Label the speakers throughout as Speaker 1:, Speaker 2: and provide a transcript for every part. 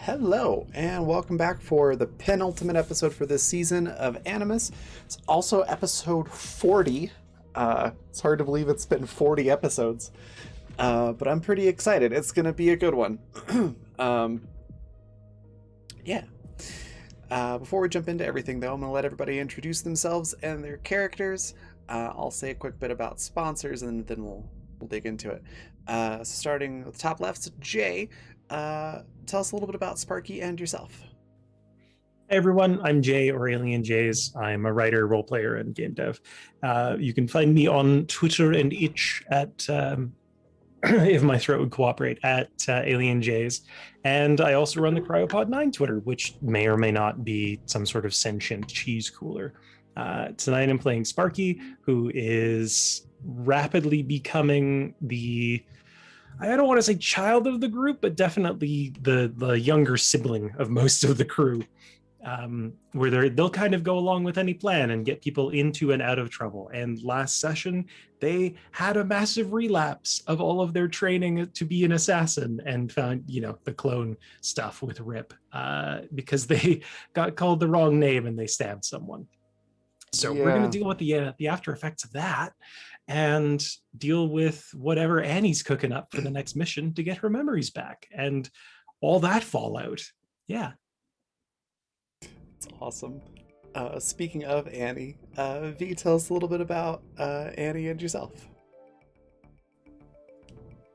Speaker 1: Hello, and welcome back for the penultimate episode for this season of Animus. It's also episode 40. It's hard to believe it's been 40 episodes, but I'm pretty excited. It's going to be a good one. Yeah. Before we jump into everything, though, I'm going to let everybody introduce themselves and their characters. I'll say a quick bit about sponsors, and then we'll dig into it. So starting with the top left, Jay. Tell us a little bit about Sparky and yourself.
Speaker 2: Hey everyone, I'm Jay, or Alien Jays. I'm a writer, role player, and game dev. You can find me on Twitter and itch at, if my throat would cooperate, at Alien Jays. And I also run the Cryopod 9 Twitter, which may or may not be some sort of sentient cheese cooler. Tonight I'm playing Sparky, who is rapidly becoming the, I don't want to say child of the group, but definitely the younger sibling of most of the crew, where they'll kind of go along with any plan and get people into and out of trouble. And last session, they had a massive relapse of all of their training to be an assassin and found, the clone stuff with Rip, because they got called the wrong name and they stabbed someone. So we're going to deal with the after effects of that and deal with whatever Annie's cooking up for the next mission to get her memories back and all that fallout. Yeah.
Speaker 1: It's awesome. Speaking of Annie, V, tell us a little bit about Annie and yourself.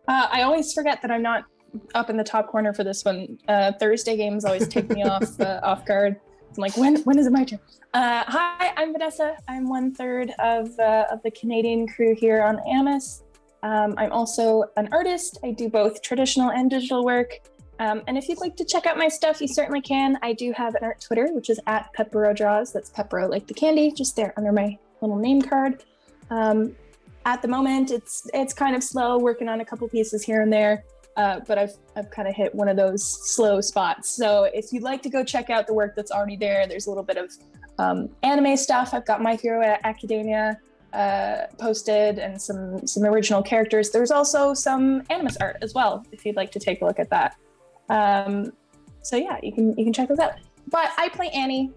Speaker 3: I always forget that I'm not up in the top corner for this one. Thursday games always take me off guard. I'm like, when is it my turn? Hi, I'm Vanessa. I'm 1/3 of the Canadian crew here on Animus. I'm also an artist. I do both traditional and digital work. And if you'd like to check out my stuff, you certainly can. I do have an art Twitter, which is at Pepero Draws. That's Pepero like the candy, just there under my little name card. At the moment, it's kind of slow, working on a couple pieces here and there. But I've kind of hit one of those slow spots. So if you'd like to go check out the work that's already there, there's a little bit of anime stuff. I've got My Hero Academia posted and some original characters. There's also some Animus art as well, if you'd like to take a look at that. So yeah, you can check those out. But I play Annie.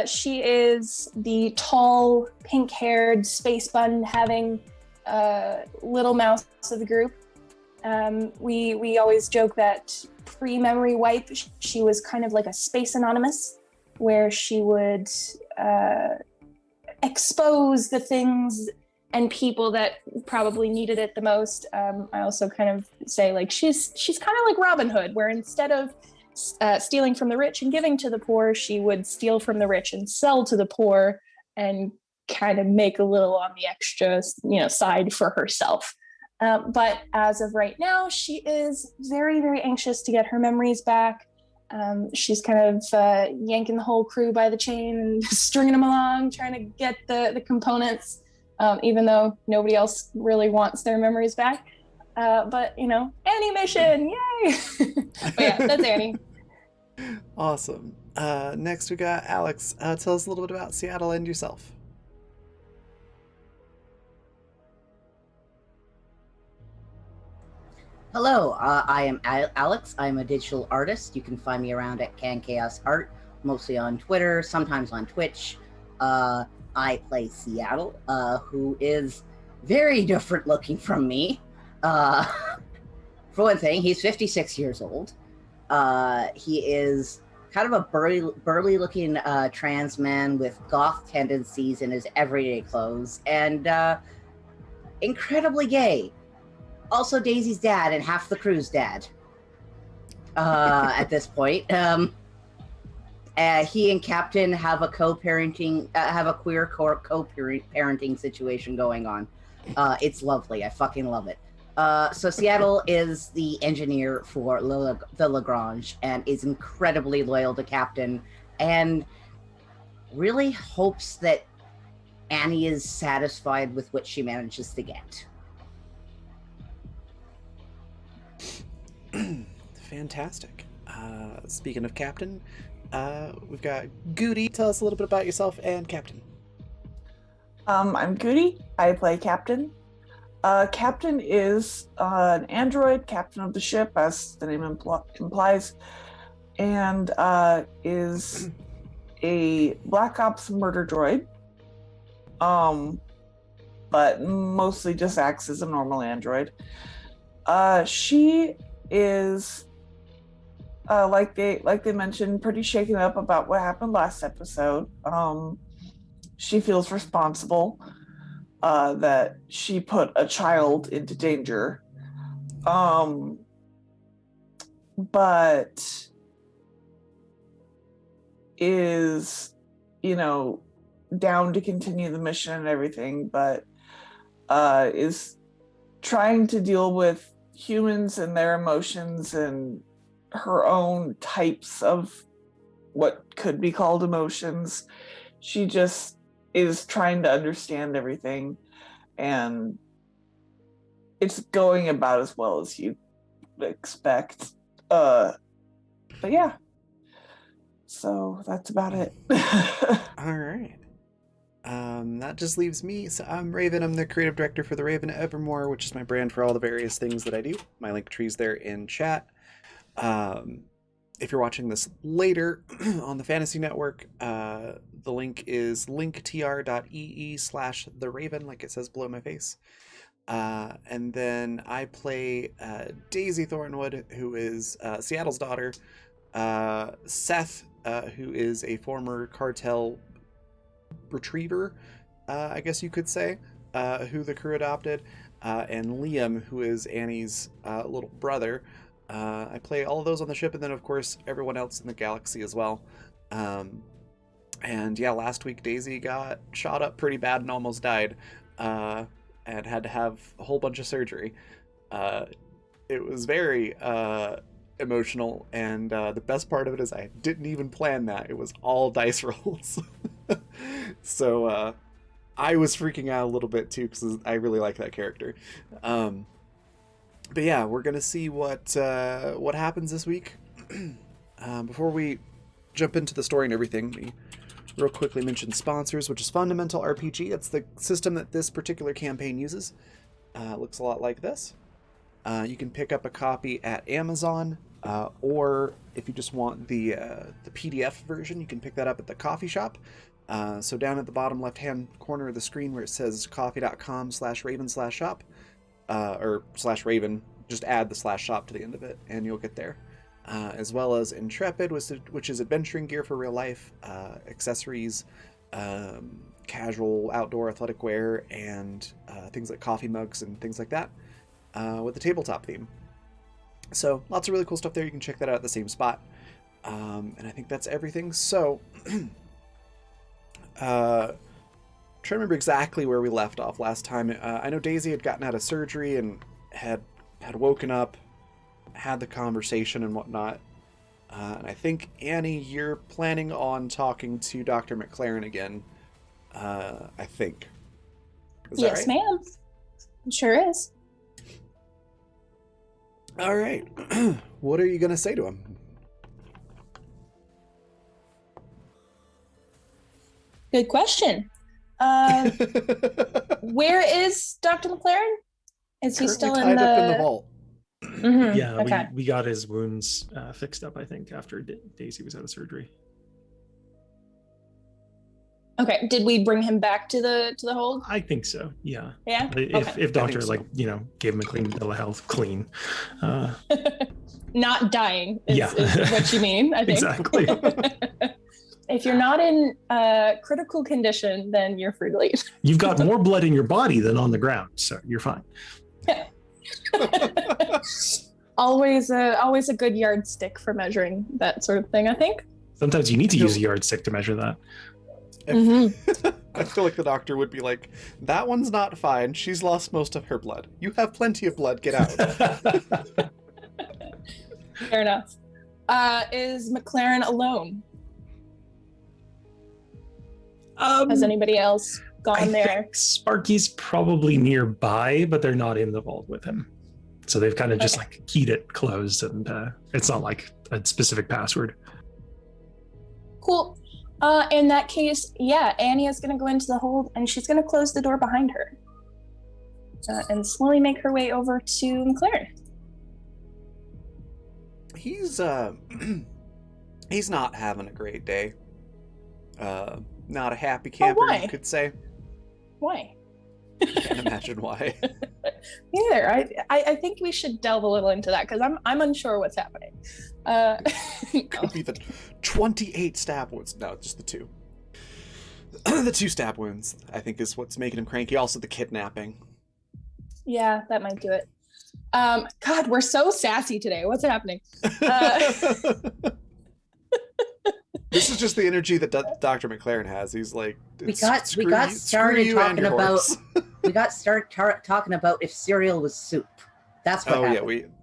Speaker 3: She is the tall, pink-haired, space bun having little mouse of the group. We always joke that pre-memory wipe, she was kind of like a space anonymous, where she would expose the things and people that probably needed it the most. I also kind of say like she's kind of like Robin Hood, where instead of stealing from the rich and giving to the poor, she would steal from the rich and sell to the poor and kind of make a little on the extra, side for herself. But as of right now, she is very, very anxious to get her memories back. She's kind of yanking the whole crew by the chain and stringing them along, trying to get the components, even though nobody else really wants their memories back. But, Annie mission, yay! But yeah, that's Annie.
Speaker 1: Awesome. Next we got Alex. Tell us a little bit about Seattle and yourself.
Speaker 4: Hello, I am Alex. I'm a digital artist. You can find me around at Can Chaos Art, mostly on Twitter, sometimes on Twitch. I play Seattle, who is very different looking from me. For one thing, he's 56 years old. He is kind of a burly looking trans man with goth tendencies in his everyday clothes, and incredibly gay. Also Daisy's dad and half the crew's dad at this point. He and Captain have a co-parenting, have a queer co-parenting situation going on. It's lovely. I fucking love it. So Seattle is the engineer for the Lagrange and is incredibly loyal to Captain and really hopes that Annie is satisfied with what she manages to get.
Speaker 1: Fantastic. Speaking of Captain, we've got Goody. Tell us a little bit about yourself and Captain.
Speaker 5: I'm Goody. I play Captain. Captain is an android, captain of the ship, as the name implies. and is a Black Ops murder droid. But mostly just acts as a normal android. She is, like they mentioned, pretty shaken up about what happened last episode. She feels responsible that she put a child into danger. But is, down to continue the mission and everything, but is trying to deal with humans and their emotions and her own types of what could be called emotions. She just is trying to understand everything, and it's going about as well as you expect. But yeah, so that's about it.
Speaker 1: All right. That just leaves me. So I'm Raven. I'm the creative director for the Raven Evermore, which is my brand for all the various things that I do. My link tree's there in chat. If you're watching this later on the Fantasy Network, the link is linktr.ee/the Raven, like it says below my face. And then I play Daisy Thornwood, who is Seattle's daughter. Seth, who is a former cartel retriever, I guess you could say, who the crew adopted, and Liam, who is Annie's little brother. I play all of those on the ship, and then of course everyone else in the galaxy as well. And yeah, last week Daisy got shot up pretty bad and almost died, and had to have a whole bunch of surgery. It was very emotional, and the best part of it is I didn't even plan that. It was all dice rolls. So I was freaking out a little bit too, because I really like that character. But yeah, we're gonna see what happens this week. Before we jump into the story and everything, we real quickly mention sponsors, which is Fundamental RPG. It's the system that this particular campaign uses. It looks a lot like this. You can pick up a copy at Amazon, or if you just want the PDF version, you can pick that up at the coffee shop. So down at the bottom left-hand corner of the screen where it says coffee.com/raven/shop, or /raven, just add the /shop to the end of it, and you'll get there. As well as Intrepid, which is adventuring gear for real life, accessories, casual outdoor athletic wear, and things like coffee mugs and things like that, with a tabletop theme. So lots of really cool stuff there. You can check that out at the same spot. And I think that's everything. So trying to remember exactly where we left off last time. I know Daisy had gotten out of surgery and had woken up, had the conversation and whatnot. And I think, Annie, you're planning on talking to Dr. McLaren again, I think. Is that
Speaker 3: Yes,
Speaker 1: right?
Speaker 3: ma'am. Sure is.
Speaker 1: All right. What are you going to say to him?
Speaker 3: Good question. Where is Dr. McLaren? Is he still in
Speaker 1: tied up in the vault?
Speaker 3: Mhm,
Speaker 2: Yeah,
Speaker 3: okay.
Speaker 2: we got his wounds fixed up, I think, after Daisy was out of surgery.
Speaker 3: Okay. Did we bring him back to the hold?
Speaker 2: I think so, yeah.
Speaker 3: Yeah.
Speaker 2: If Doctor,
Speaker 1: so.
Speaker 2: like, gave him a clean bill of health, clean.
Speaker 3: Not dying is,
Speaker 2: Yeah.
Speaker 3: is what you mean, I think.
Speaker 2: Exactly.
Speaker 3: If you're not in critical condition, then you're free to leave.
Speaker 2: You've got more blood in your body than on the ground, so you're fine.
Speaker 3: Always a good yardstick for measuring that sort of thing, I think.
Speaker 2: Sometimes you need to use a yardstick to measure that.
Speaker 1: I feel like the doctor would be like, that one's not fine. She's lost most of her blood. You have plenty of blood. Get out.
Speaker 3: Fair enough. Is McLaren alone? Has anybody else gone
Speaker 2: I
Speaker 3: there?
Speaker 2: think Sparky's probably nearby, but they're not in the vault with him. So they've kind of just like keyed it closed, and it's not like a specific password.
Speaker 3: Cool. In that case, yeah, Annie is going to go into the hold, and she's going to close the door behind her and slowly make her way over to McLaren.
Speaker 1: He's He's not having a great day. Not a happy camper,
Speaker 3: why?
Speaker 1: you could say.
Speaker 3: Why?
Speaker 1: Can't imagine why.
Speaker 3: Me neither. I think we should delve a little into that because I'm unsure what's happening.
Speaker 1: Could be the 28 stab wounds. No, just the 2. The 2 stab wounds, I think, is what's making him cranky. Also, the kidnapping.
Speaker 3: Yeah, that might do it. God, we're so sassy today. What's happening?
Speaker 1: This is just the energy that Dr. McLaren has. He's like,
Speaker 4: We got started talking about talking about if cereal was soup. That's what happened.
Speaker 1: Yeah,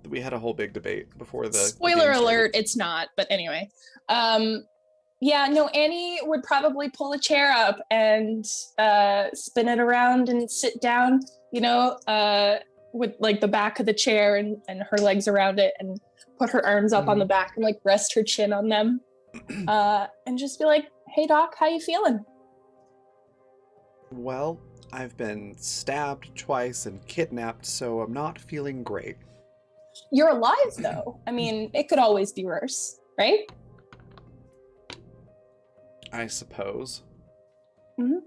Speaker 1: we had a whole big debate before the
Speaker 3: Spoiler
Speaker 1: game started.
Speaker 3: alert, it's not, but anyway. Yeah, no, Annie would probably pull a chair up and spin it around and sit down, with like the back of the chair and her legs around it and put her arms up on the back and like rest her chin on them. And just be like, "Hey doc, how you feeling?"
Speaker 1: Well, I've been stabbed twice and kidnapped, so I'm not feeling great.
Speaker 3: You're alive though. I mean, it could always be worse, right?
Speaker 1: I suppose.
Speaker 3: Mm-hmm.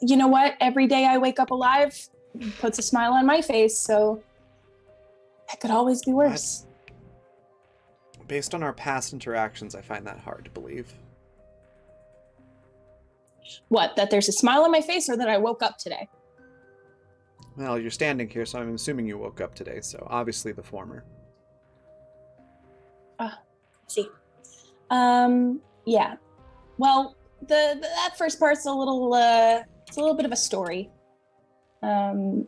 Speaker 3: You know what? Every day I wake up alive puts a smile on my face, so it could always be worse.
Speaker 1: Based on our past interactions, I find that hard to believe.
Speaker 3: What, that there's a smile on my face or that I woke up today?
Speaker 1: Well, you're standing here, so I'm assuming you woke up today, so obviously the former.
Speaker 3: See. Yeah. Well, that first part's a little bit of a story. I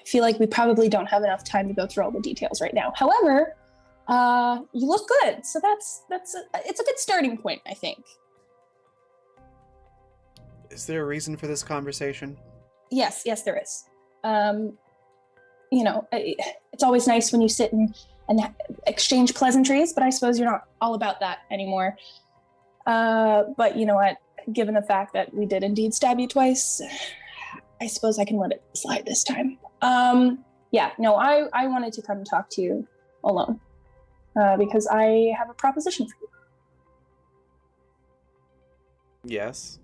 Speaker 3: feel like we probably don't have enough time to go through all the details right now. However, you look good, so it's a good starting point, I think.
Speaker 1: Is there a reason for this conversation?
Speaker 3: Yes, there is. It's always nice when you sit and exchange pleasantries, but I suppose you're not all about that anymore. But you know what? Given the fact that we did indeed stab you twice, I suppose I can let it slide this time. I wanted to come talk to you alone. Because I have a proposition for you.
Speaker 1: Yes.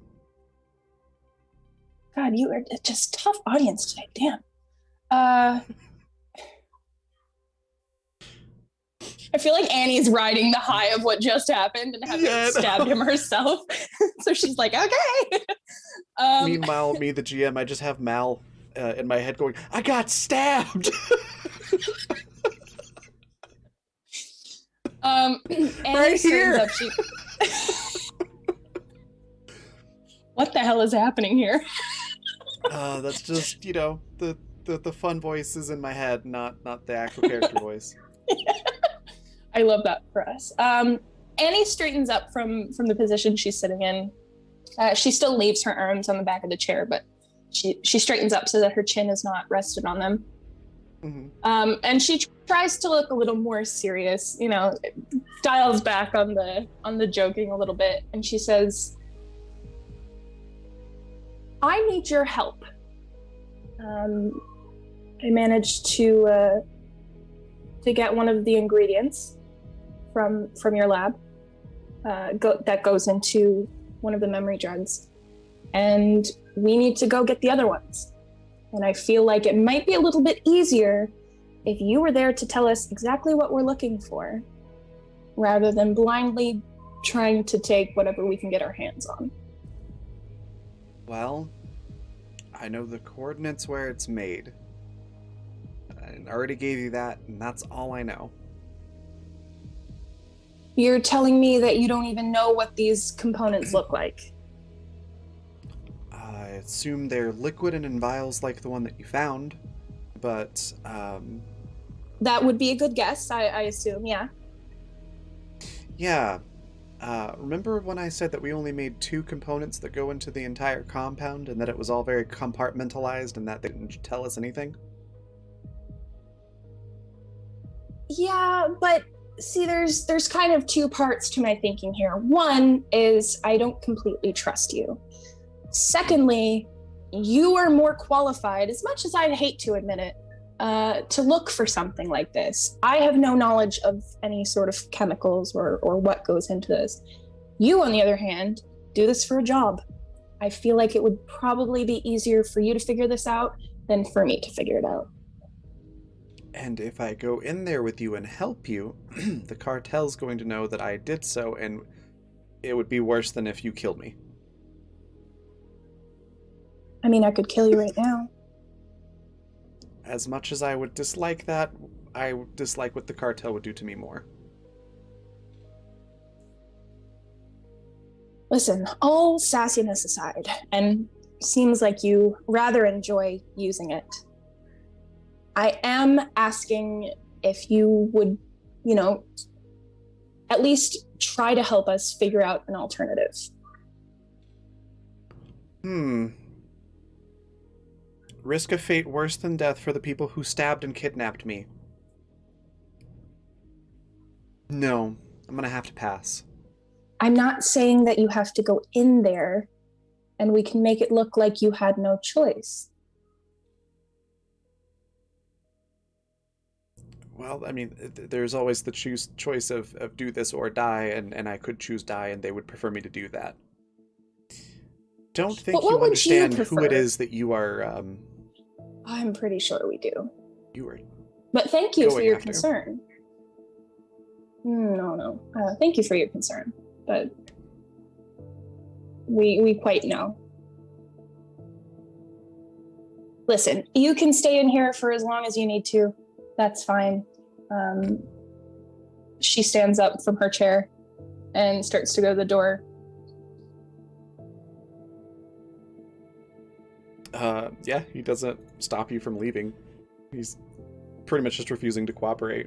Speaker 3: God, you are just tough audience today. Damn. I feel like Annie's riding the high of what just happened and having stabbed him herself. So she's like, okay.
Speaker 1: Meanwhile, me, the GM, I just have Mal in my head going, I got stabbed!
Speaker 3: Annie
Speaker 1: right here.
Speaker 3: up, what the hell is happening here?
Speaker 1: That's just, the fun voices in my head, not the actual character voice.
Speaker 3: I love that for us. Annie straightens up from the position she's sitting in. She still leaves her arms on the back of the chair, but she straightens up so that her chin is not rested on them. Mm-hmm. And she tries to look a little more serious, dials back on the joking a little bit, and she says, I need your help. I managed to get one of the ingredients from your lab that goes into one of the memory drugs, and we need to go get the other ones. And I feel like it might be a little bit easier if you were there to tell us exactly what we're looking for, rather than blindly trying to take whatever we can get our hands on.
Speaker 1: Well, I know the coordinates where it's made. I already gave you that, and that's all I know.
Speaker 3: You're telling me that you don't even know what these components look like?
Speaker 1: I assume they're liquid and in vials like the one that you found, but,
Speaker 3: That would be a good guess, I assume, yeah.
Speaker 1: Yeah. Remember when I said that we only made 2 components that go into the entire compound, and that it was all very compartmentalized and that they didn't tell us anything?
Speaker 3: Yeah, but see, there's kind of 2 parts to my thinking here. One is I don't completely trust you. Secondly, you are more qualified, as much as I'd hate to admit it, to look for something like this. I have no knowledge of any sort of chemicals or what goes into this. You, on the other hand, do this for a job. I feel like it would probably be easier for you to figure this out than for me to figure it out.
Speaker 1: And if I go in there with you and help you, the cartel's going to know that I did so, and it would be worse than if you killed me.
Speaker 3: I mean, I could kill you right now.
Speaker 1: As much as I would dislike that, I would dislike what the cartel would do to me more.
Speaker 3: Listen, all sassiness aside, and seems like you rather enjoy using it, I am asking if you would, at least try to help us figure out an alternative.
Speaker 1: Risk a fate worse than death for the people who stabbed and kidnapped me. No, I'm gonna have to pass.
Speaker 3: I'm not saying that you have to go in there and we can make it look like you had no choice.
Speaker 1: Well, I mean, there's always the choice of do this or die, and I could choose die, and they would prefer me to do that. Don't think you understand who it is that you are,
Speaker 3: I'm pretty sure we do.
Speaker 1: You are.
Speaker 3: But thank you for your concern. No. Thank you for your concern, but we quite know. Listen, you can stay in here for as long as you need to. That's fine. She stands up from her chair and starts to go to the door.
Speaker 1: Yeah, he doesn't stop you from leaving. He's pretty much just refusing to cooperate.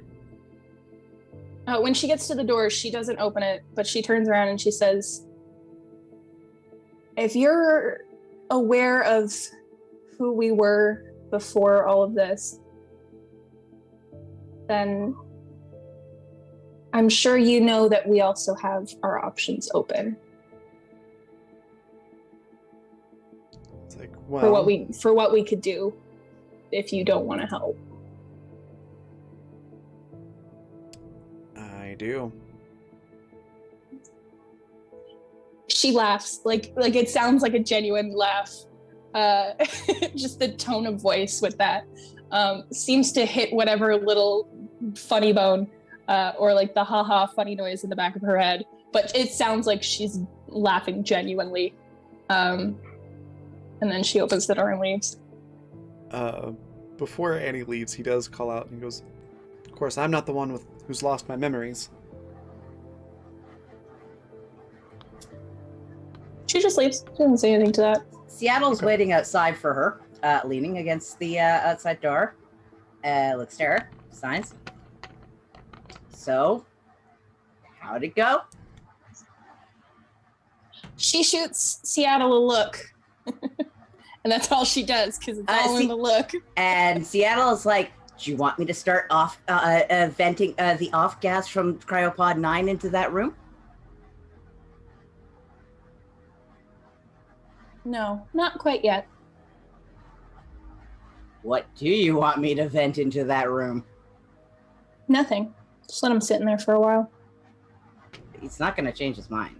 Speaker 3: When she gets to the door, she doesn't open it, but she turns around and she says, if you're aware of who we were before all of this, then I'm sure you know that we also have our options open.
Speaker 1: It's like, well,
Speaker 3: for what we could do if you don't want to help.
Speaker 1: I do.
Speaker 3: She laughs, like it sounds like a genuine laugh. Just the tone of voice with that seems to hit whatever little funny bone or like the ha-ha funny noise in the back of her head. But it sounds like she's laughing genuinely. And then she opens the door and leaves.
Speaker 1: Before Annie leaves, he does call out and he goes, of course, I'm not the one who's lost my memories.
Speaker 3: She just leaves. She doesn't say anything to that.
Speaker 4: Seattle's waiting outside for her, leaning against the outside door. Looks at her, signs. So, how'd it go?
Speaker 3: She shoots Seattle a look. And that's all she does, because it's all in the look.
Speaker 4: And Seattle's like, do you want me to start off venting the off gas from Cryopod 9 into that room?
Speaker 3: No, not quite yet.
Speaker 4: What do you want me to vent into that room?
Speaker 3: Nothing. Just let him sit in there for a while.
Speaker 4: He's not going to change his mind.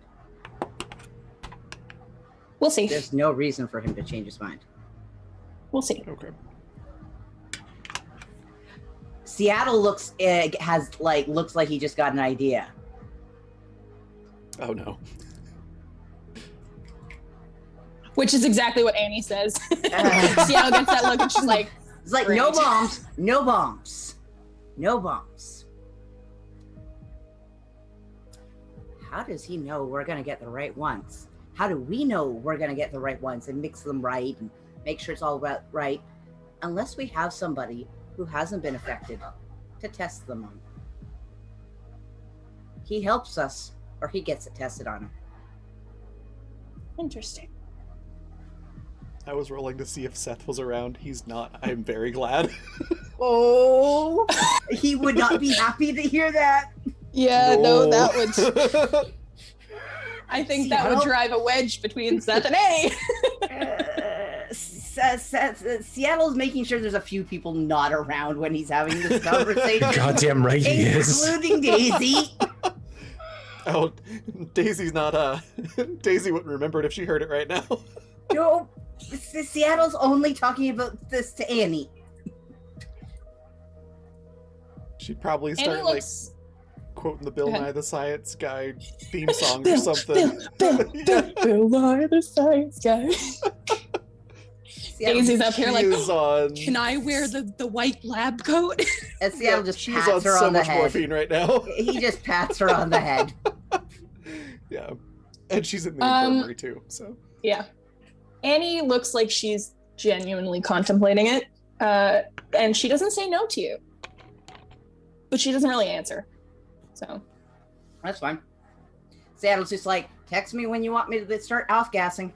Speaker 3: We'll see.
Speaker 4: There's no reason for him to change his mind.
Speaker 3: We'll see.
Speaker 1: Okay.
Speaker 4: Seattle looks like he just got an idea.
Speaker 1: Oh no.
Speaker 3: Which is exactly what Annie says. Seattle gets that look and she's like,
Speaker 4: it's like,
Speaker 3: great.
Speaker 4: no bombs, no bombs, no bombs. How does he know we're going to get the right ones? How do we know we're going to get the right ones and mix them right and make sure it's all right, unless we have somebody who hasn't been affected to test them on? He helps us, or he gets it tested on him.
Speaker 3: Interesting.
Speaker 1: I was rolling to see if Seth was around. He's not. I'm very glad.
Speaker 4: Oh, he would not be happy to hear that.
Speaker 3: Yeah, no, that would... I think that would drive a wedge between Seth and A.
Speaker 4: Seattle's making sure there's a few people not around when he's having this conversation.
Speaker 2: Goddamn right he is.
Speaker 4: Including Daisy.
Speaker 1: Oh, Daisy's not, Daisy wouldn't remember it if she heard it right now.
Speaker 4: No, Seattle's only talking about this to Annie.
Speaker 1: She'd probably
Speaker 3: Annie
Speaker 1: start,
Speaker 3: looks.
Speaker 1: quoting the Bill
Speaker 3: Go ahead.
Speaker 1: Nye the Science Guy theme song or something.
Speaker 3: Bill Nye the Science Guy. Daisy's up here
Speaker 1: She
Speaker 3: like,
Speaker 1: is on...
Speaker 6: Can I wear the white lab coat?
Speaker 4: And Seattle just
Speaker 1: she's
Speaker 4: pats
Speaker 1: on
Speaker 4: her
Speaker 1: so
Speaker 4: on the
Speaker 1: much
Speaker 4: head.
Speaker 1: morphine right now.
Speaker 4: He just pats her on the head.
Speaker 1: Yeah. And she's in the infirmary too, so.
Speaker 3: yeah. Annie looks like she's genuinely contemplating it, and she doesn't say no to you, but she doesn't really answer. So
Speaker 4: That's fine. Seattle's just like, text me when you want me to start off-gassing.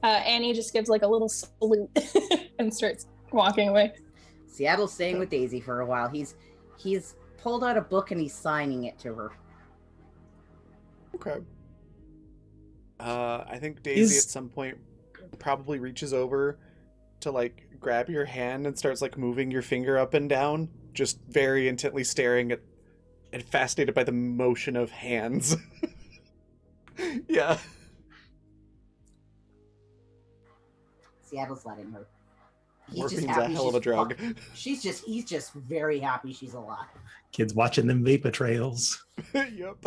Speaker 3: Annie just gives like a little salute and starts walking away.
Speaker 4: Seattle's staying with Daisy for a while. He's pulled out a book and he's signing it to her.
Speaker 1: Okay. I think Daisy at some point probably reaches over to like grab your hand and starts like moving your finger up and down, just very intently staring at and fascinated by the motion of hands. Yeah.
Speaker 4: Seattle's letting her.
Speaker 1: Morphine's a hell of a drug.
Speaker 4: He's just very happy she's alive.
Speaker 2: Kids watching them vapor trails.
Speaker 1: Yep.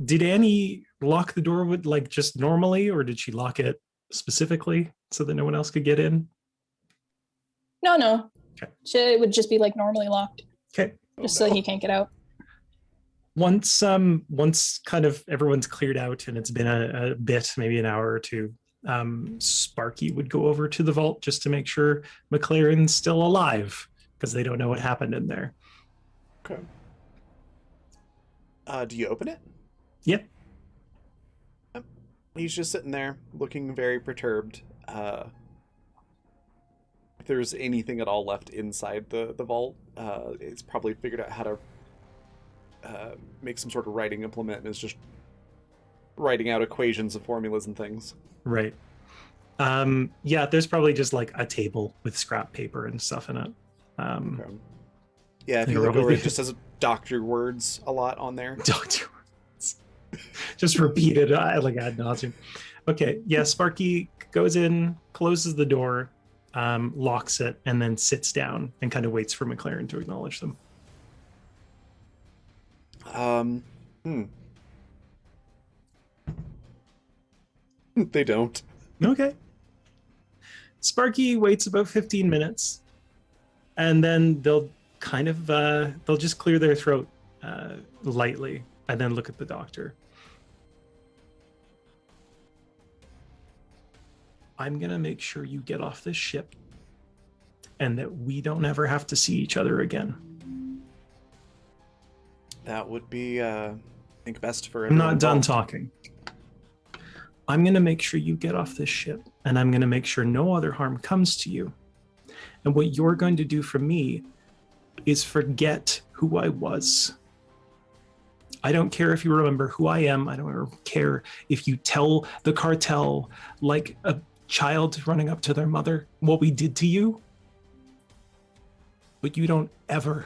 Speaker 2: Did Annie lock the door with like just normally, or did she lock it specifically so that no one else could get in?
Speaker 3: No.
Speaker 2: Okay.
Speaker 3: It would just be like normally locked,
Speaker 2: Okay.
Speaker 3: just so he can't get out.
Speaker 2: Once kind of everyone's cleared out and it's been a bit, maybe an hour or two, Sparky would go over to the vault just to make sure McLaren's still alive, because they don't know what happened in there.
Speaker 1: Okay. Do you open it?
Speaker 2: Yep.
Speaker 1: He's just sitting there looking very perturbed. If there's anything at all left inside the vault, it's probably figured out how to make some sort of writing implement and is just writing out equations and formulas and things.
Speaker 2: Right. Yeah, there's probably just like a table with scrap paper and stuff in it.
Speaker 1: Okay. Yeah, if
Speaker 2: They
Speaker 1: you
Speaker 2: were
Speaker 1: look over,
Speaker 2: really-
Speaker 1: it just says doctor words a lot on there.
Speaker 2: Doctor words. Just repeat it like ad nauseum. Okay, yeah, Sparky goes in, closes the door, locks it, and then sits down and kind of waits for McLaren to acknowledge them.
Speaker 1: They don't.
Speaker 2: Okay. Sparky waits about 15 minutes, and then they'll kind of they'll just clear their throat lightly and then look at the doctor. I'm gonna make sure you get off this ship and that we don't ever have to see each other again.
Speaker 1: That would be, I think, best for
Speaker 2: I'm
Speaker 1: everyone
Speaker 2: not done
Speaker 1: involved.
Speaker 2: talking. I'm going to make sure you get off this ship, and I'm going to make sure no other harm comes to you. And what you're going to do for me is forget who I was. I don't care if you remember who I am. I don't care if you tell the cartel, like a child running up to their mother, what we did to you. But you don't ever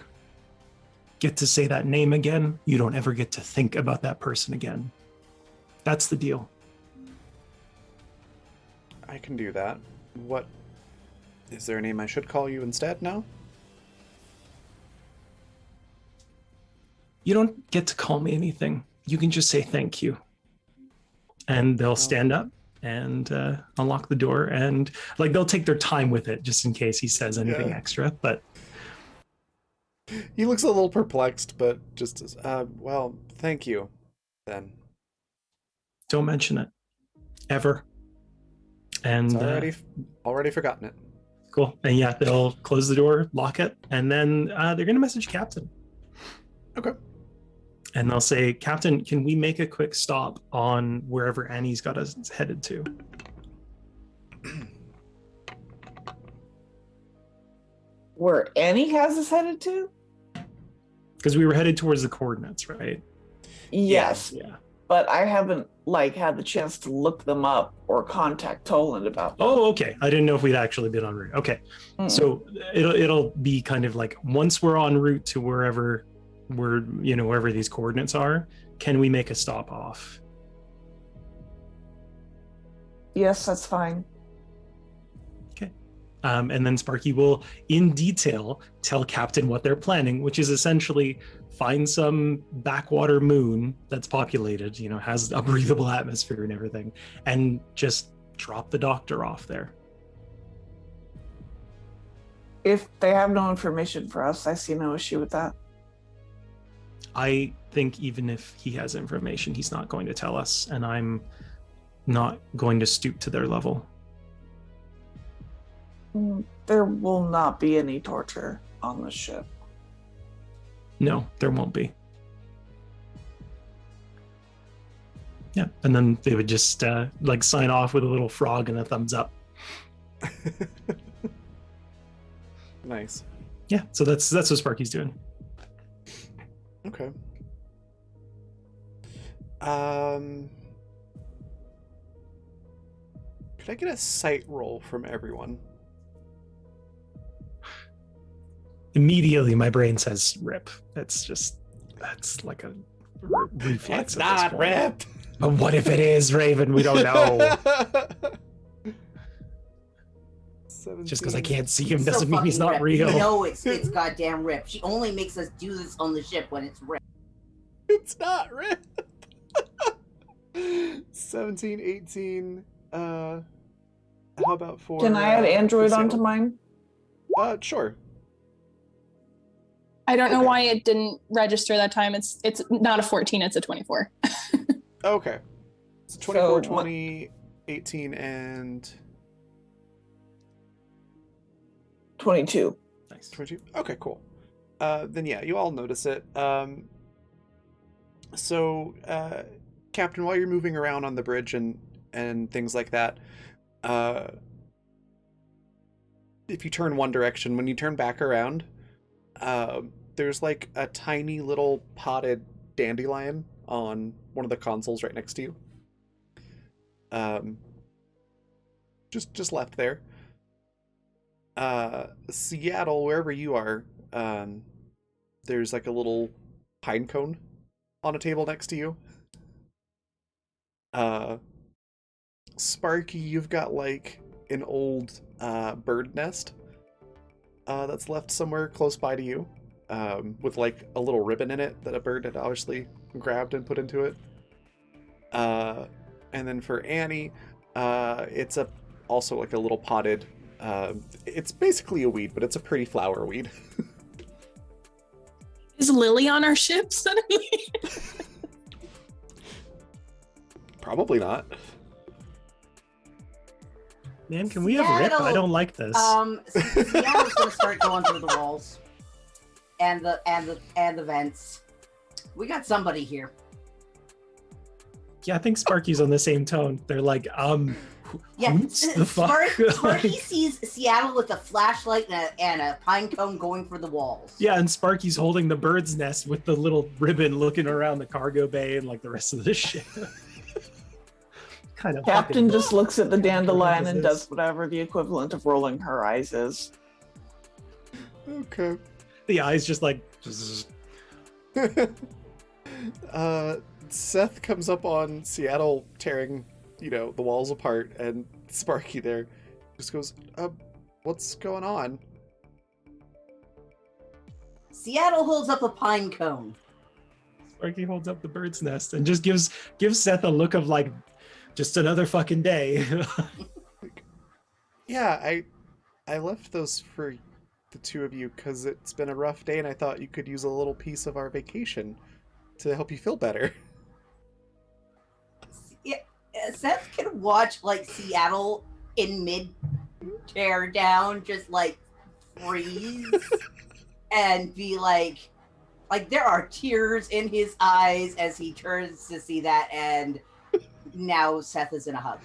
Speaker 2: get to say that name again. You don't ever get to think about that person again. That's the deal.
Speaker 1: I can do that. What? Is there a name I should call you instead now?
Speaker 2: You don't get to call me anything. You can just say thank you. And they'll stand up and unlock the door, and like they'll take their time with it just in case he says anything
Speaker 1: Yeah.
Speaker 2: extra. But
Speaker 1: He looks a little perplexed, but just as, well, thank you, then.
Speaker 2: don't mention it ever. And
Speaker 1: It's already forgotten it.
Speaker 2: cool. And yeah, they'll close the door, lock it, and then they're going to message Captain.
Speaker 1: Okay.
Speaker 2: And they'll say, Captain, can we make a quick stop on wherever Annie's got us headed to?
Speaker 5: Where Annie has us headed to?
Speaker 2: Because we were headed towards the coordinates, right?
Speaker 5: Yes.
Speaker 2: Yeah.
Speaker 5: but I haven't like had the chance to look them up or contact Toland about them.
Speaker 2: Oh, okay. I didn't know if we'd actually been en route. Okay. So it'll be kind of like once we're en route to wherever wherever these coordinates are, can we make a stop off?
Speaker 5: Yes, that's fine.
Speaker 2: Okay. And then Sparky will, in detail, tell Captain what they're planning, which is essentially find some backwater moon that's populated, has a breathable atmosphere and everything, and just drop the doctor off there.
Speaker 5: If they have no information for us, I see no issue with that.
Speaker 2: I think even if he has information, he's not going to tell us, and I'm not going to stoop to their level.
Speaker 5: There will not be any torture on the ship.
Speaker 2: No, there won't be. Yeah, and then they would just sign off with a little frog and a thumbs up.
Speaker 1: Nice.
Speaker 2: Yeah, so that's what Sparky's doing.
Speaker 1: Okay. Could I get a sight roll from everyone?
Speaker 2: Immediately, my brain says "rip." That's like a reflex.
Speaker 1: It's not rip.
Speaker 2: But what if it is, Raven? We don't know. Just because I can't see him doesn't mean he's not
Speaker 4: Rip.
Speaker 2: real.
Speaker 4: You know it's goddamn Rip. She only makes us do this on the ship when it's Rip.
Speaker 1: It's not rip. 17, 18. How about for?
Speaker 5: Can I add Android
Speaker 1: for
Speaker 5: onto mine?
Speaker 1: Sure.
Speaker 3: I don't know why it didn't register that time. It's not a 14, it's a 24.
Speaker 1: Okay. It's 24,
Speaker 5: So,
Speaker 1: 20, 18, and
Speaker 5: 22.
Speaker 2: Nice.
Speaker 1: 22. Okay, cool. Then yeah, you all notice it. So, Captain, while you're moving around on the bridge and things like that, if you turn one direction, when you turn back around, there's like a tiny little potted dandelion on one of the consoles right next to you. Just left there. Seattle, wherever you are, there's like a little pine cone on a table next to you. Sparky, you've got like an old bird nest that's left somewhere close by to you, with like a little ribbon in it that a bird had obviously grabbed and put into it. And then for Annie, it's also like a little potted, it's basically a weed, but it's a pretty flower weed.
Speaker 6: Is Lily on our ship suddenly?
Speaker 1: Probably not.
Speaker 2: Man, can we have Rip? I don't like this.
Speaker 4: Seattle's gonna start going through the walls and the vents. We got somebody here.
Speaker 2: Yeah, I think Sparky's on the same tone. They're like,
Speaker 4: Yeah,
Speaker 2: whoops, the fuck?
Speaker 4: Sparky sees Seattle with a flashlight and a pine cone going for the walls.
Speaker 2: Yeah, and Sparky's holding the bird's nest with the little ribbon looking around the cargo bay and like the rest of the ship. Kind of
Speaker 5: Captain
Speaker 2: fucking-
Speaker 5: just looks at the dandelion
Speaker 2: What
Speaker 5: and
Speaker 2: is
Speaker 5: does
Speaker 2: this?
Speaker 5: whatever the equivalent of rolling her eyes is.
Speaker 1: Okay.
Speaker 2: The eyes just like
Speaker 1: Seth comes up on Seattle tearing, the walls apart, and Sparky there just goes, what's going on?
Speaker 4: Seattle holds up a pine cone.
Speaker 2: Sparky holds up the bird's nest and just gives Seth a look of like, just another fucking day.
Speaker 1: Yeah, I left those for the two of you because it's been a rough day and I thought you could use a little piece of our vacation to help you feel better.
Speaker 4: Yeah, Seth can watch like Seattle in mid tear down, just like freeze and be like there are tears in his eyes as he turns to see that, and now Seth is in a hug.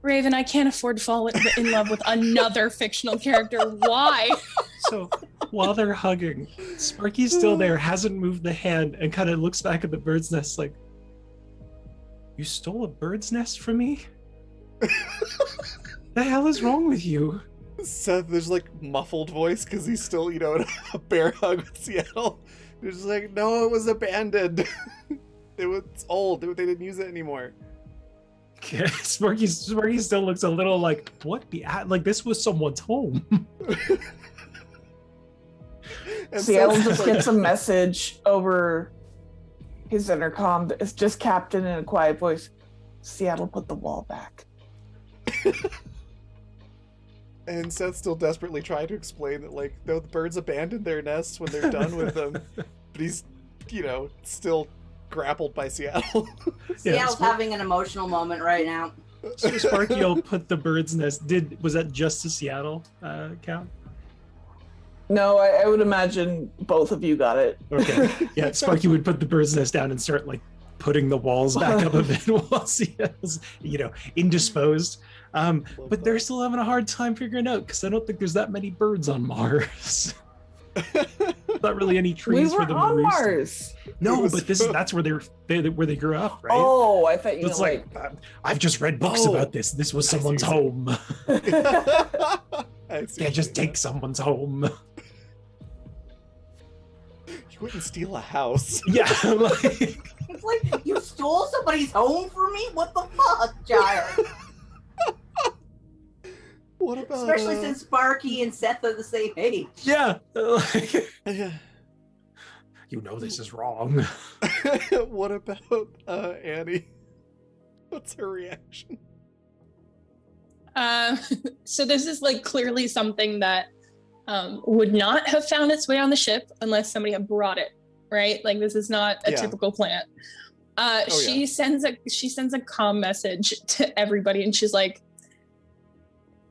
Speaker 3: Raven, I can't afford to fall in love with another fictional character. Why?
Speaker 2: So while they're hugging, Sparky's still there, hasn't moved the hand, and kind of looks back at the bird's nest like, "You stole a bird's nest from me? The hell is wrong with you?"
Speaker 1: Seth, there's like muffled voice because he's still, in a bear hug with Seattle. They're just like, no, it was abandoned. It's old. They didn't use it anymore.
Speaker 2: Sparky still looks a little like, what? Like this was someone's home.
Speaker 1: And
Speaker 5: Seattle
Speaker 1: Seth's
Speaker 5: just
Speaker 1: like,
Speaker 5: gets a message over his intercom. It's just Captain in a quiet voice. Seattle, put the wall back.
Speaker 1: And Seth's still desperately trying to explain that, like, no, the birds abandoned their nests when they're done with them. But he's, still grappled by Seattle.
Speaker 4: Seattle's having an emotional moment right now.
Speaker 2: So Sparky will put the bird's nest. Was that just to Seattle, Cal?
Speaker 5: No, I would imagine both of you got it.
Speaker 2: Okay. Yeah, Sparky would put the bird's nest down and start like putting the walls back up a bit while Seattle's, indisposed. But they're still having a hard time figuring out because I don't think there's that many birds on Mars. Not really any trees
Speaker 5: We
Speaker 2: for
Speaker 5: were
Speaker 2: them
Speaker 5: on
Speaker 2: to roost in.
Speaker 5: Mars.
Speaker 2: No, but that's where where they grew up, right?
Speaker 5: Oh, I thought you
Speaker 2: It's
Speaker 5: meant
Speaker 2: like I've just read books about this. This was
Speaker 1: I see
Speaker 2: someone's
Speaker 1: what
Speaker 2: home.
Speaker 1: I see
Speaker 2: Can't just
Speaker 1: what
Speaker 2: take someone's home.
Speaker 1: you wouldn't steal a house.
Speaker 2: Yeah, like,
Speaker 4: It's like, you stole somebody's home for me? What the fuck, child?
Speaker 1: What about
Speaker 4: Especially since Sparky and Seth are the same age.
Speaker 2: yeah. Like,
Speaker 1: Yeah.
Speaker 2: this is wrong.
Speaker 1: What about Annie? What's her reaction?
Speaker 3: So this is like clearly something that would not have found its way on the ship unless somebody had brought it, right? Like this is not a
Speaker 1: Yeah.
Speaker 3: typical plant. She
Speaker 1: yeah.
Speaker 3: sends a comm message to everybody, and she's like,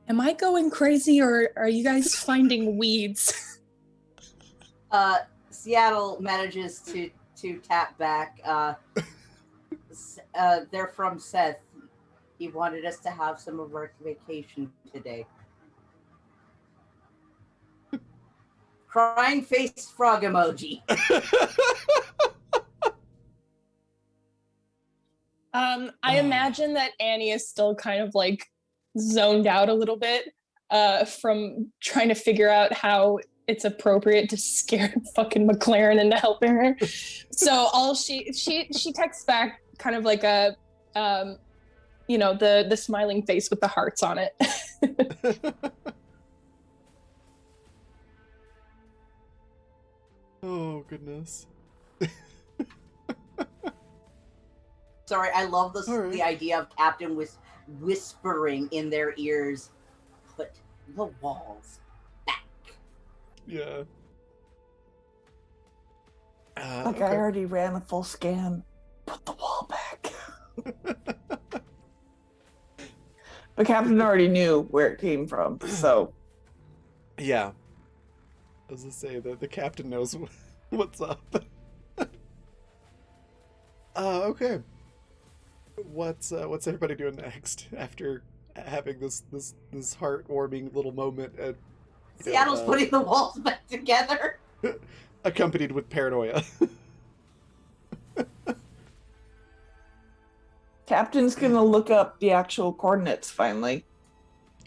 Speaker 3: "Am I going crazy, or are you guys finding weeds?"
Speaker 4: Seattle manages to tap back. They're from Seth. He wanted us to have some of our vacation today. Crying face frog emoji.
Speaker 3: I imagine that Annie is still kind of like zoned out a little bit from trying to figure out how it's appropriate to scare fucking McLaren into helping her. So all she texts back kind of like a the smiling face with the hearts on it.
Speaker 1: Oh goodness.
Speaker 4: Sorry, I love
Speaker 1: All
Speaker 4: the
Speaker 1: right.
Speaker 4: idea of Captain whispering in their ears, "Put the walls back."
Speaker 1: Yeah.
Speaker 5: Like I already ran a full scan. Put the wall back. But Captain already knew where it came from, so
Speaker 1: Yeah. As I say, the captain knows what's up. Okay. What's everybody doing next after having this heartwarming little moment at
Speaker 4: Seattle's putting the walls back together.
Speaker 1: accompanied with paranoia?
Speaker 5: Captain's gonna look up the actual coordinates finally.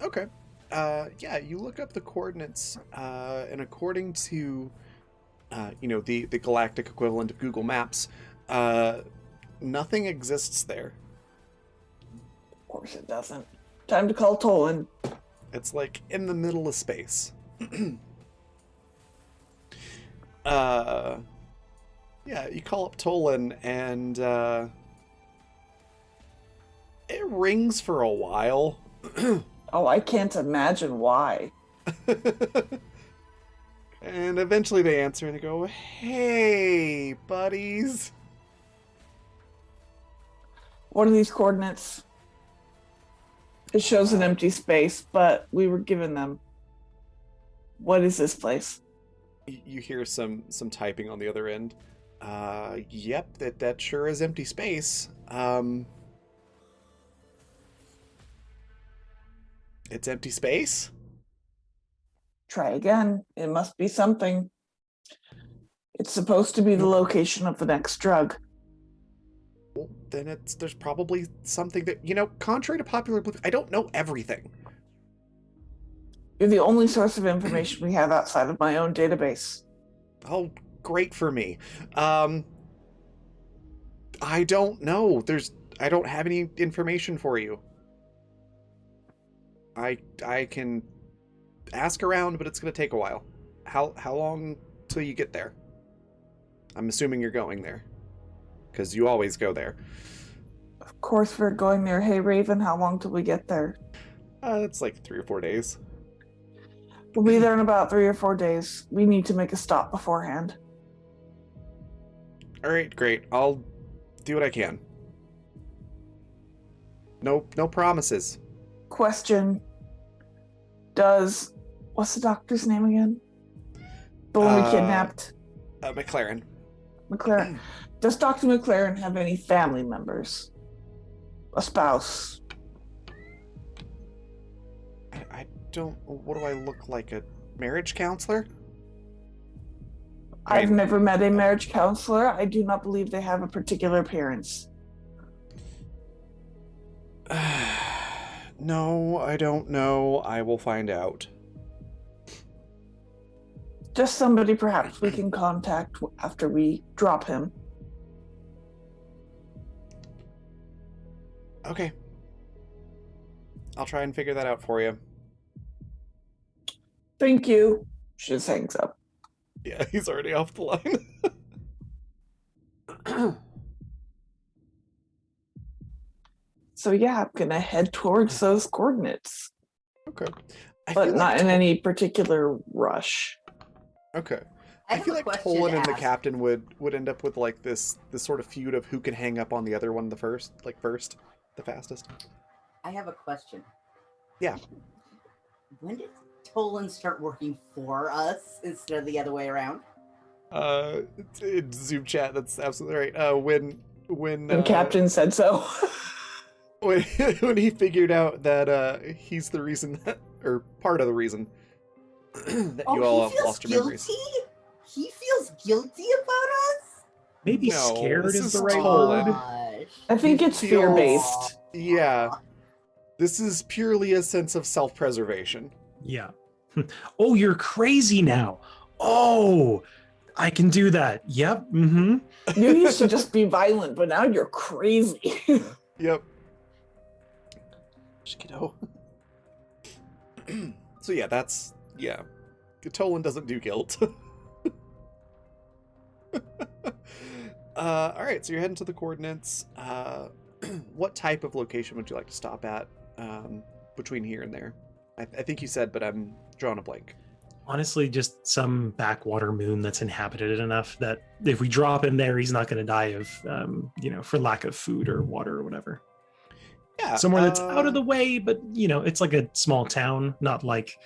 Speaker 1: Okay. Yeah, you look up the coordinates, and according to, the galactic equivalent of Google Maps, nothing exists there.
Speaker 5: Of course it doesn't. Time to call Tolan.
Speaker 1: It's like in the middle of space. Yeah, you call up Tolan, and it rings for a while.
Speaker 5: Oh, I can't imagine why.
Speaker 1: And eventually they answer and they go, "Hey, buddies."
Speaker 5: What are these coordinates? It shows an empty space, but we were given them. What is this place?
Speaker 1: You hear some typing on the other end. Yep, that sure is empty space. It's empty space?
Speaker 5: Try again. It must be something. It's supposed to be the location of the next drug.
Speaker 1: Well, then there's probably something that, contrary to popular belief, I don't know everything.
Speaker 5: You're the only source of information we have outside of my own database.
Speaker 1: Oh, great for me. I don't know. I don't have any information for you. I can ask around, but it's going to take a while. How long till you get there? I'm assuming you're going there, because you always go there.
Speaker 5: Of course we're going there. Hey, Raven, how long till we get there?
Speaker 1: It's like 3 or 4 days.
Speaker 5: We'll be there in about 3 or 4 days. We need to make a stop beforehand.
Speaker 1: All right, great. I'll do what I can. No promises.
Speaker 5: Question. What's the doctor's name again? The one we kidnapped?
Speaker 1: McLaren.
Speaker 5: McLaren. Does Dr. McLaren have any family members? A spouse?
Speaker 1: I don't... What do I look like? A marriage counselor?
Speaker 5: I've never met a marriage counselor. I do not believe they have a particular appearance.
Speaker 1: No, I don't know. I will find out.
Speaker 5: Just somebody perhaps we can contact after we drop him.
Speaker 1: Okay. I'll try and figure that out for you.
Speaker 5: Thank you. She just hangs up.
Speaker 1: Yeah, he's already off the line.
Speaker 5: So yeah, I'm gonna head towards those coordinates.
Speaker 1: Okay.
Speaker 5: But not in any particular rush.
Speaker 1: Okay.
Speaker 4: I
Speaker 1: I
Speaker 4: have
Speaker 1: feel
Speaker 4: a
Speaker 1: like
Speaker 4: question
Speaker 1: Tolan
Speaker 4: to
Speaker 1: and the
Speaker 4: ask.
Speaker 1: captain would end up with like this sort of feud of who can hang up on the other one the fastest.
Speaker 4: I have a question.
Speaker 1: Yeah.
Speaker 4: When did Tolan start working for us instead of the other way around?
Speaker 1: In Zoom chat, that's absolutely right. When
Speaker 5: The captain said so.
Speaker 1: when he figured out that he's the reason or part of the reason that you all lost your memories.
Speaker 4: He feels guilty about us?
Speaker 2: Maybe
Speaker 1: No,
Speaker 2: scared
Speaker 1: this
Speaker 2: is
Speaker 1: is
Speaker 2: the right
Speaker 1: Tolan.
Speaker 2: word.
Speaker 4: Gosh.
Speaker 5: I think it's
Speaker 1: feels-
Speaker 5: fear-based.
Speaker 1: Yeah. This is purely a sense of self-preservation.
Speaker 2: Yeah. Oh, you're crazy now. Oh, I can do that. Yep. Mm-hmm.
Speaker 5: You used to just be violent, but now you're crazy.
Speaker 1: Yep. Kiddo. So yeah, Tolan doesn't do guilt. All right, so you're heading to the coordinates. What type of location would you like to stop at between here and there? I think you said, but I'm drawing a blank.
Speaker 2: Honestly, just some backwater moon that's inhabited enough that if we drop him there, he's not going to die of, for lack of food or water or whatever.
Speaker 1: Yeah,
Speaker 2: Somewhere that's out of the way, but it's like a small town, not like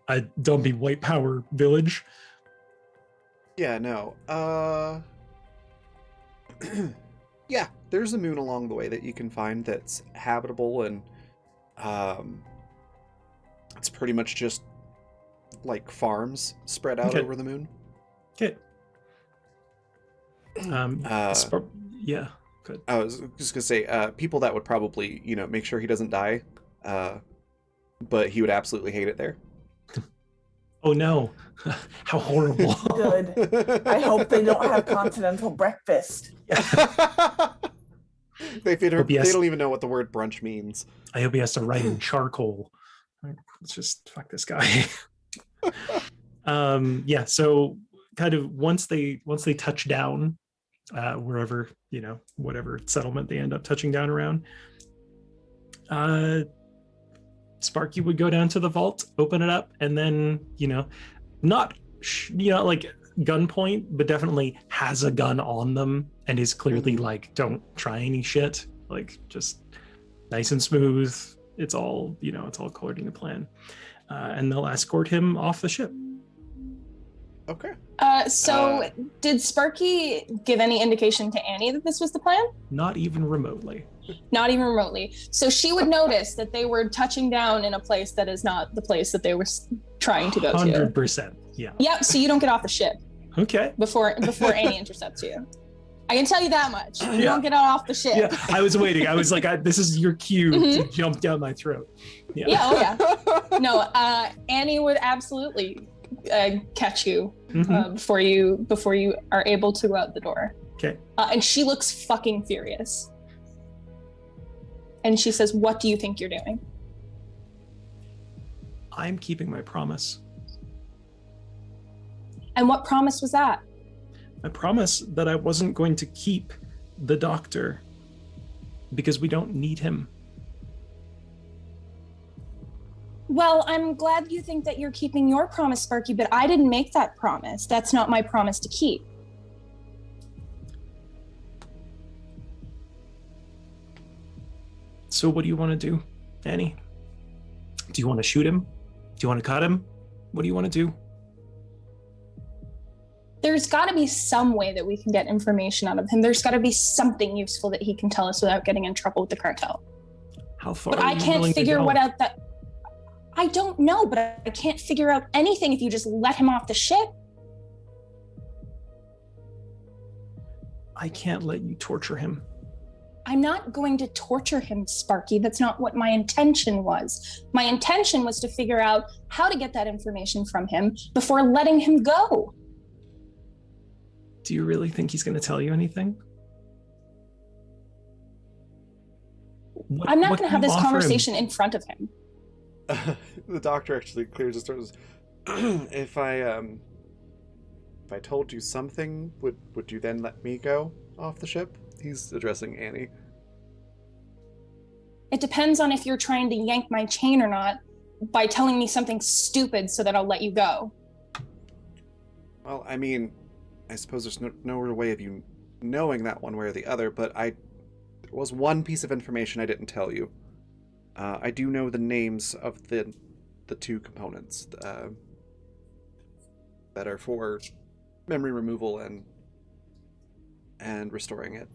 Speaker 2: a dumpy white power village.
Speaker 1: Yeah, no. Yeah, there's a moon along the way that you can find that's habitable, and it's pretty much just like farms spread out
Speaker 2: Okay.
Speaker 1: over the moon.
Speaker 2: Okay.
Speaker 1: Uh,
Speaker 2: Yeah. Good.
Speaker 1: I was just gonna say, people that would probably, make sure he doesn't die, but he would absolutely hate it there.
Speaker 2: Oh no! How horrible!
Speaker 5: Good. I hope they don't have continental breakfast.
Speaker 1: They
Speaker 2: Hope he has-
Speaker 1: don't even know what the word brunch means.
Speaker 2: I hope he has to write in charcoal. Let's just fuck this guy. Yeah. So kind of once they touch down, wherever whatever settlement they end up touching down around, Sparky would go down to the vault, open it up, and then not like gunpoint, but definitely has a gun on them and is clearly like, don't try any shit, like just nice and smooth. It's all it's all according to plan, and they'll escort him off the ship.
Speaker 1: Okay.
Speaker 3: So did Sparky give any indication to Annie that this was the plan?
Speaker 2: Not even remotely.
Speaker 3: Not even remotely. So she would notice that they were touching down in a place that is not the place that they were trying to go to.
Speaker 2: 100%. Yeah.
Speaker 3: Yep. So you don't get off the ship
Speaker 2: Okay.
Speaker 3: before Annie intercepts you. I can tell you that much. You don't get off the ship.
Speaker 2: Yeah, I was waiting. I was like, this is your cue to jump down my throat. Yeah.
Speaker 3: Yeah. Oh yeah. No. Annie would absolutely catch you before you are able to go out the door.
Speaker 2: Okay.
Speaker 3: And she looks fucking furious. And she says, "What do you think you're doing?"
Speaker 2: I'm keeping my promise.
Speaker 3: And what promise was that?
Speaker 2: I promised that I wasn't going to keep the doctor because we don't need him.
Speaker 3: Well, I'm glad you think that you're keeping your promise, Sparky, but I didn't make that promise. That's not my promise to keep.
Speaker 2: So what do you want to do, Annie? Do you want to shoot him? Do you want to cut him? What do you want to do?
Speaker 3: There's got to be some way that we can get information out of him. There's got to be something useful that he can tell us without getting in trouble with the cartel.
Speaker 2: How far?
Speaker 3: But
Speaker 2: are
Speaker 3: I
Speaker 2: you
Speaker 3: can't
Speaker 2: willing to
Speaker 3: figure
Speaker 2: go?
Speaker 3: what out that. I don't know, but I can't figure out anything if you just let him off the ship.
Speaker 2: I can't let you torture him.
Speaker 3: I'm not going to torture him, Sparky. That's not what my intention was. My intention was to figure out how to get that information from him before letting him go.
Speaker 2: Do you really think he's going to tell you anything?
Speaker 3: I'm not going
Speaker 2: what
Speaker 3: to
Speaker 2: can
Speaker 3: have
Speaker 2: you
Speaker 3: this
Speaker 2: offer him?
Speaker 3: conversation in front of him.
Speaker 1: The doctor actually clears his throat. If I told you something, would you then let me go off the ship? He's addressing Annie.
Speaker 3: It depends on if you're trying to yank my chain or not by telling me something stupid so that I'll let you go.
Speaker 1: Well, I mean, I suppose there's no real way of you knowing that one way or the other, but there was one piece of information I didn't tell you. I do know the names of the two components that are for memory removal and restoring it.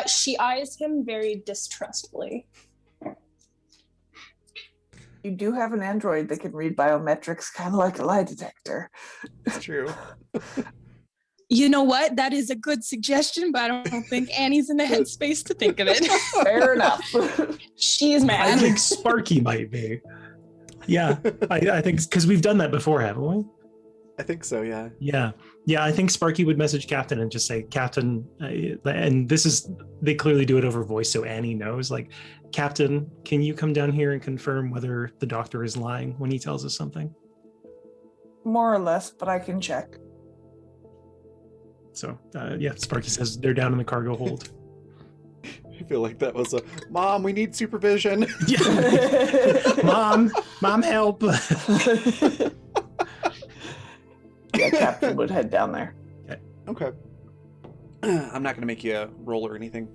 Speaker 3: She eyes him very distrustfully.
Speaker 5: You do have an android that can read biometrics, kind of like a lie detector.
Speaker 1: It's true.
Speaker 6: You know what? That is a good suggestion, but I don't think Annie's in the headspace to think of it.
Speaker 5: Fair enough.
Speaker 3: She's
Speaker 2: I
Speaker 3: mad.
Speaker 2: think Sparky might be. Yeah, I think because we've done that before, haven't we?
Speaker 1: I think so, yeah.
Speaker 2: Yeah. I think Sparky would message Captain and just say, Captain, and they clearly do it over voice, so Annie knows. Like, Captain, can you come down here and confirm whether the doctor is lying when he tells us something?
Speaker 5: More or less, but I can check.
Speaker 2: So, Sparky says they're down in the cargo hold.
Speaker 1: I feel like that was Mom, we need supervision.
Speaker 2: Yeah. Mom, help.
Speaker 5: Yeah, Captain would head down there.
Speaker 1: Okay. I'm not going to make you roll or anything.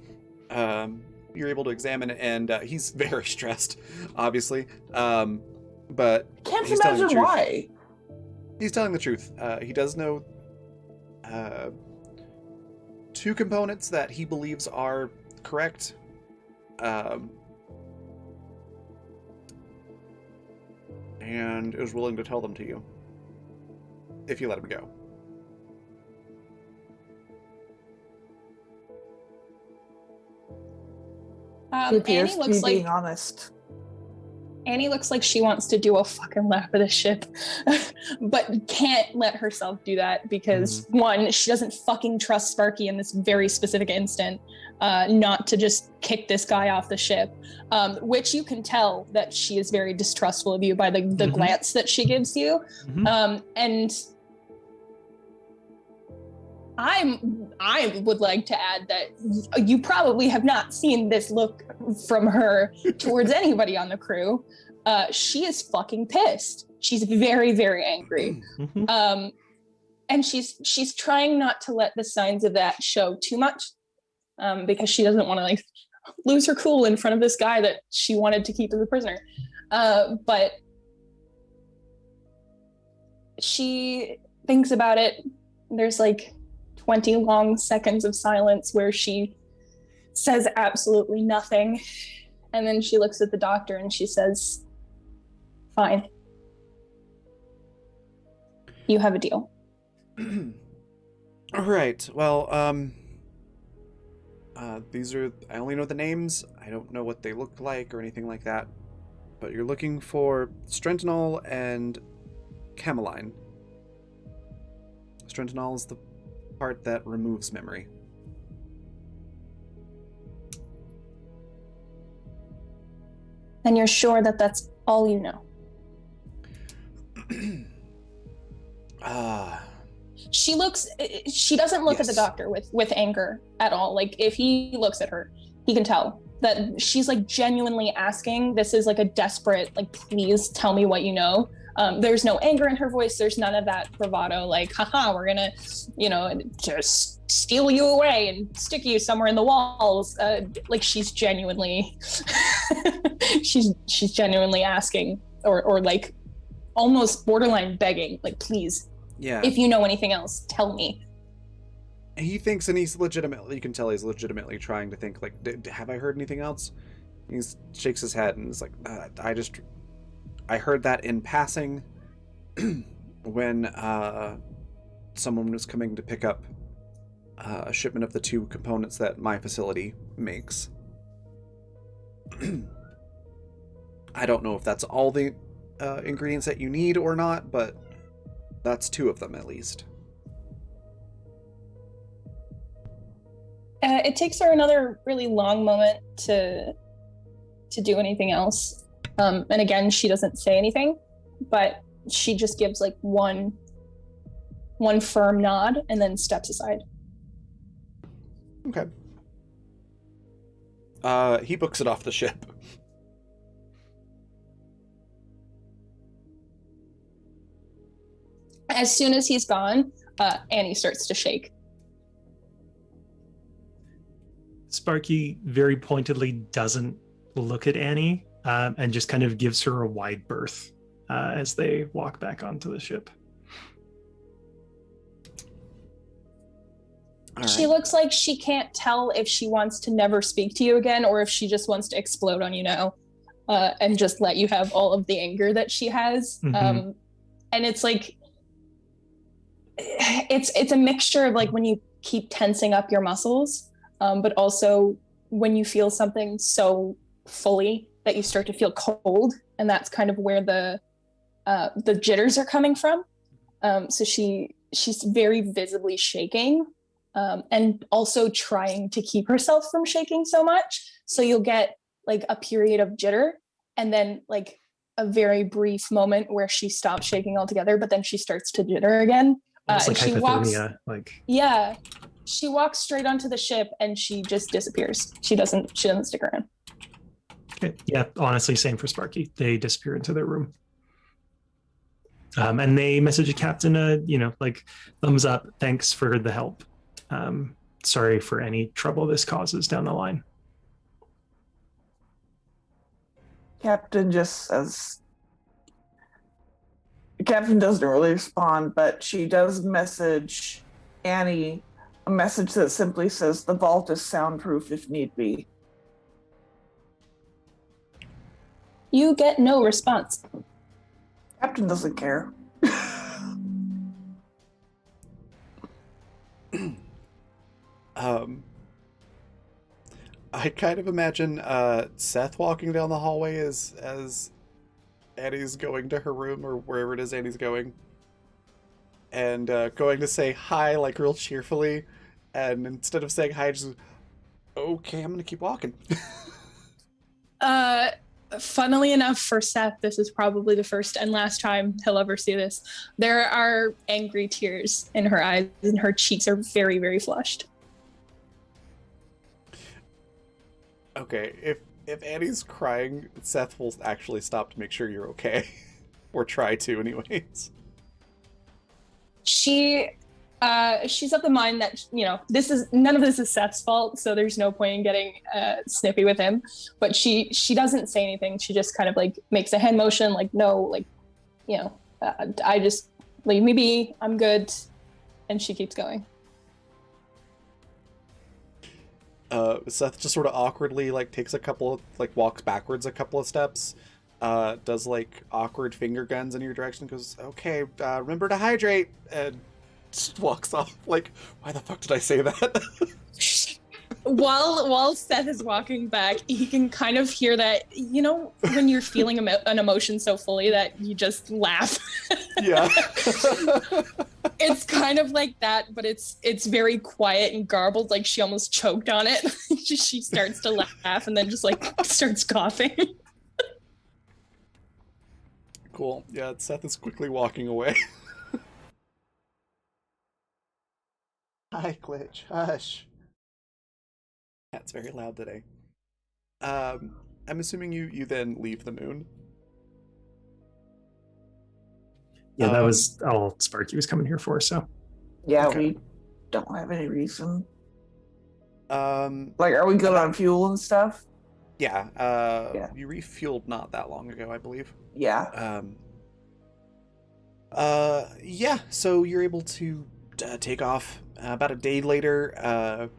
Speaker 1: You're able to examine it, and he's very stressed, obviously. But
Speaker 5: Can't
Speaker 1: he's telling the
Speaker 5: imagine
Speaker 1: truth.
Speaker 5: why.
Speaker 1: He's telling the truth. He does know two components that he believes are correct. And is willing to tell them to you if you let him go.
Speaker 5: He appears
Speaker 3: Annie
Speaker 5: to be being honest.
Speaker 3: Annie looks like she wants to do a fucking lap of the ship, but can't let herself do that because one, she doesn't fucking trust Sparky in this very specific instant, not to just kick this guy off the ship, which you can tell that she is very distrustful of you by the glance that she gives you. And I would like to add that you probably have not seen this look from her towards anybody on the crew. She is fucking pissed. She's very, very angry. And she's trying not to let the signs of that show too much, because she doesn't want to lose her cool in front of this guy that she wanted to keep as a prisoner. But she thinks about it. There's 20 long seconds of silence where she says absolutely nothing. And then she looks at the doctor and she says, "Fine. You have a deal."
Speaker 1: All right. Well, these are, I only know the names. I don't know what they look like or anything like that. But you're looking for Strentinol and Cameline. Strentinol is the part that removes memory.
Speaker 3: And you're sure that that's all you know? She doesn't look at the
Speaker 1: Yes.
Speaker 3: doctor with anger at all. Like, if he looks at her, he can tell that she's like genuinely asking. This is like a desperate, like, please tell me what you know. There's no anger in her voice. There's none of that bravado, like, haha, we're gonna, just steal you away and stick you somewhere in the walls. Like, she's genuinely, she's genuinely asking, or like almost borderline begging, like, please,
Speaker 1: Yeah.
Speaker 3: if you know anything else, tell me.
Speaker 1: He thinks, and he's legitimately, you can tell he's legitimately trying to think, like, have I heard anything else? He shakes his head and is like, I heard that in passing when someone was coming to pick up a shipment of the 2 components that my facility makes. I don't know if that's all the ingredients that you need or not, but that's 2 of them at least.
Speaker 3: It takes her another really long moment to do anything else. And again, she doesn't say anything, but she just gives like one firm nod and then steps aside.
Speaker 1: Okay. He books it off the ship.
Speaker 3: As soon as he's gone, Annie starts to shake.
Speaker 2: Sparky very pointedly doesn't look at Annie and just kind of gives her a wide berth as they walk back onto the ship.
Speaker 1: All right.
Speaker 3: She looks like she can't tell if she wants to never speak to you again or if she just wants to explode on you now and just let you have all of the anger that she has.
Speaker 2: Mhm.
Speaker 3: And it's like, it's a mixture of like when you keep tensing up your muscles, but also when you feel something so fully that you start to feel cold, and that's kind of where the jitters are coming from. So she's very visibly shaking, and also trying to keep herself from shaking so much. So you'll get like a period of jitter, and then like a very brief moment where she stops shaking altogether, but then she starts to jitter again.
Speaker 2: Almost like
Speaker 3: she
Speaker 2: hypothermia.
Speaker 3: she walks straight onto the ship and she just disappears. She doesn't stick around.
Speaker 2: Okay. Yeah, honestly, same for Sparky. They disappear into their room. And they message a captain, like, thumbs up, thanks for the help. Sorry for any trouble this causes down the line.
Speaker 5: Captain just says, the captain doesn't really respond, but she does message Annie a message that simply says the vault is soundproof if need be.
Speaker 3: You get no response.
Speaker 5: Captain doesn't care.
Speaker 1: I kind of imagine Seth walking down the hallway as Annie's going to her room or wherever it is Annie's going, and going to say hi like real cheerfully, and instead of saying hi, just, okay, I'm gonna keep walking.
Speaker 3: Funnily enough for Seth, this is probably the first and last time he'll ever see this. There are angry tears in her eyes and her cheeks are very, very flushed.
Speaker 1: Okay, if Annie's crying, Seth will actually stop to make sure you're okay. Or try to, anyways.
Speaker 3: She's of the mind that, none of this is Seth's fault, so there's no point in getting snippy with him. But she doesn't say anything. She just kind of like makes a hand motion, like, no, like, I just, leave me be, I'm good. And she keeps going.
Speaker 1: Seth just sort of awkwardly like takes a couple of like walks backwards a couple of steps, does like awkward finger guns in your direction, goes, okay, remember to hydrate, and just walks off. Like, why the fuck did I say that?
Speaker 3: While Seth is walking back, he can kind of hear that, you know, when you're feeling an emotion so fully that you just laugh.
Speaker 1: Yeah.
Speaker 3: It's kind of like that, but it's very quiet and garbled, like she almost choked on it. She starts to laugh and then just like starts coughing.
Speaker 1: Cool. Yeah, Seth is quickly walking away. Hi, Glitch. Hush. Yeah, it's very loud today. I'm assuming you then leave the moon.
Speaker 2: Yeah, that was all Sparky was coming here for. So
Speaker 5: Yeah,
Speaker 1: Okay.
Speaker 5: we don't have any reason.
Speaker 1: Um,
Speaker 5: Like, are we good on fuel and stuff?
Speaker 1: yeah.
Speaker 5: Yeah.
Speaker 1: You refueled not that long ago, I believe.
Speaker 5: Yeah.
Speaker 1: Yeah. So you're able to take off. About a day later,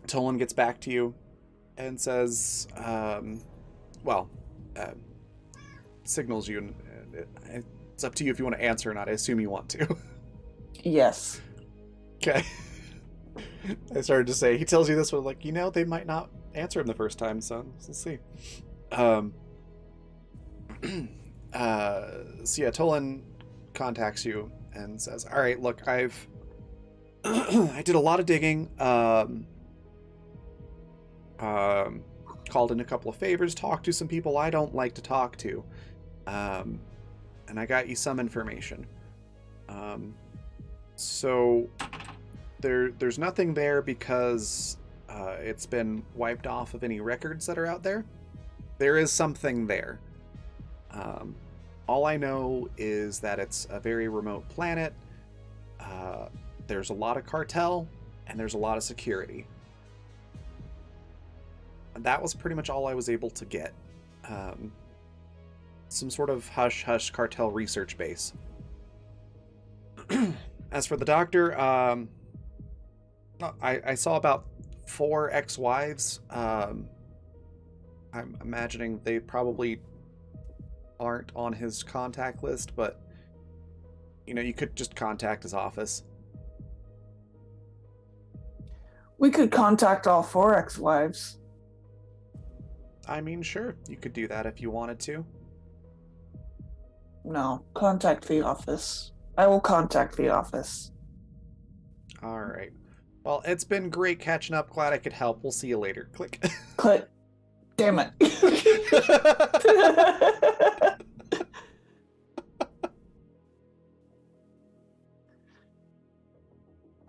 Speaker 1: Tolan gets back to you and says, well, signals you. And it's up to you if you want to answer or not. I assume you want to.
Speaker 5: Yes.
Speaker 1: Okay. I started to say, he tells you this, but like, you know, they might not answer him the first time, so we'll see. So yeah, Tolan contacts you and says, all right, look, I did a lot of digging, called in a couple of favors, talked to some people I don't like to talk to, and I got you some information. So there's nothing there because it's been wiped off of any records that are out there. There is something there. All I know is that it's a very remote planet. There's a lot of cartel and there's a lot of security. And that was pretty much all I was able to get. Some sort of hush-hush cartel research base. As for the doctor, I saw about 4 ex-wives. I'm imagining they probably aren't on his contact list, but you know, you could just contact his office.
Speaker 5: We could contact all 4 ex-wives.
Speaker 1: I mean, sure, you could do that if you wanted to.
Speaker 5: No, contact the office. I will contact the office.
Speaker 1: All right. Well, it's been great catching up. Glad I could help. We'll see you later. Click.
Speaker 5: Click. Damn it.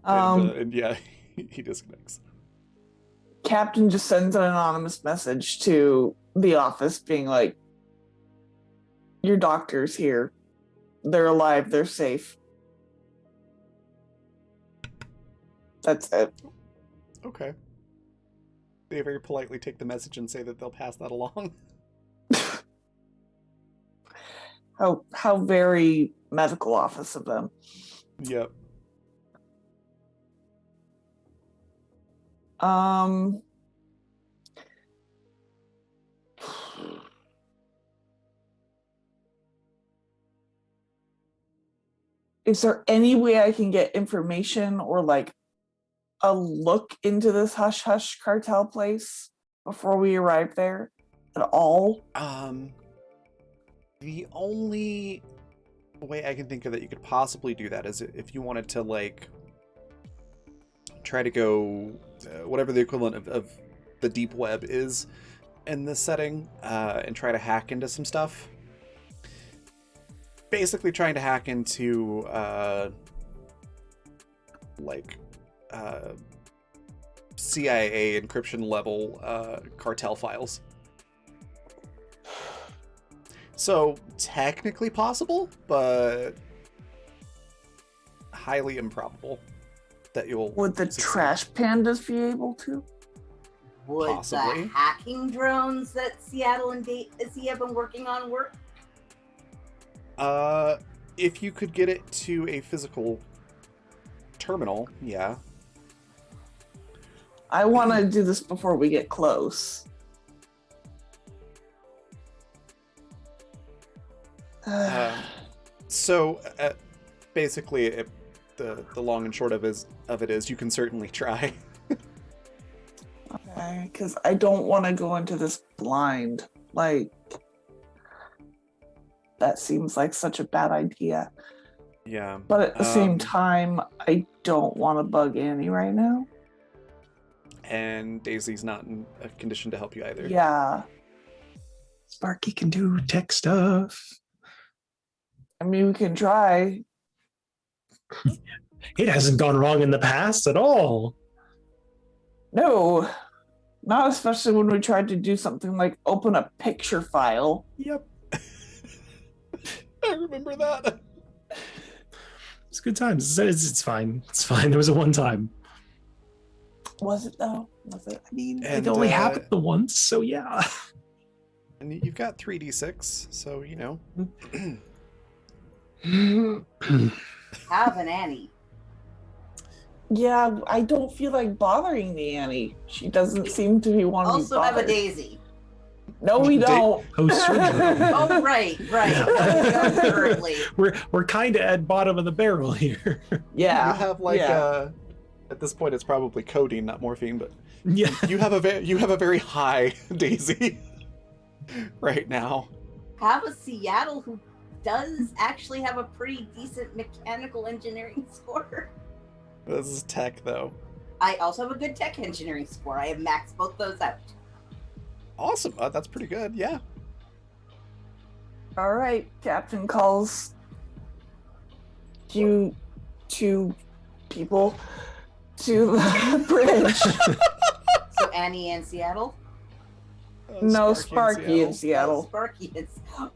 Speaker 1: And yeah, he disconnects.
Speaker 5: Captain just sends an anonymous message to the office being like, your doctor's here. They're alive. They're safe. That's it.
Speaker 1: Okay. They very politely take the message and say that they'll pass that along.
Speaker 5: How very medical office of them.
Speaker 1: Yep.
Speaker 5: Is there any way I can get information or like a look into this hush hush cartel place before we arrive there at all?
Speaker 1: The only way I can think of that you could possibly do that is if you wanted to like try to go whatever the equivalent of the deep web is in this setting, and try to hack into some stuff. Basically trying to hack into CIA encryption level cartel files. So technically possible, but highly improbable that you'll
Speaker 5: Would the
Speaker 1: succeed.
Speaker 5: trash pandas be able to?
Speaker 4: Would
Speaker 1: Possibly.
Speaker 4: the hacking drones that Seattle and DayZ have been working on work?
Speaker 1: If you could get it to a physical terminal, yeah.
Speaker 5: I want to do this before we get close.
Speaker 1: So basically, the long and short of it is you can certainly try.
Speaker 5: Okay, because I don't want to go into this blind. Like, that seems like such a bad idea.
Speaker 1: Yeah.
Speaker 5: But at the same time, I don't want to bug Annie right now.
Speaker 1: And Daisy's not in a condition to help you either.
Speaker 5: Yeah.
Speaker 2: Sparky can do tech stuff.
Speaker 5: I mean, we can try.
Speaker 2: It hasn't gone wrong in the past at all.
Speaker 5: No, not especially when we tried to do something like open a picture file.
Speaker 1: Yep. I remember that.
Speaker 2: It's good times. It's fine. It's fine. There was a one time.
Speaker 5: Was it though? Was it?
Speaker 2: I mean,
Speaker 1: And,
Speaker 2: it only happened the once, so yeah.
Speaker 1: And you've got 3d6, so you know.
Speaker 4: Have an Annie.
Speaker 5: Yeah, I don't feel like bothering the Annie. She doesn't seem to be wanting to be
Speaker 4: Also have a
Speaker 5: bothered.
Speaker 4: Daisy.
Speaker 5: No, we don't.
Speaker 2: Oh, certainly.
Speaker 4: Oh, right.
Speaker 2: Yeah.
Speaker 4: Currently.
Speaker 2: We're kind of at bottom of the barrel here.
Speaker 5: Yeah.
Speaker 1: You have like at this point it's probably codeine, not morphine, but
Speaker 2: Yeah.
Speaker 1: you have a very high Daisy right now.
Speaker 4: Have a Seattle who does actually have a pretty decent mechanical engineering score.
Speaker 1: This is tech though.
Speaker 4: I also have a good tech engineering score. I have maxed both those out.
Speaker 1: Awesome. That's pretty good. Yeah.
Speaker 5: All right. Captain calls you two people to the bridge.
Speaker 4: So Annie and Seattle?
Speaker 5: No, Sparky in Seattle.
Speaker 4: Oh, Sparky is.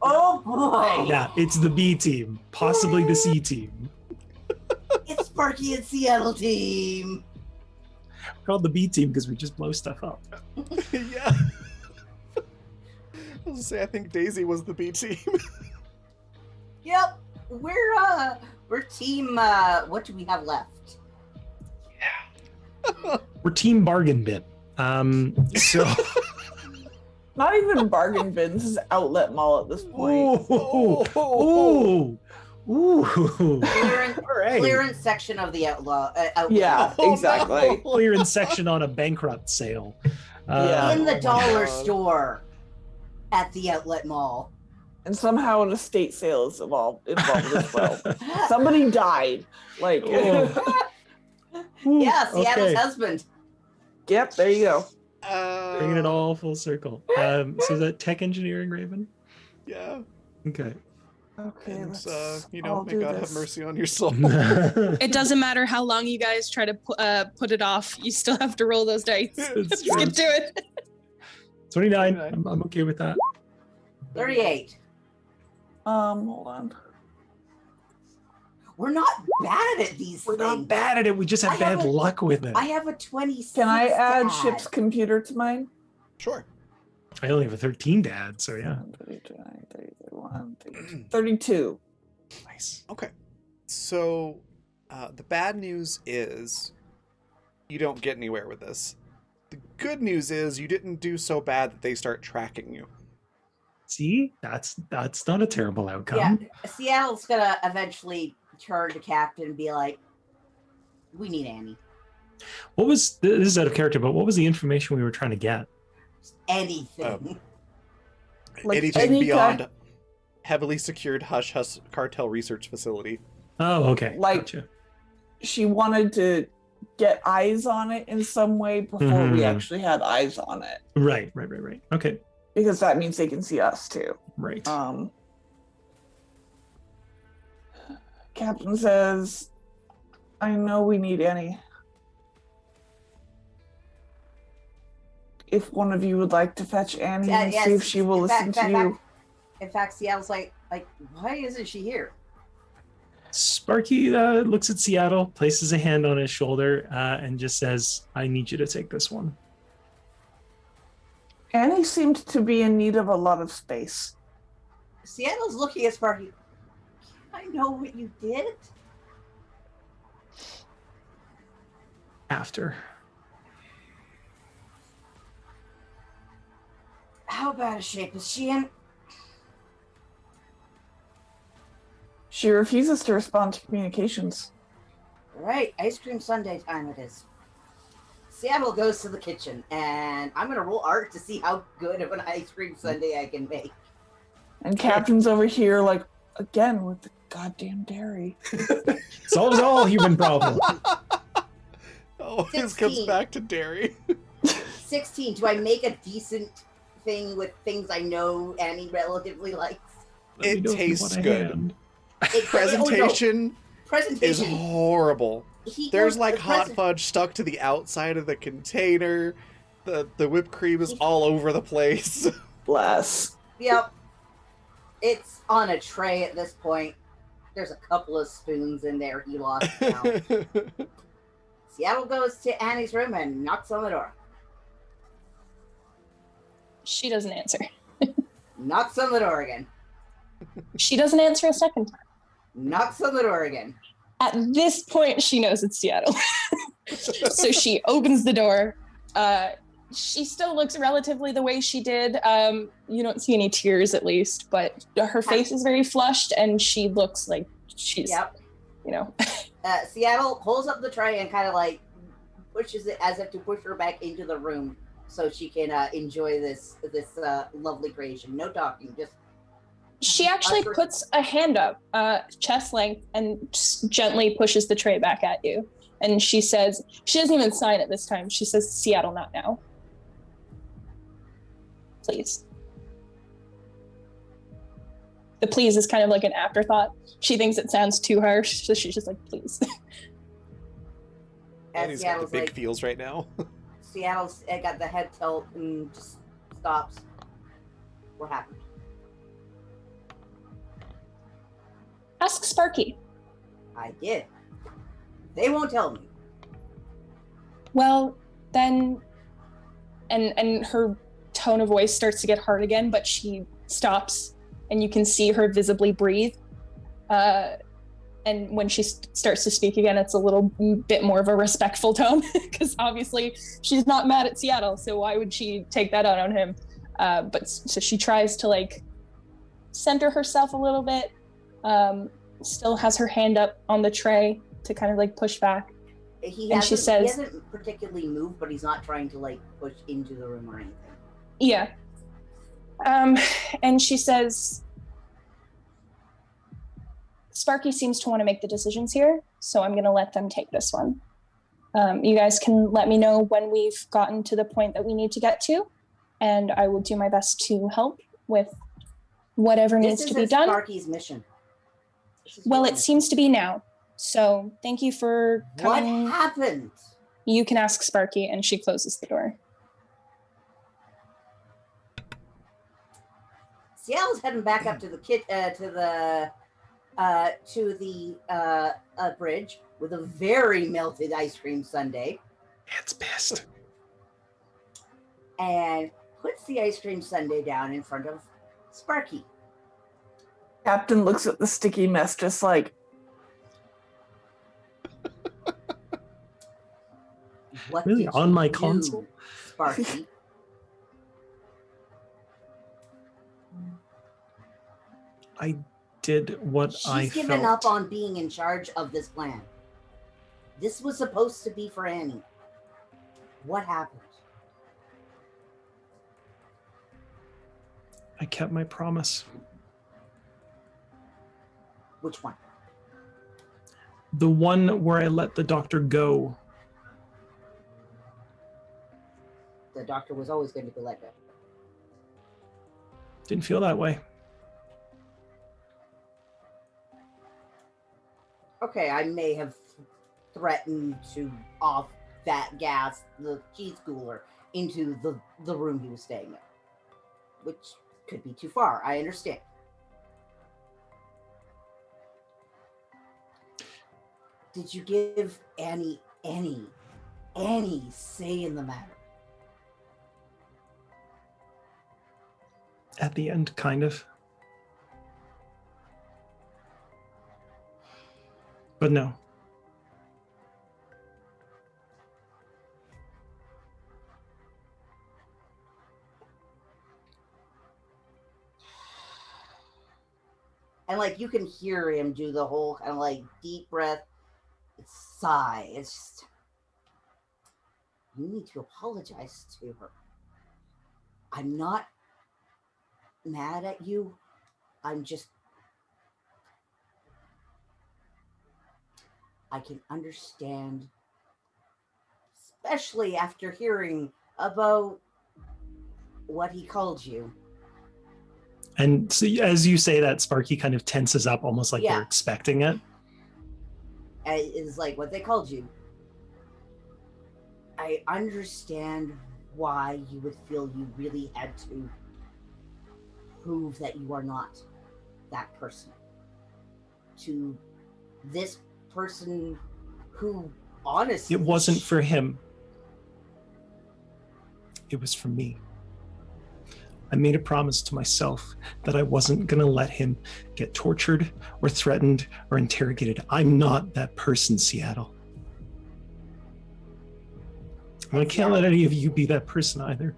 Speaker 4: Oh boy!
Speaker 2: Yeah, it's the B team, possibly the C team.
Speaker 4: It's Sparky and Seattle team.
Speaker 2: We're called the B team because we just blow stuff up.
Speaker 1: Yeah. I was gonna say I think Daisy was the B team.
Speaker 4: Yep, we're team. What do we have left?
Speaker 2: We're team bargain bin. So
Speaker 5: Not even bargain bin. This is outlet mall at this point.
Speaker 2: ooh.
Speaker 4: Clearance,
Speaker 2: All right.
Speaker 4: clearance section of the outlet
Speaker 5: Yeah,
Speaker 1: Oh,
Speaker 5: exactly.
Speaker 1: no.
Speaker 2: Clearance section on a bankrupt sale.
Speaker 5: Yeah.
Speaker 4: in the
Speaker 1: Oh my
Speaker 4: dollar
Speaker 1: God.
Speaker 4: store at the outlet mall.
Speaker 5: And somehow an estate sale is involved as well. Somebody died. Like,
Speaker 2: Oh.
Speaker 4: Yeah, Seattle's
Speaker 2: Okay.
Speaker 4: husband.
Speaker 5: yep, there you go.
Speaker 2: Bringing it all full circle. So is that tech engineering, Raven?
Speaker 1: Yeah.
Speaker 2: Okay.
Speaker 5: Okay,
Speaker 1: And
Speaker 5: let's
Speaker 1: may
Speaker 5: all do
Speaker 1: God
Speaker 5: this.
Speaker 1: have mercy on your soul.
Speaker 6: It doesn't matter how long you guys try to put it off. You still have to roll those dice.
Speaker 2: It's
Speaker 6: Just
Speaker 2: true.
Speaker 6: get to it.
Speaker 2: 29.
Speaker 1: 29.
Speaker 2: I'm okay with that.
Speaker 4: 38.
Speaker 5: Hold on.
Speaker 4: We're not bad at these
Speaker 2: We're
Speaker 4: things.
Speaker 2: not bad at it. We just have
Speaker 4: I have
Speaker 2: bad
Speaker 4: a-
Speaker 2: luck with it.
Speaker 4: I have a 26.
Speaker 5: Can I add
Speaker 4: to
Speaker 5: Ship's computer to mine?
Speaker 1: Sure.
Speaker 2: I only have a 13 dad, so yeah.
Speaker 5: 29, 30, 31, 32. 32.
Speaker 2: Nice.
Speaker 1: Okay. So the bad news is you don't get anywhere with this. The good news is you didn't do so bad that they start tracking you.
Speaker 2: See, that's not a terrible
Speaker 4: Yeah,
Speaker 2: outcome.
Speaker 4: Seattle's gonna eventually turn to Captain and be like, "We need Annie.
Speaker 2: What was this is out of character, but what was the information we were trying to get?
Speaker 4: Anything."
Speaker 5: Like
Speaker 1: Anything
Speaker 5: any
Speaker 1: beyond heavily secured hush hush cartel research facility.
Speaker 2: Oh, okay.
Speaker 5: Like-
Speaker 2: Gotcha.
Speaker 5: She wanted to get eyes on it in some way before we
Speaker 2: Mhm.
Speaker 5: actually had eyes on it.
Speaker 2: Right. Okay.
Speaker 5: Because that means they can see us too.
Speaker 2: Right.
Speaker 5: Captain says, I know we need Annie. If one of you would like to fetch Annie and see if she will listen to you.
Speaker 4: In fact, Seattle's like, why isn't she here?
Speaker 2: Sparky looks at Seattle, places a hand on his shoulder, and just says, I need you to take this one.
Speaker 5: Annie seemed to be in need of a lot of space.
Speaker 4: Seattle's looking at Sparky. I know what you did.
Speaker 2: After.
Speaker 4: How bad a shape is she in?
Speaker 5: She refuses to respond to communications.
Speaker 4: Right, ice cream sundae time it is. Seattle goes to the kitchen, and I'm gonna roll art to see how good of an ice cream sundae I can make.
Speaker 5: And Captain's over here, like, again with the goddamn dairy.
Speaker 2: Solves all human problems.
Speaker 1: Always comes
Speaker 4: 16.
Speaker 1: back to dairy.
Speaker 4: 16. Do I make a decent thing with things I know Annie relatively likes?
Speaker 2: Let me
Speaker 1: It
Speaker 2: know if you
Speaker 1: tastes
Speaker 2: want a
Speaker 1: good.
Speaker 2: hand.
Speaker 1: Presentation is
Speaker 4: Presentation.
Speaker 1: horrible.
Speaker 4: He
Speaker 1: There's
Speaker 4: goes-
Speaker 1: like
Speaker 4: the
Speaker 1: hot
Speaker 4: present-
Speaker 1: fudge stuck to the outside of the container. The whipped cream is all over the place.
Speaker 5: Bless.
Speaker 4: Yep. It's on a tray at this point. There's a couple of spoons in there. He lost count. Seattle goes to Annie's room and knocks on the door.
Speaker 3: She doesn't answer.
Speaker 4: Knocks on the door again.
Speaker 3: She doesn't answer a second time.
Speaker 4: Knocks on the door again.
Speaker 3: At this point, she knows it's Seattle. So she opens the door. She still looks relatively the way she did. You don't see any tears, at least, but her face is very flushed, and she looks like she's,
Speaker 4: Yep.
Speaker 3: you know.
Speaker 4: Seattle pulls up the tray and kind of like pushes it as if to push her back into the room so she can enjoy this lovely creation. No talking, just
Speaker 3: She actually puts a hand up, chest length, and just gently pushes the tray back at you. And she says, she doesn't even sign it this time. She says, Seattle, not now. Please. The please is kind of like an afterthought. She thinks it sounds too harsh, so she's just like, please.
Speaker 4: as
Speaker 1: He's got the
Speaker 4: Seattle's
Speaker 1: big
Speaker 4: like,
Speaker 1: feels right now.
Speaker 4: Seattle's got the head tilt and just stops. What happened?
Speaker 3: Ask Sparky.
Speaker 4: I did. They won't tell me.
Speaker 3: Well, then, and her tone of voice starts to get hard again, but she stops, and you can see her visibly breathe. And when she starts to speak again, it's a little bit more of a respectful tone, because obviously she's not mad at Seattle, so why would she take that out on him? But so she tries to like center herself a little bit, still has her hand up on the tray to kind of like push back.
Speaker 4: He
Speaker 3: And she says-
Speaker 4: he hasn't particularly moved, but he's not trying to like push into the room or anything.
Speaker 3: Yeah. And she says, Sparky seems to want to make the decisions here, so I'm going to let them take this one. You guys can let me know when we've gotten to the point that we need to get to, and I will do my best to help with whatever needs
Speaker 4: This
Speaker 3: to be
Speaker 4: isn't
Speaker 3: done.
Speaker 4: Sparky's mission. This is
Speaker 3: Well,
Speaker 4: your
Speaker 3: it
Speaker 4: mission.
Speaker 3: seems to be now. So thank you for
Speaker 4: What
Speaker 3: coming.
Speaker 4: happened?
Speaker 3: You can ask Sparky, and she closes the door.
Speaker 4: Seattle's heading back up to the bridge with a very melted ice cream sundae,
Speaker 2: It's pissed.
Speaker 4: and puts the ice cream sundae down in front of Sparky.
Speaker 5: Captain looks at the sticky mess just like,
Speaker 4: What
Speaker 2: Really?
Speaker 4: did
Speaker 2: On
Speaker 4: you
Speaker 2: my
Speaker 4: do,
Speaker 2: console?
Speaker 4: Sparky?
Speaker 2: I did what I
Speaker 4: She's given
Speaker 2: felt.
Speaker 4: up on being in charge of this plan. This was supposed to be for Annie. What happened?
Speaker 2: I kept my promise.
Speaker 4: Which one?
Speaker 2: The one where I let the doctor go.
Speaker 4: The doctor was always going to be let go.
Speaker 2: Didn't feel that way.
Speaker 4: Okay, I may have threatened to off that gas, the cheese cooler, into the room he was staying in. Which could be too far, I understand. Did you give Annie any say in the matter?
Speaker 2: At the end, kind of. But no.
Speaker 4: And like you can hear him do the whole kind of like deep breath, sigh. It's just, you need to apologize to her. I'm not mad at you. I'm just, I can understand, especially after hearing about what he called you.
Speaker 2: And so as you say that, Sparky kind of tenses up, almost like they're expecting it.
Speaker 4: And it's like what they called you. I understand why you would feel you really had to prove that you are not that person to this person who honestly,
Speaker 2: It wasn't for him. It was for me. I made a promise to myself that I wasn't going to let him get tortured or threatened or interrogated. I'm not that person, Seattle. And I can't let any of you be that person either.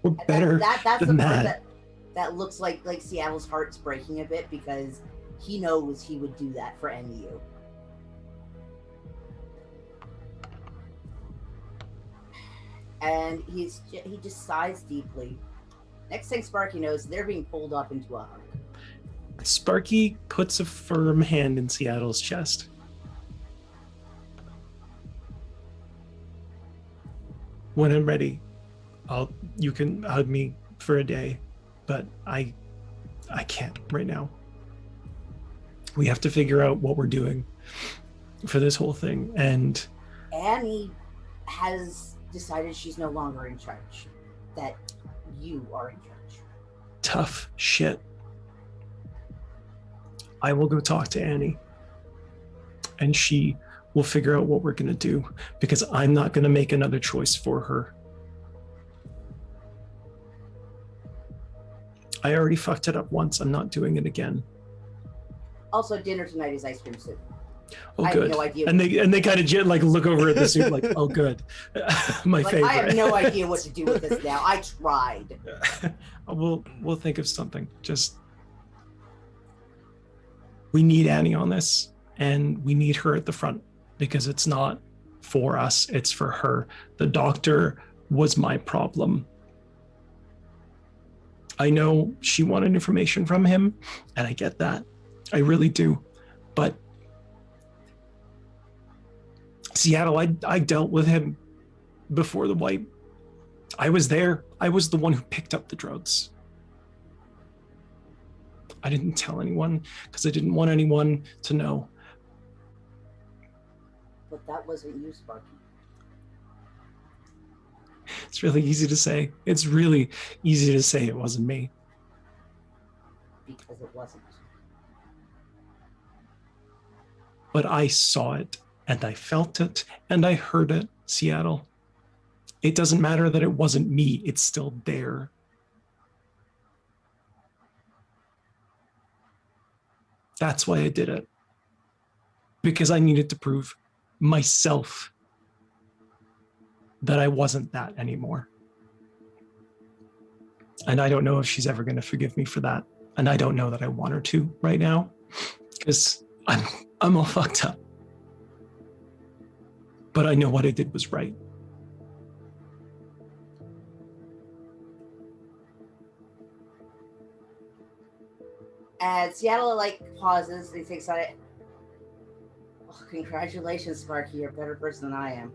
Speaker 2: We're better
Speaker 4: that's
Speaker 2: than
Speaker 4: the part
Speaker 2: that.
Speaker 4: that looks like Seattle's heart's breaking a bit because he knows he would do that for any of you. And he just sighs deeply. Next thing Sparky knows, they're being pulled up into a hug.
Speaker 2: Sparky puts a firm hand in Seattle's chest. When I'm ready, you can hug me for a day, but I can't right now. We have to figure out what we're doing for this whole thing. And
Speaker 4: Annie has decided she's no longer in charge, that you are in charge.
Speaker 2: Tough shit. I will go talk to Annie, and she will figure out what we're going to do, because I'm not going to make another choice for her. I already fucked it up once. I'm not doing it again.
Speaker 4: Also, dinner tonight is ice cream soup.
Speaker 2: Oh,
Speaker 4: I
Speaker 2: good.
Speaker 4: have no idea.
Speaker 2: And they kind of like look over at the soup like, oh, good. My favorite.
Speaker 4: I have no idea what to do with this now. I tried.
Speaker 2: We'll think of something. Just, we need Annie on this, and we need her at the front, because it's not for us, it's for her. The doctor was my problem. I know she wanted information from him, and I get that. I really do. But Seattle, I dealt with him before the wipe. I was there. I was the one who picked up the drugs. I didn't tell anyone because I didn't want anyone to know.
Speaker 4: But that wasn't you, Sparky.
Speaker 2: It's really easy to say. It's really easy to say it wasn't me.
Speaker 4: Because it wasn't.
Speaker 2: But I saw it, and I felt it, and I heard it, Seattle. It doesn't matter that it wasn't me. It's still there. That's why I did it. Because I needed to prove myself that I wasn't that anymore. And I don't know if she's ever going to forgive me for that. And I don't know that I want her to right now, because I'm all fucked up. But I know what I did was right.
Speaker 4: And Seattle pauses and he thinks on it. Oh, congratulations, Sparky. You're a better person than I am.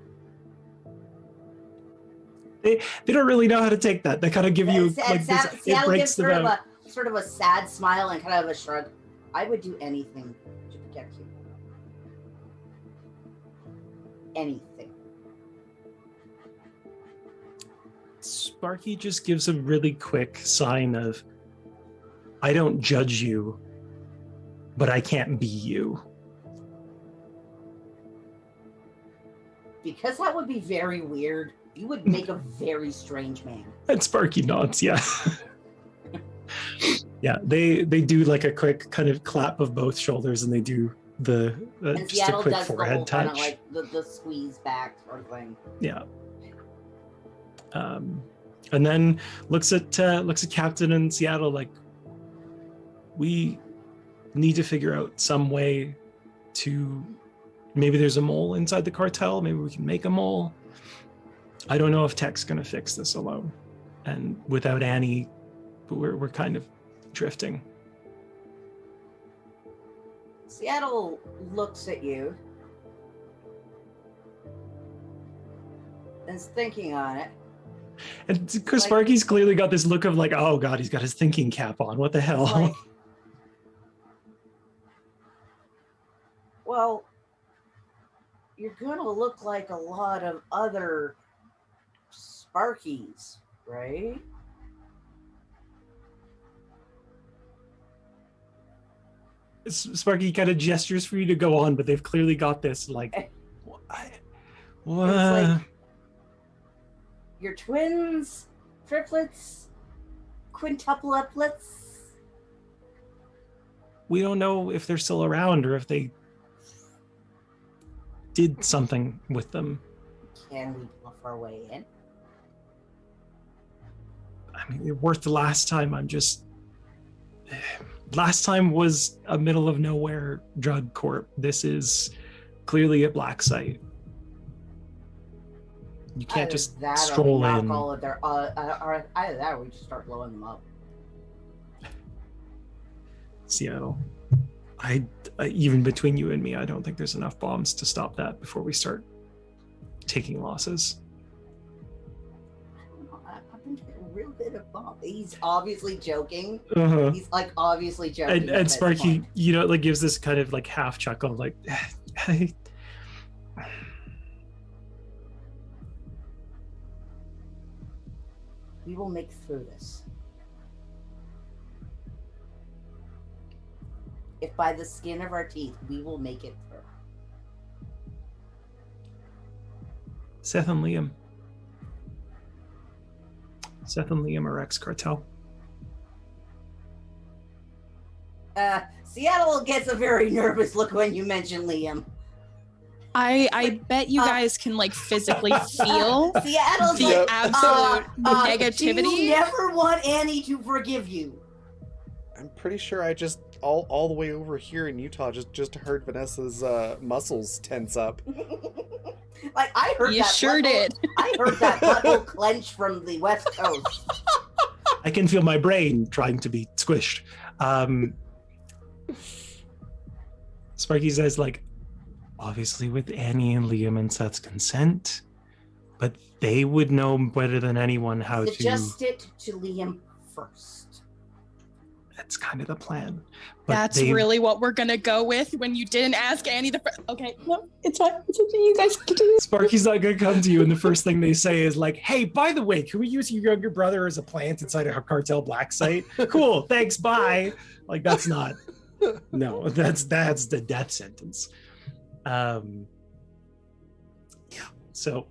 Speaker 2: They don't really know how to take that. They kind of give you
Speaker 4: Seattle gives sort of a sad smile and kind of a shrug. I would do anything to protect you. Anything.
Speaker 2: Sparky just gives a really quick sign of, I don't judge you, but I can't be you.
Speaker 4: Because that would be very weird. You would make a very strange man.
Speaker 2: And Sparky nods, yeah. Yeah, they do like a quick kind of clap of both shoulders, and they do the
Speaker 4: and
Speaker 2: just a quick
Speaker 4: does
Speaker 2: forehead
Speaker 4: the whole
Speaker 2: touch.
Speaker 4: kind of the squeeze back sort of thing.
Speaker 2: Yeah. And then looks at Captain in Seattle like, we need to figure out some way to, maybe there's a mole inside the cartel, maybe we can make a mole. I don't know if Tech's gonna fix this alone, and without Annie, we're kind of drifting.
Speaker 4: Seattle looks at you and is thinking on it.
Speaker 2: And because Sparky's clearly got this look of like, oh god, he's got his thinking cap on. What the hell?
Speaker 4: Like, well, you're gonna look like a lot of other Sparkies, right?
Speaker 2: Sparky kind of gestures for you to go on, but they've clearly got this like, what?
Speaker 4: It's like your twins, triplets, quintuplets.
Speaker 2: We don't know if they're still around or if they did something with them.
Speaker 4: Can we bluff our way in?
Speaker 2: I mean, it worked the last time. Last time was a middle of nowhere drug corp. This is clearly a black site. You can't just stroll in.
Speaker 4: All of their, either that or we just start blowing them up.
Speaker 2: Seattle. I even between you and me, I don't think there's enough bombs to stop that before we start taking losses.
Speaker 4: I've been getting a real bit of bomb. He's obviously joking.
Speaker 2: Uh-huh.
Speaker 4: He's like obviously joking.
Speaker 2: And Sparky, you know, like gives this kind of like half chuckle, like,
Speaker 4: we will make through this. If by the skin of our teeth, we will make it through.
Speaker 2: Seth and Liam. Seth and Liam are ex-cartel.
Speaker 4: Seattle gets a very nervous look when you mention Liam.
Speaker 6: I bet you guys can like physically feel
Speaker 4: Seattle's
Speaker 6: the
Speaker 4: like,
Speaker 6: absolute
Speaker 4: do
Speaker 6: negativity.
Speaker 4: you never want Annie to forgive you?
Speaker 1: I'm pretty sure I just all the way over here in Utah just heard Vanessa's muscles tense up.
Speaker 4: Like I heard
Speaker 6: You
Speaker 4: that.
Speaker 6: sure did.
Speaker 4: I heard that butthole clench from the West Coast.
Speaker 2: I can feel my brain trying to be squished. Sparky says, like, obviously with Annie and Liam and Seth's consent, but they would know better than anyone how to.
Speaker 4: Suggest it to Liam first.
Speaker 2: That's kind of the plan. But
Speaker 6: That's really what we're gonna go with when you didn't ask Annie okay, no, it's fine. It's okay. You guys continue.
Speaker 2: Sparky's not gonna come to you, and the first thing they say is like, "Hey, by the way, can we use your younger brother as a plant inside a cartel black site?" Cool, thanks, bye. Like that's not. No, that's the death sentence. Yeah. So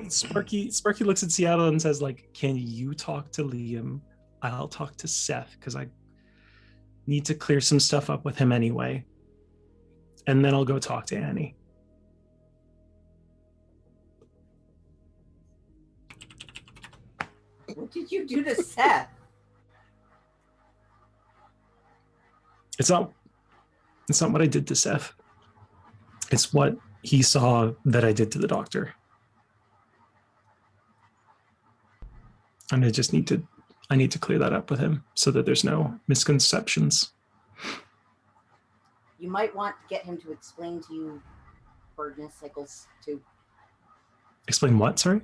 Speaker 2: Sparky looks at Seattle and says, like, "Can you talk to Liam? I'll talk to Seth because I need to clear some stuff up with him anyway. And then I'll go talk to Annie."
Speaker 4: What did you do to Seth?
Speaker 2: It's not what I did to Seth. It's what he saw that I did to the doctor. And I need to clear that up with him so that there's no misconceptions.
Speaker 4: You might want to get him to explain to you bird nest cycles too.
Speaker 2: Explain what, sorry?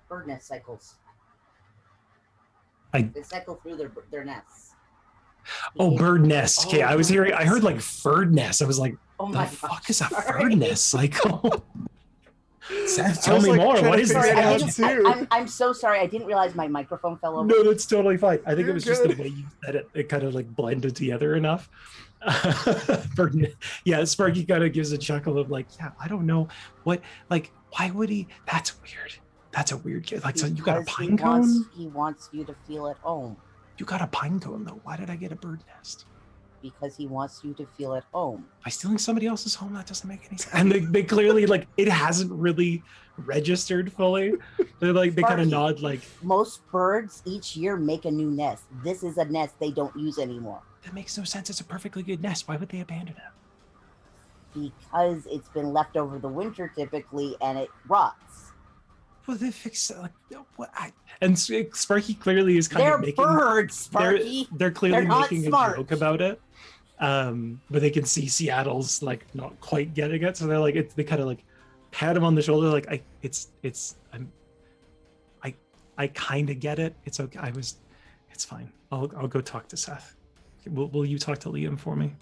Speaker 4: Bird nest cycles.
Speaker 2: They
Speaker 4: cycle through their nests.
Speaker 2: Oh, bird nest. Okay, I heard like bird nest. I was like,
Speaker 4: oh
Speaker 2: the
Speaker 4: my
Speaker 2: fuck is a
Speaker 4: sorry.
Speaker 2: bird nest cycle? Seth,
Speaker 1: I
Speaker 2: tell
Speaker 1: was,
Speaker 2: me
Speaker 1: like,
Speaker 2: more.
Speaker 1: trying
Speaker 2: What
Speaker 1: to
Speaker 2: is
Speaker 1: figure
Speaker 2: this?
Speaker 1: it out.
Speaker 4: I'm so sorry. I didn't realize my microphone fell over.
Speaker 2: No, that's totally fine. I think
Speaker 1: You're
Speaker 2: it was just the
Speaker 1: good.
Speaker 2: way you said it. It kind of like blended together enough. Yeah, Sparky kind of gives a chuckle of like, yeah, I don't know what, like, why would he? That's weird. That's a weird kid. Like, so you got a
Speaker 4: Because
Speaker 2: pine cone?
Speaker 4: He wants you to feel at home.
Speaker 2: You got a pine cone though. Why did I get a bird nest?
Speaker 4: because he wants you to feel at home.
Speaker 2: By stealing somebody else's home, that doesn't make any sense. And they clearly, like, it hasn't really registered fully. They're like, they kind of
Speaker 4: Sparky,
Speaker 2: nod like,
Speaker 4: most birds each year make a new nest. This is a nest they don't use anymore.
Speaker 2: that makes no sense. It's a perfectly good nest. Why would they abandon it?
Speaker 4: Because it's been left over the winter typically and it rots.
Speaker 2: Well, they fix it. Like, what? And Sparky clearly is kind
Speaker 4: They're
Speaker 2: of making
Speaker 4: birds, Sparky.
Speaker 2: They're clearly
Speaker 4: They're not
Speaker 2: making
Speaker 4: smart.
Speaker 2: a joke about it. But they can see Seattle's like not quite getting it, so they're like, they kind of like pat him on the shoulder, like, I kind of get it. It's okay. It's fine. I'll go talk to Seth. Will you talk to Liam for me?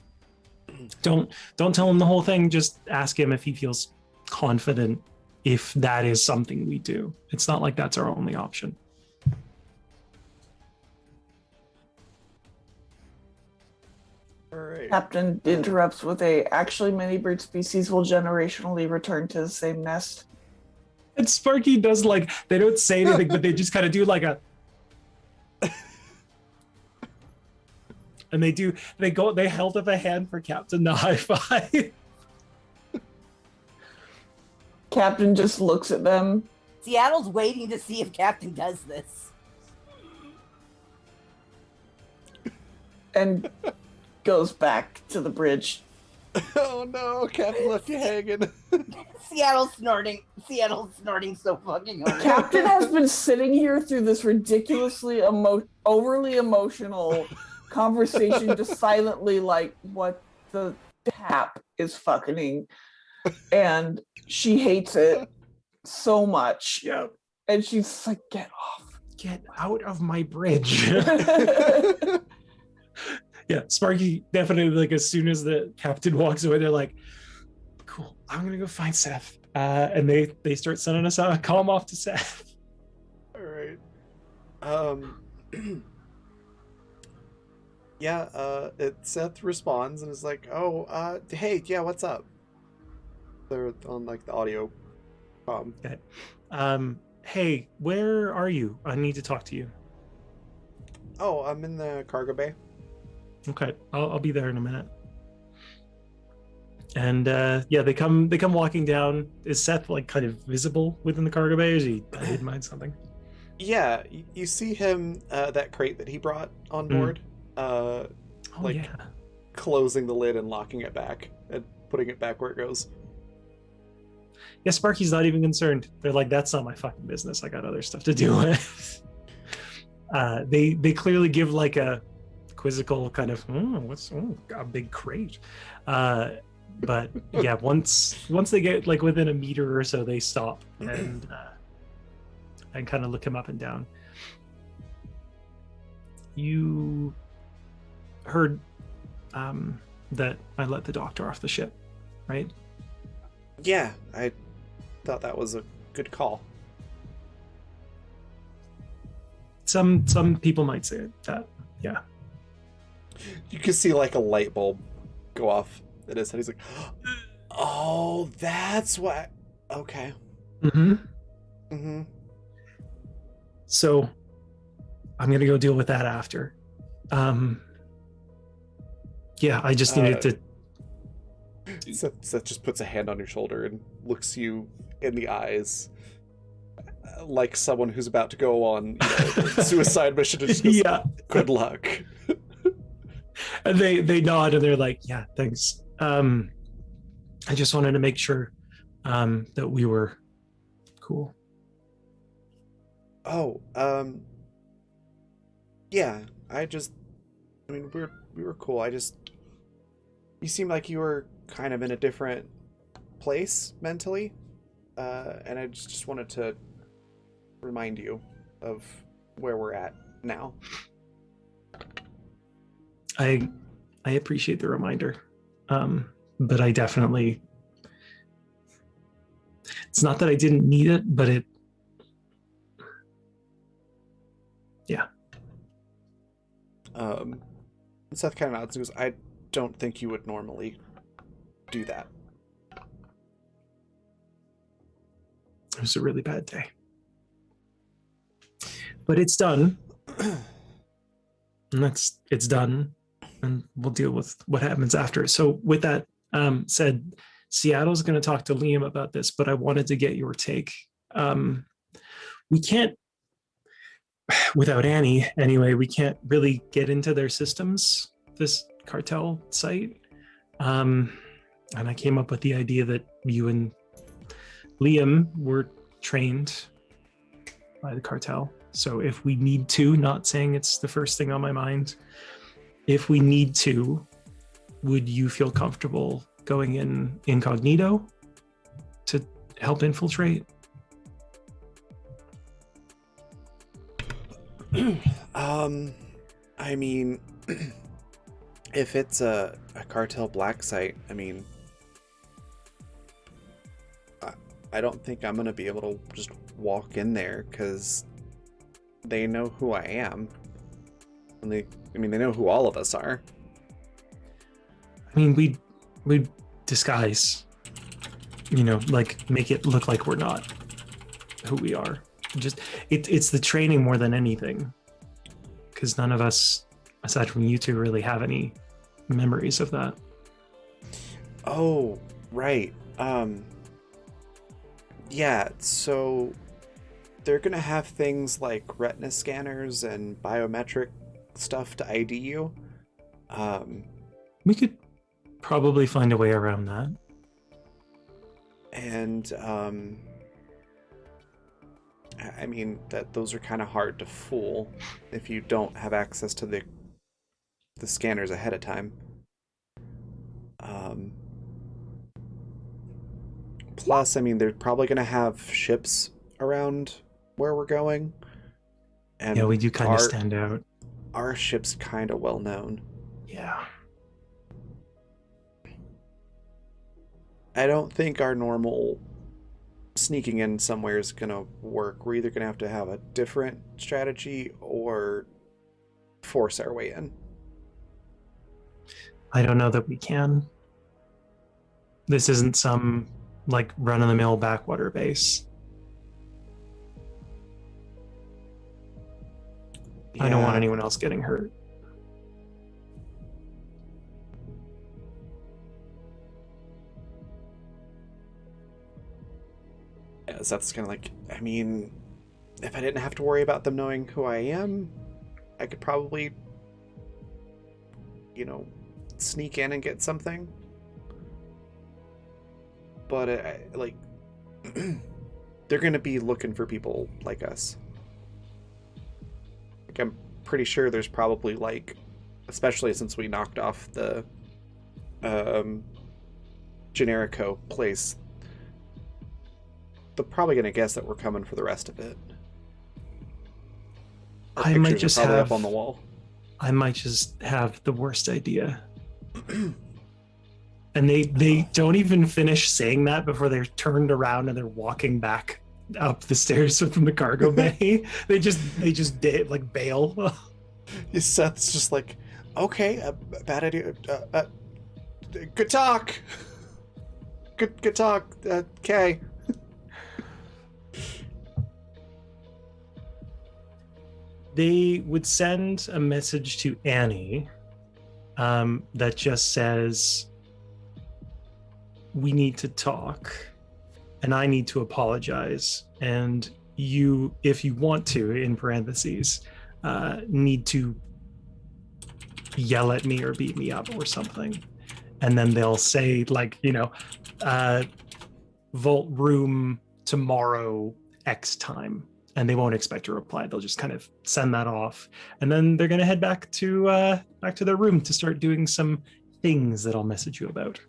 Speaker 2: Don't tell him the whole thing. Just ask him if he feels confident if that is something we do. It's not like that's our only option.
Speaker 1: All right.
Speaker 5: Captain interrupts with actually many bird species will generationally return to the same nest.
Speaker 2: And Sparky does, like, they don't say anything, but they just kind of do like a and they held up a hand for Captain to high five.
Speaker 5: Captain just looks at them.
Speaker 4: Seattle's waiting to see if Captain does this.
Speaker 5: And goes back to the bridge.
Speaker 1: Oh no, Captain left you hanging.
Speaker 4: Seattle's snorting so fucking hard.
Speaker 5: Captain has been sitting here through this ridiculously overly emotional conversation, just silently like, what the tap is fucking, and she hates it so much.
Speaker 2: Yeah.
Speaker 5: And she's like, get
Speaker 2: Out of my bridge. Yeah, Sparky definitely, like, as soon as the captain walks away, they're like, cool, I'm gonna go find Seth. And they start sending us a calm off to Seth.
Speaker 1: All right. Yeah, Seth responds and is like, oh, hey, yeah, what's up? They're on, like, the audio.
Speaker 2: Okay. Hey, where are you? I need to talk to you.
Speaker 1: Oh, I'm in the cargo bay.
Speaker 2: Okay, I'll be there in a minute. And yeah, they come walking down. Is Seth, like, kind of visible within the cargo bay? Or is he hidden behind something?
Speaker 1: Yeah, you see him, that crate that he brought on board, like,
Speaker 2: yeah.
Speaker 1: closing the lid and locking it back and putting it back where it goes.
Speaker 2: Yeah, Sparky's not even concerned. They're like, that's not my fucking business. I got other stuff to do with. They clearly give, like, a quizzical kind of, a big crate. But yeah, once they get, like, within a meter or so, they stop and kind of look him up and down. You heard that I let the doctor off the ship, right?
Speaker 1: Yeah, I thought that was a good call.
Speaker 2: Some people might say that, yeah.
Speaker 1: You can see, like, a light bulb go off in his head. He's like, oh, that's why. Okay.
Speaker 2: So I'm gonna go deal with that after. Yeah, I just needed to.
Speaker 1: Seth just puts a hand on your shoulder and looks you in the eyes, like someone who's about to go on, a suicide mission. And just goes,
Speaker 2: Yeah.
Speaker 1: Good luck.
Speaker 2: And they nod and they're like, yeah, thanks. I just wanted to make sure that we were cool.
Speaker 1: Oh, yeah. We were cool. You seemed like you were kind of in a different place mentally, and I just wanted to remind you of where we're at now.
Speaker 2: I appreciate the reminder, but I definitely. It's not that I didn't need it, but it. Yeah.
Speaker 1: Seth kind of nods and goes, I don't think you would normally do that.
Speaker 2: It was a really bad day. But it's done. And it's done. and we'll deal with what happens after. So with that said, Seattle's going to talk to Liam about this, but I wanted to get your take. We can't, without Annie anyway, we can't really get into their systems, this cartel site. And I came up with the idea that you and Liam were trained by the cartel. So if we need to, not saying it's the first thing on my mind, if we need to, would you feel comfortable going in incognito to help infiltrate?
Speaker 1: I mean, if it's a cartel black site, I mean, I don't think I'm gonna be able to just walk in there because they know who I am, and they know who all of us are.
Speaker 2: I mean, we'd disguise, like make it look like we're not who we are. Just it's the training more than anything, because none of us, aside from you two, really have any memories of that.
Speaker 1: Oh, right. Yeah, so they're gonna have things like retina scanners and biometric stuff to ID you.
Speaker 2: We could probably find a way around that.
Speaker 1: And I mean that those are kind of hard to fool if you don't have access to the scanners ahead of time. Plus, I mean, they're probably going to have ships around where we're going. And
Speaker 2: Yeah, we do kind of stand out.
Speaker 1: Our ship's kind of well known.
Speaker 2: Yeah.
Speaker 1: I don't think our normal sneaking in somewhere is going to work. We're either going to have a different strategy or force our way in.
Speaker 2: I don't know that we can. This isn't some like run-of-the-mill backwater base. Yeah. I don't want anyone else getting hurt.
Speaker 1: Yeah, so that's kind of like, I mean, if I didn't have to worry about them knowing who I am, I could probably, sneak in and get something. But they're gonna be looking for people like us. Like, I'm pretty sure there's probably especially since we knocked off the Generico place, they're probably gonna guess that we're coming for the rest of it. Our
Speaker 2: I might
Speaker 1: pictures
Speaker 2: just
Speaker 1: are probably
Speaker 2: have
Speaker 1: up on the wall.
Speaker 2: I might just have the worst idea. And they don't even finish saying that before they're turned around and they're walking back up the stairs from the cargo bay. they just bail.
Speaker 1: Seth's just like, okay, bad idea. Good talk. Good talk. Okay.
Speaker 2: They would send a message to Annie that just says, we need to talk and I need to apologize. And you, if you want to, in parentheses, need to yell at me or beat me up or something. And then they'll say vault room tomorrow X time. And they won't expect a reply. They'll just kind of send that off. And then they're going to head back to their room to start doing some things that I'll message you about.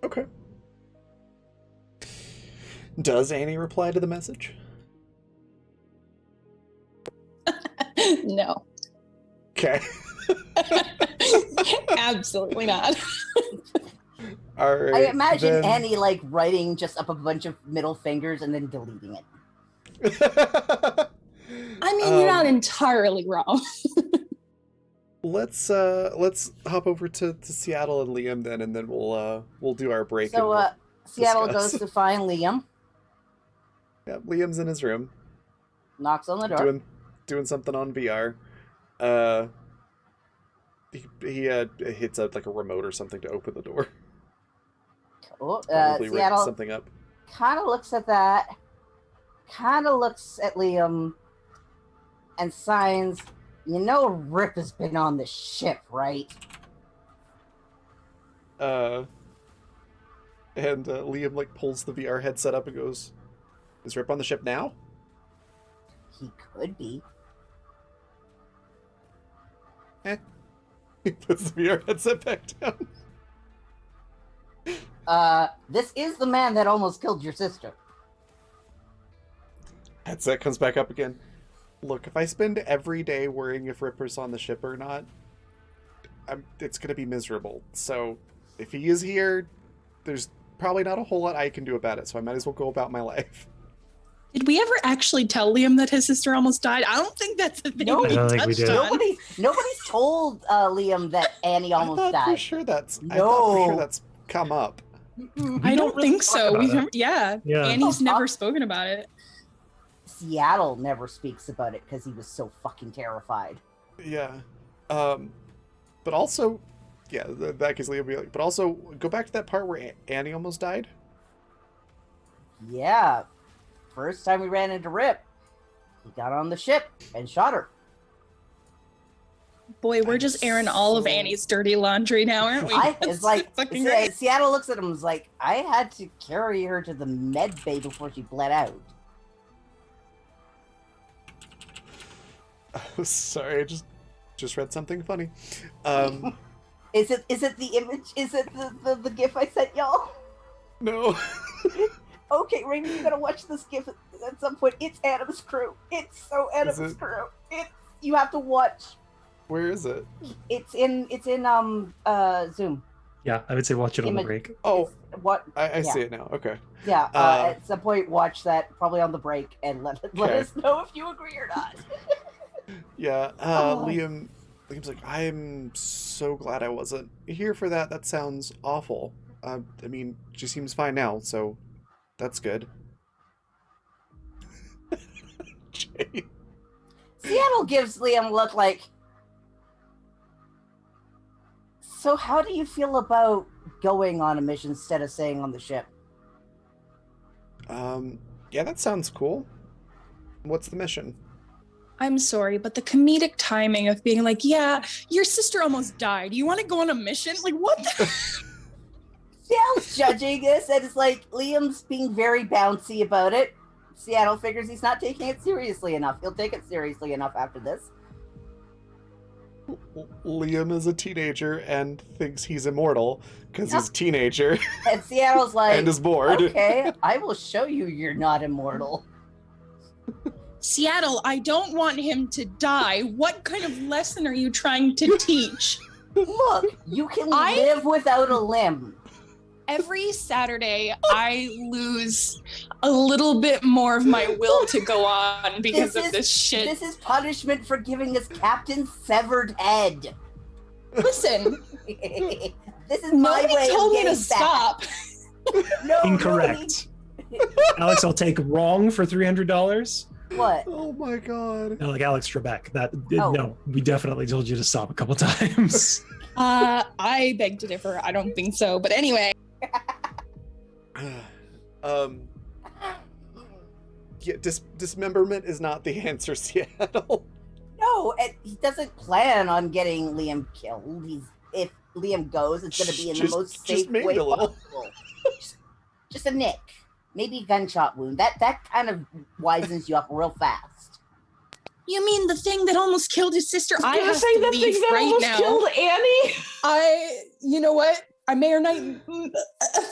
Speaker 1: Okay. Does Annie reply to the message?
Speaker 3: No.
Speaker 1: Okay.
Speaker 3: Absolutely not.
Speaker 1: All right,
Speaker 4: I imagine
Speaker 1: then...
Speaker 4: Annie writing just up a bunch of middle fingers and then deleting it.
Speaker 3: I mean, you're not entirely wrong.
Speaker 1: Let's hop over to Seattle and Liam then, and then we'll do our break.
Speaker 4: So Seattle
Speaker 1: discuss.
Speaker 4: goes to find Liam.
Speaker 1: Yeah, Liam's in his room.
Speaker 4: Knocks on the door.
Speaker 1: Doing something on VR. he hits a remote or something to open the door.
Speaker 4: Cool.
Speaker 1: Probably rigged
Speaker 4: Seattle
Speaker 1: something up.
Speaker 4: kind of looks at that, kind of looks at Liam, and signs, you know Rip has been on the ship, right?
Speaker 1: And Liam pulls the VR headset up and goes, "Is Rip on the ship now?"
Speaker 4: He could be.
Speaker 1: He puts the VR headset back down.
Speaker 4: This is the man that almost killed your sister.
Speaker 1: Headset comes back up again. Look, if I spend every day worrying if Ripper's on the ship or not, it's gonna be miserable. So, if he is here, there's probably not a whole lot I can do about it, so I might as well go about my life.
Speaker 6: Did we ever actually tell Liam that his sister almost died? I don't think that's a thing
Speaker 4: No,
Speaker 6: we
Speaker 2: I don't think we
Speaker 6: touched
Speaker 2: did.
Speaker 6: on.
Speaker 4: Nobody's told Liam that Annie almost
Speaker 1: I thought
Speaker 4: died.
Speaker 1: for sure
Speaker 4: No.
Speaker 1: that's come up.
Speaker 6: I don't
Speaker 2: really
Speaker 6: think
Speaker 2: talk
Speaker 6: so.
Speaker 2: about it.
Speaker 6: Yeah.
Speaker 2: Yeah.
Speaker 6: Annie's never spoken about it.
Speaker 4: Seattle never speaks about it because he was so fucking terrified.
Speaker 1: Yeah. But also, yeah, that case Liam will be like, but also, go back to that part where Annie almost died.
Speaker 4: Yeah. First time we ran into Rip, he got on the ship and shot her.
Speaker 6: Boy, we're just airing all of Annie's dirty laundry now, aren't we?
Speaker 4: It's like,
Speaker 6: fucking great.
Speaker 4: Seattle looks at him and is like, I had to carry her to the med bay before she bled out.
Speaker 1: Sorry, I just read something funny.
Speaker 4: Is it the image? Is it the gif I sent y'all?
Speaker 1: No.
Speaker 4: Okay, Raymond, you gotta watch this gif at some point. It's Animus crew. It's so Animus
Speaker 1: it?
Speaker 4: crew. You have to watch.
Speaker 1: Where is it?
Speaker 4: It's in Zoom.
Speaker 2: Yeah, I would say watch it on the
Speaker 4: Image-
Speaker 2: break.
Speaker 1: Oh,
Speaker 4: What?
Speaker 1: I
Speaker 4: yeah.
Speaker 1: see it now. Okay.
Speaker 4: Yeah.
Speaker 1: Uh,
Speaker 4: At some point, watch that probably on the break and let
Speaker 1: Okay.
Speaker 4: us know if you agree or not.
Speaker 1: Yeah.
Speaker 4: Oh.
Speaker 1: Liam's like, I'm so glad I wasn't here for that. That sounds awful. I mean, she seems fine now, so that's good. Jay.
Speaker 4: Seattle gives Liam a look like. So, how do you feel about going on a mission instead of staying on the ship?
Speaker 1: Yeah, that sounds cool. What's the mission?
Speaker 6: I'm sorry, but the comedic timing of being like, yeah, your sister almost died. You want to go on a mission? Like, what the?
Speaker 4: Seattle's judging this, and it's like Liam's being very bouncy about it. Seattle figures he's not taking it seriously enough. He'll take it seriously enough after this.
Speaker 1: Liam is a teenager and thinks he's immortal because he's a teenager
Speaker 4: And Seattle's like,
Speaker 1: and is bored.
Speaker 4: okay, I will show you you're not immortal.
Speaker 6: Seattle, I don't want him to die. What kind of lesson are you trying to teach?
Speaker 4: Look, you can
Speaker 6: I-
Speaker 4: live without a limb.
Speaker 6: Every Saturday, I lose a little bit more of my will to go on because of this shit.
Speaker 4: This is punishment for giving this captain severed head.
Speaker 6: Listen,
Speaker 4: This is my
Speaker 6: nobody
Speaker 4: way
Speaker 6: told
Speaker 4: of
Speaker 6: me
Speaker 4: getting
Speaker 6: to
Speaker 4: back.
Speaker 6: stop.
Speaker 4: No,
Speaker 2: Incorrect. Alex, I'll take wrong for $300.
Speaker 4: nobody- What?
Speaker 1: Oh my god.
Speaker 2: No, like Alex Trebek.
Speaker 4: Oh.
Speaker 2: No, we definitely told you to stop a couple times.
Speaker 6: I beg to differ. I don't think so. But anyway,
Speaker 1: Yeah, dismemberment is not the answer, Seattle.
Speaker 4: No, and he doesn't plan on getting Liam killed. If Liam goes, it's going to be in the most
Speaker 1: Just
Speaker 4: safe
Speaker 1: maybe
Speaker 4: way
Speaker 1: a little.
Speaker 4: possible. Just a nick, maybe a gunshot wound. That kind of wisens you up real fast.
Speaker 6: you mean the thing that almost killed his sister? I
Speaker 5: gonna
Speaker 6: have
Speaker 5: say
Speaker 6: to
Speaker 5: that
Speaker 6: leave
Speaker 5: thing that
Speaker 6: right
Speaker 5: almost
Speaker 6: now.
Speaker 5: killed Annie.
Speaker 6: You know what? I may or not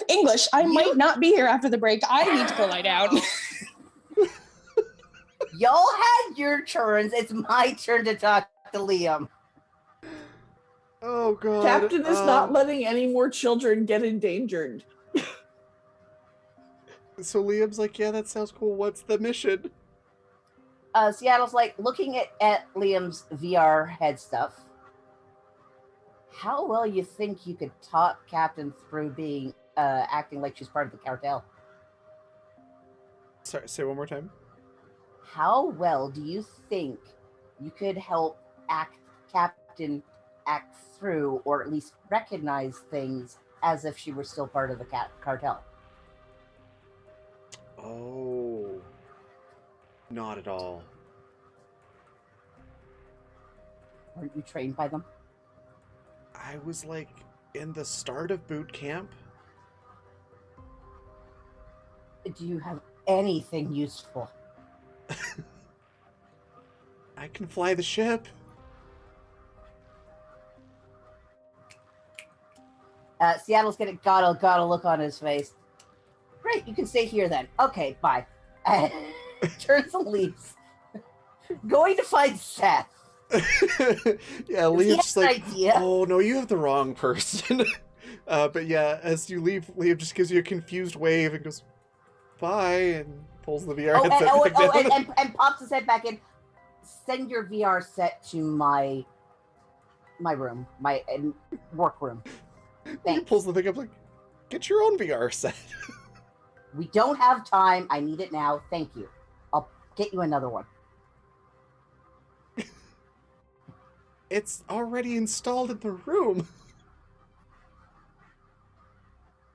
Speaker 6: English. I might not be here after the break. I need to go lie down.
Speaker 4: Y'all had your turns. It's my turn to talk to Liam.
Speaker 1: Oh god.
Speaker 5: Captain is not letting any more children get endangered.
Speaker 1: So Liam's like, yeah, that sounds cool. What's the mission?
Speaker 4: Seattle's like looking at Liam's VR head stuff. How well you think you could talk Captain through being acting like she's part of the cartel?
Speaker 1: Sorry, say one more time.
Speaker 4: How well do you think you could help Captain act through, or at least recognize things as if she were still part of the cartel.
Speaker 1: Oh, not at all.
Speaker 4: Weren't you trained by them?
Speaker 1: I was like in the start of boot camp.
Speaker 4: Do you have anything useful?
Speaker 1: I can fly the ship.
Speaker 4: Seattle's got a look on his face. Great, you can stay here then. Okay, bye. Turns and leaves. Going to find Seth.
Speaker 1: Yeah, Liam's just like,
Speaker 4: idea.
Speaker 1: oh no, you have the wrong person. But yeah, as you leave, Liam just gives you a confused wave and goes, bye, and pulls the VR headset back down.
Speaker 4: And pops his head back in. Send your VR set to my room, my work room.
Speaker 1: He
Speaker 4: Thanks.
Speaker 1: pulls the thing up like, get your own VR set.
Speaker 4: We don't have time. I need it now. Thank you. I'll get you another one.
Speaker 1: It's already installed in the room.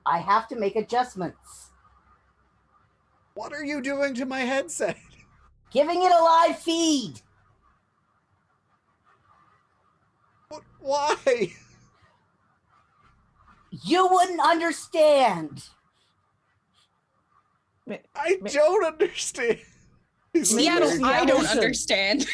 Speaker 4: I have to make adjustments.
Speaker 1: What are you doing to my headset?
Speaker 4: Giving it a live feed.
Speaker 1: Why?
Speaker 4: You wouldn't understand.
Speaker 1: I don't understand.
Speaker 6: Seattle, I don't understand.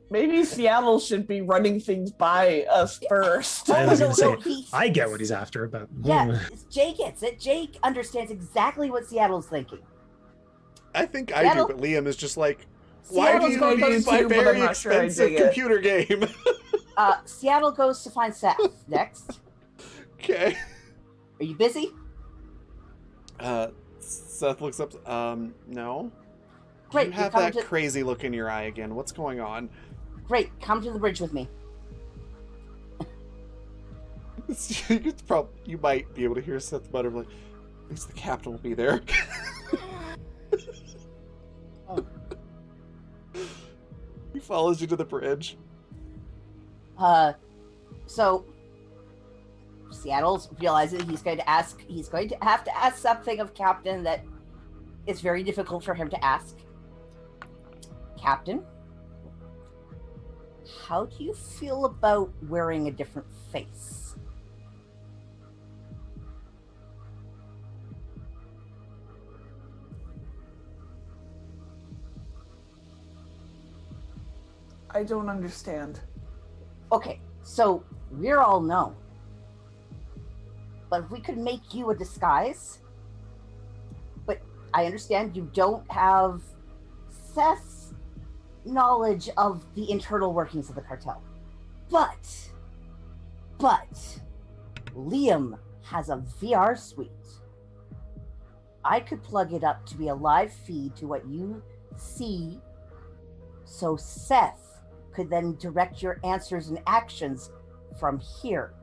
Speaker 5: Maybe Seattle should be running things by us first.
Speaker 2: I was going to
Speaker 4: no,
Speaker 2: say, I get what he's after, but
Speaker 4: Yeah, Jay gets it. Jake understands exactly what Seattle's thinking.
Speaker 1: I think I
Speaker 4: Seattle-
Speaker 1: do, but Liam is just like, why do
Speaker 4: Seattle's
Speaker 1: you
Speaker 4: going
Speaker 1: need
Speaker 5: to
Speaker 1: my
Speaker 5: too, but
Speaker 1: very
Speaker 5: I'm not sure I
Speaker 1: expensive
Speaker 5: dig it.
Speaker 1: computer game?
Speaker 4: Seattle goes to find Seth next.
Speaker 1: Okay.
Speaker 4: Are you busy?
Speaker 1: Seth looks up. No.
Speaker 4: Great.
Speaker 1: You have
Speaker 4: come
Speaker 1: that
Speaker 4: to,
Speaker 1: crazy look in your eye again. What's going on?
Speaker 4: Great. Come to the bridge with me.
Speaker 1: You might be able to hear Seth mutter like, at least the captain will be there. He follows you to the bridge.
Speaker 4: So Seattle realizes he's going to have to ask something of Captain that is very difficult for him to ask. Captain, how do you feel about wearing a different face?
Speaker 5: I don't understand.
Speaker 4: Okay, so we're all known. But if we could make you a disguise, but I understand you don't have Seth's knowledge of the internal workings of the cartel. But Liam has a VR suite. I could plug it up to be a live feed to what you see, so Seth could then direct your answers and actions from here.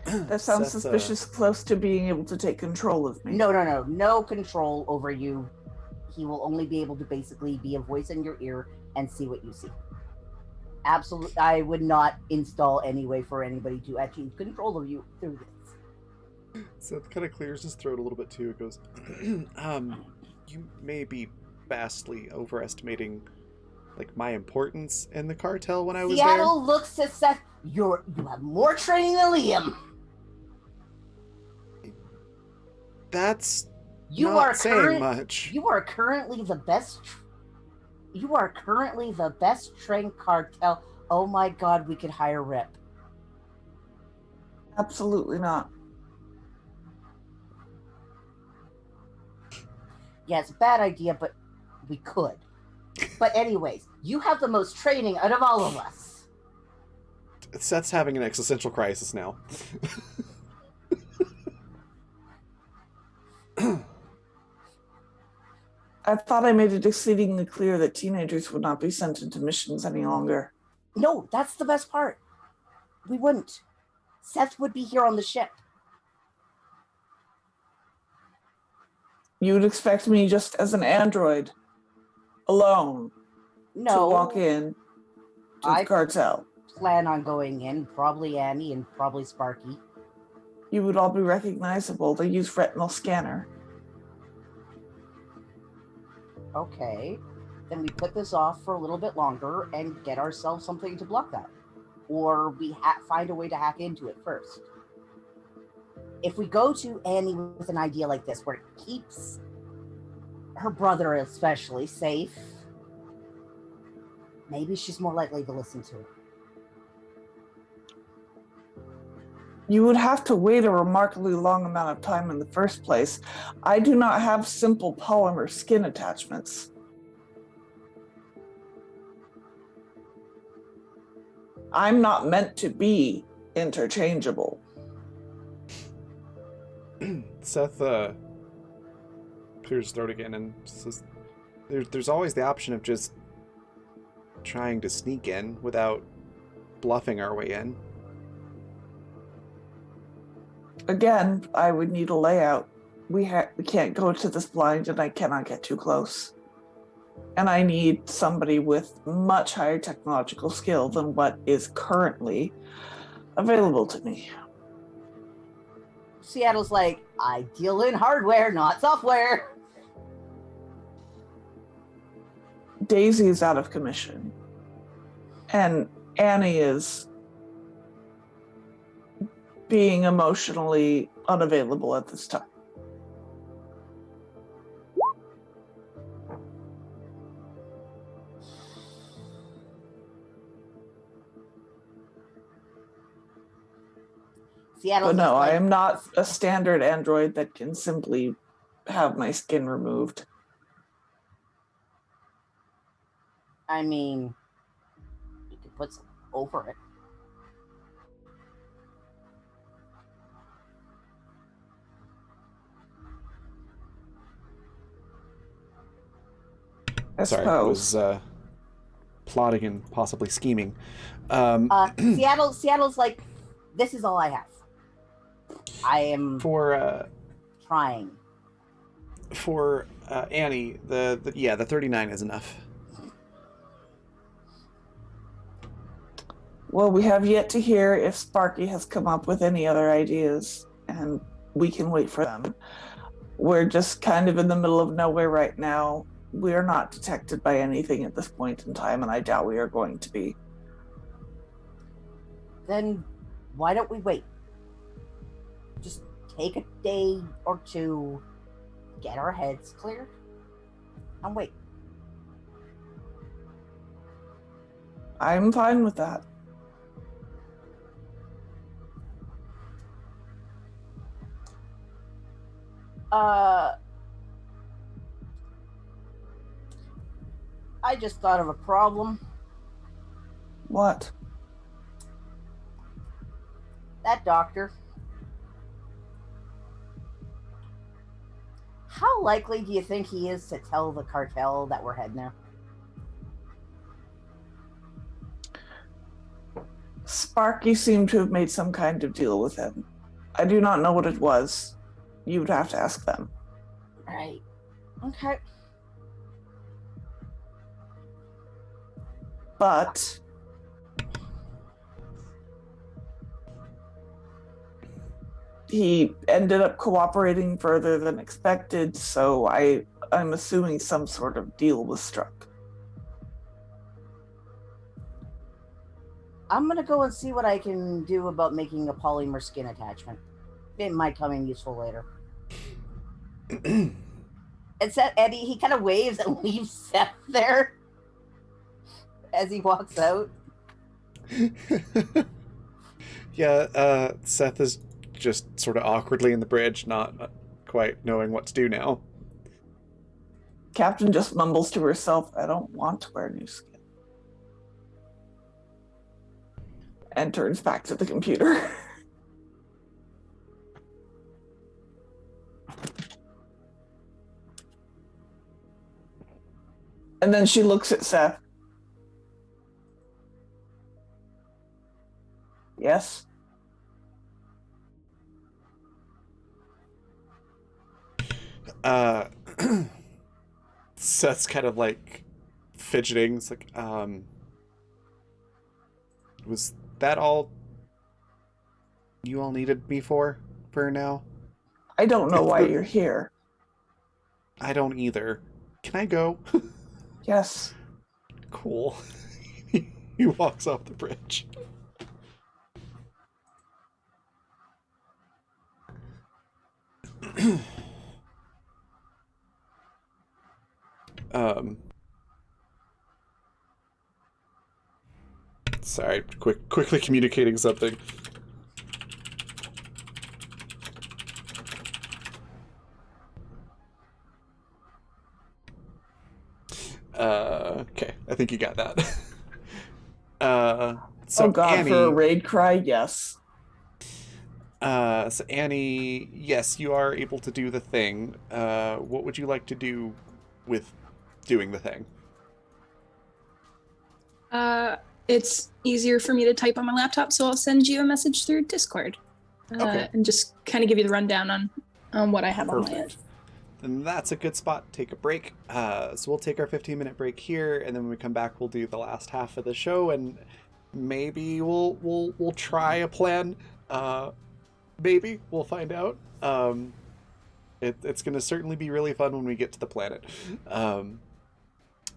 Speaker 5: That sounds
Speaker 1: Seth,
Speaker 5: suspicious close to being able to take control of me.
Speaker 4: No control over you. He will only be able to basically be a voice in your ear and see what you see. Absolutely, I would not install any way for anybody to achieve control of you through this.
Speaker 1: Seth kind of clears his throat a little bit too. It goes, you may be vastly overestimating like my importance in the cartel when I was
Speaker 4: Seattle looks at Seth. You have more training than Liam.
Speaker 1: there. That's
Speaker 4: You
Speaker 1: not
Speaker 4: are
Speaker 1: saying much.
Speaker 4: You are currently the best. You are currently the best trained cartel. Oh my God, we could hire Rip.
Speaker 5: Absolutely not.
Speaker 4: Yeah, it's a bad idea, but we could. But anyways, you have the most training out of all of us.
Speaker 1: Seth's having an existential crisis now.
Speaker 5: I thought I made it exceedingly clear that teenagers would not be sent into missions any longer.
Speaker 4: No, that's the best part. We wouldn't. Seth would be here on the ship.
Speaker 5: You would expect me just as an android, alone,
Speaker 4: No.
Speaker 5: to walk in to
Speaker 4: I
Speaker 5: the cartel.
Speaker 4: plan on going in. Probably Annie and probably Sparky.
Speaker 5: You would all be recognizable. They use retinal scanner.
Speaker 4: Okay. Then we put this off for a little bit longer and get ourselves something to block that. Or we find a way to hack into it first. If we go to Annie with an idea like this, where it keeps her brother especially safe, maybe she's more likely to listen to it.
Speaker 5: You would have to wait a remarkably long amount of time in the first place. I do not have simple polymer skin attachments. I'm not meant to be interchangeable.
Speaker 1: Seth clears his throat again and says, there's always the option of just trying to sneak in without bluffing our way in.
Speaker 5: Again, I would need a layout. We can't go to this blind, and I cannot get too close. And I need somebody with much higher technological skill than what is currently available to me.
Speaker 4: Seattle's like, I deal in hardware, not software.
Speaker 5: Daisy is out of commission. And Annie is being emotionally unavailable at this time.
Speaker 4: Seattle's
Speaker 5: But no,
Speaker 4: like,
Speaker 5: I am not a standard android that can simply have my skin removed.
Speaker 4: I mean, you could put some over it.
Speaker 5: I
Speaker 1: Sorry, I
Speaker 5: suppose.
Speaker 1: was plotting and possibly scheming.
Speaker 4: Seattle's like, this is all I have. I am
Speaker 1: For
Speaker 4: trying.
Speaker 1: Annie, the 39 is enough.
Speaker 5: Well, we have yet to hear if Sparky has come up with any other ideas, and we can wait for them. We're just kind of in the middle of nowhere right now. We are not detected by anything at this point in time, and I doubt we are going to be.
Speaker 4: Then why don't we wait? Just take a day or two, get our heads cleared, and wait.
Speaker 5: I'm fine with that.
Speaker 4: I just thought of a problem.
Speaker 5: What?
Speaker 4: That doctor. How likely do you think he is to tell the cartel that we're heading there?
Speaker 5: Sparky seemed to have made some kind of deal with him. I do not know what it was. You would have to ask them.
Speaker 4: Right. Okay.
Speaker 5: But he ended up cooperating further than expected, so I'm assuming some sort of deal was struck.
Speaker 4: I'm gonna go and see what I can do about making a polymer skin attachment. It might come in useful later. And Seth, Eddie, he kind of waves and leaves Seth there as he walks out.
Speaker 1: Yeah, Seth is just sort of awkwardly in the bridge, not quite knowing what to do now.
Speaker 5: Captain just mumbles to herself, I don't want to wear new skin. And turns back to the computer. And then she looks at Seth. Yes?
Speaker 1: Seth's kind of like fidgeting. It's like, was that all you all needed me for now?
Speaker 5: I don't know why you're here.
Speaker 1: I don't either. Can I go?
Speaker 5: Yes.
Speaker 1: Cool. He walks off the bridge. Sorry, quickly communicating something. Okay, I think you got that. So
Speaker 5: oh God,
Speaker 1: Annie,
Speaker 5: for a raid cry, yes.
Speaker 1: So Annie, yes, you are able to do the thing. What would you like to do with doing the thing?
Speaker 3: It's easier for me to type on my laptop, so I'll send you a message through Discord.
Speaker 1: Okay.
Speaker 3: And just kind of give you the rundown on what I have on my end.
Speaker 1: Then that's a good spot to take a break. So we'll take our 15-minute break here, and then when we come back, we'll do the last half of the show, and maybe we'll try a plan. Maybe we'll find out. It's going to certainly be really fun when we get to the planet.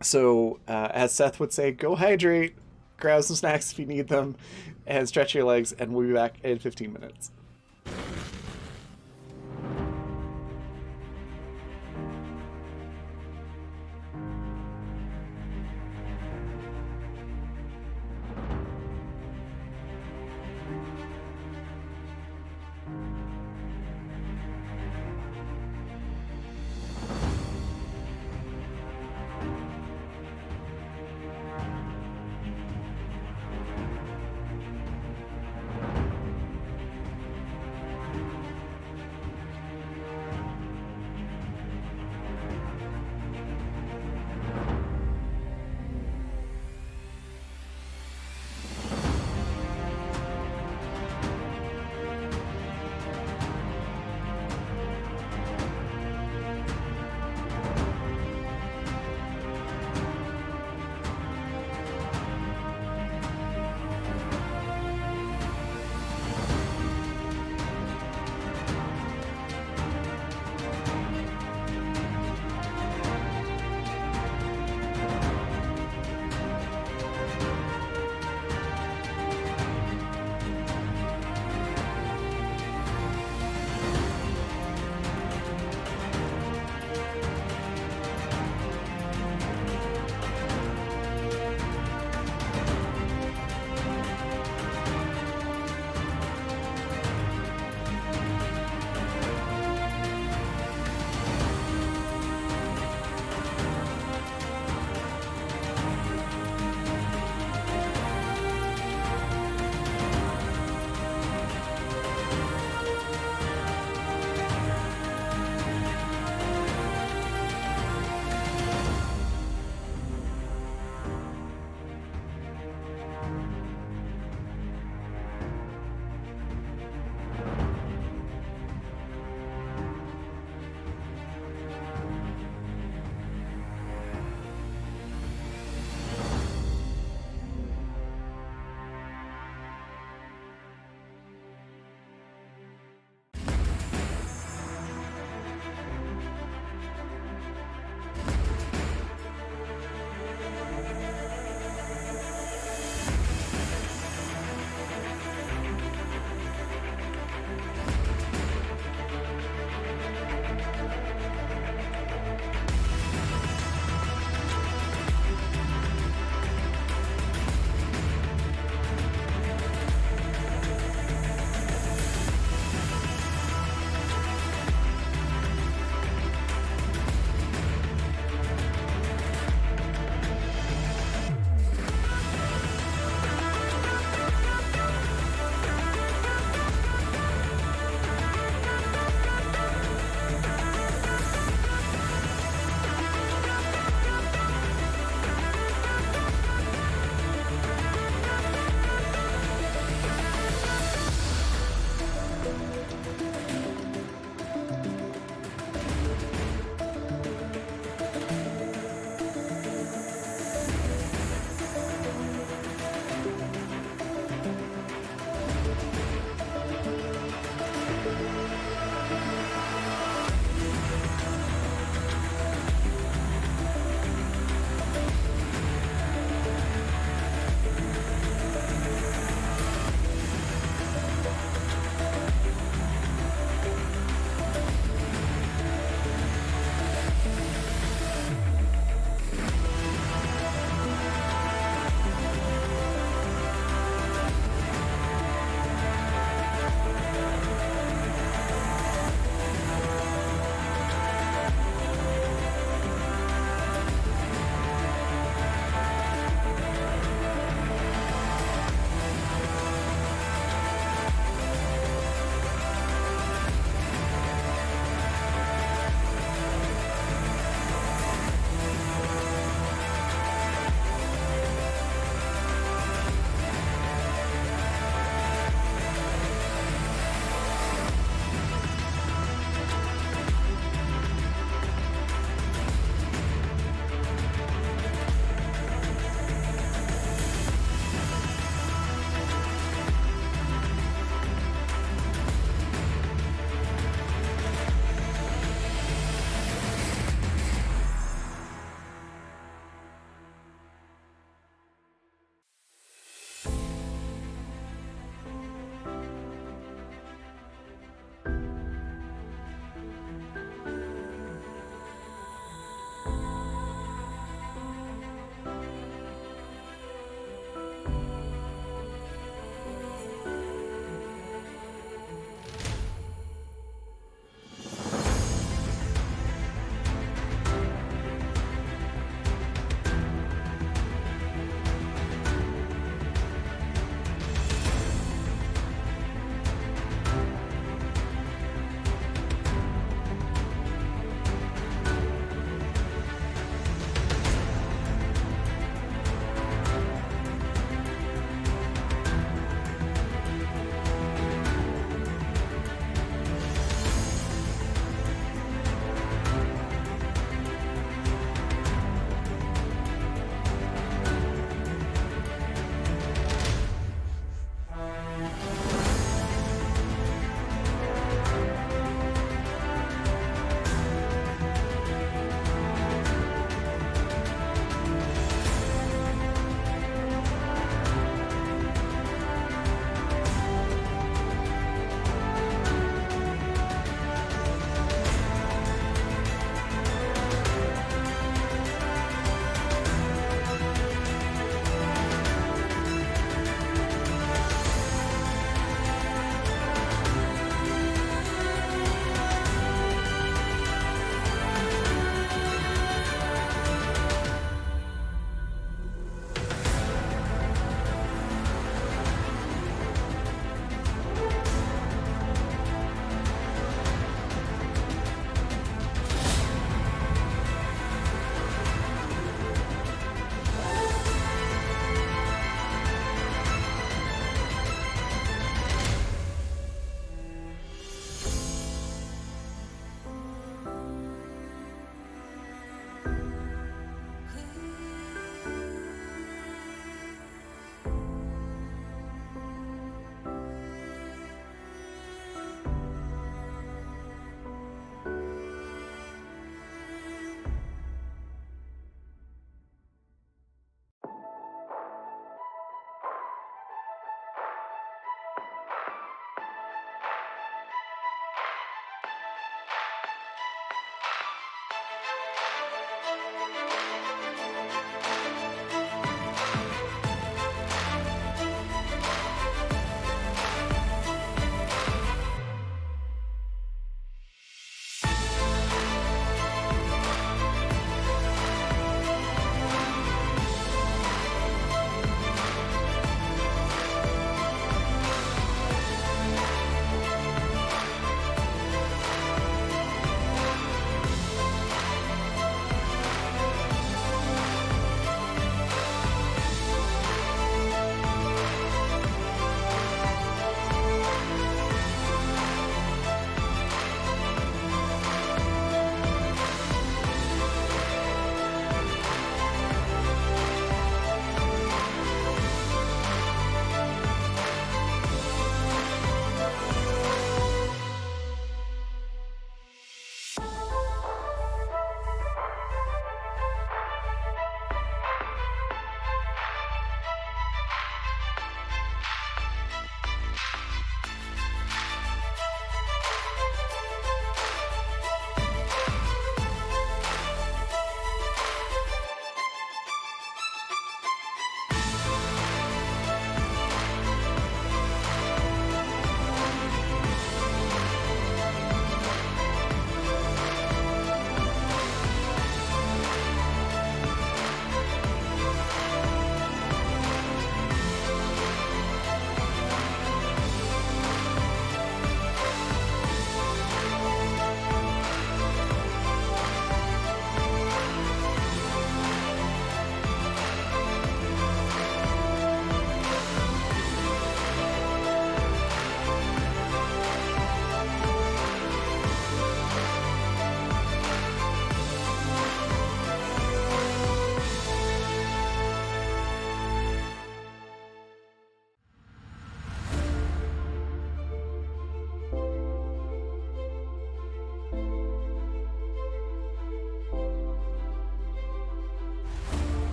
Speaker 1: So as Seth would say, go hydrate, grab some snacks if you need them, and stretch your legs, and we'll be back in 15 minutes.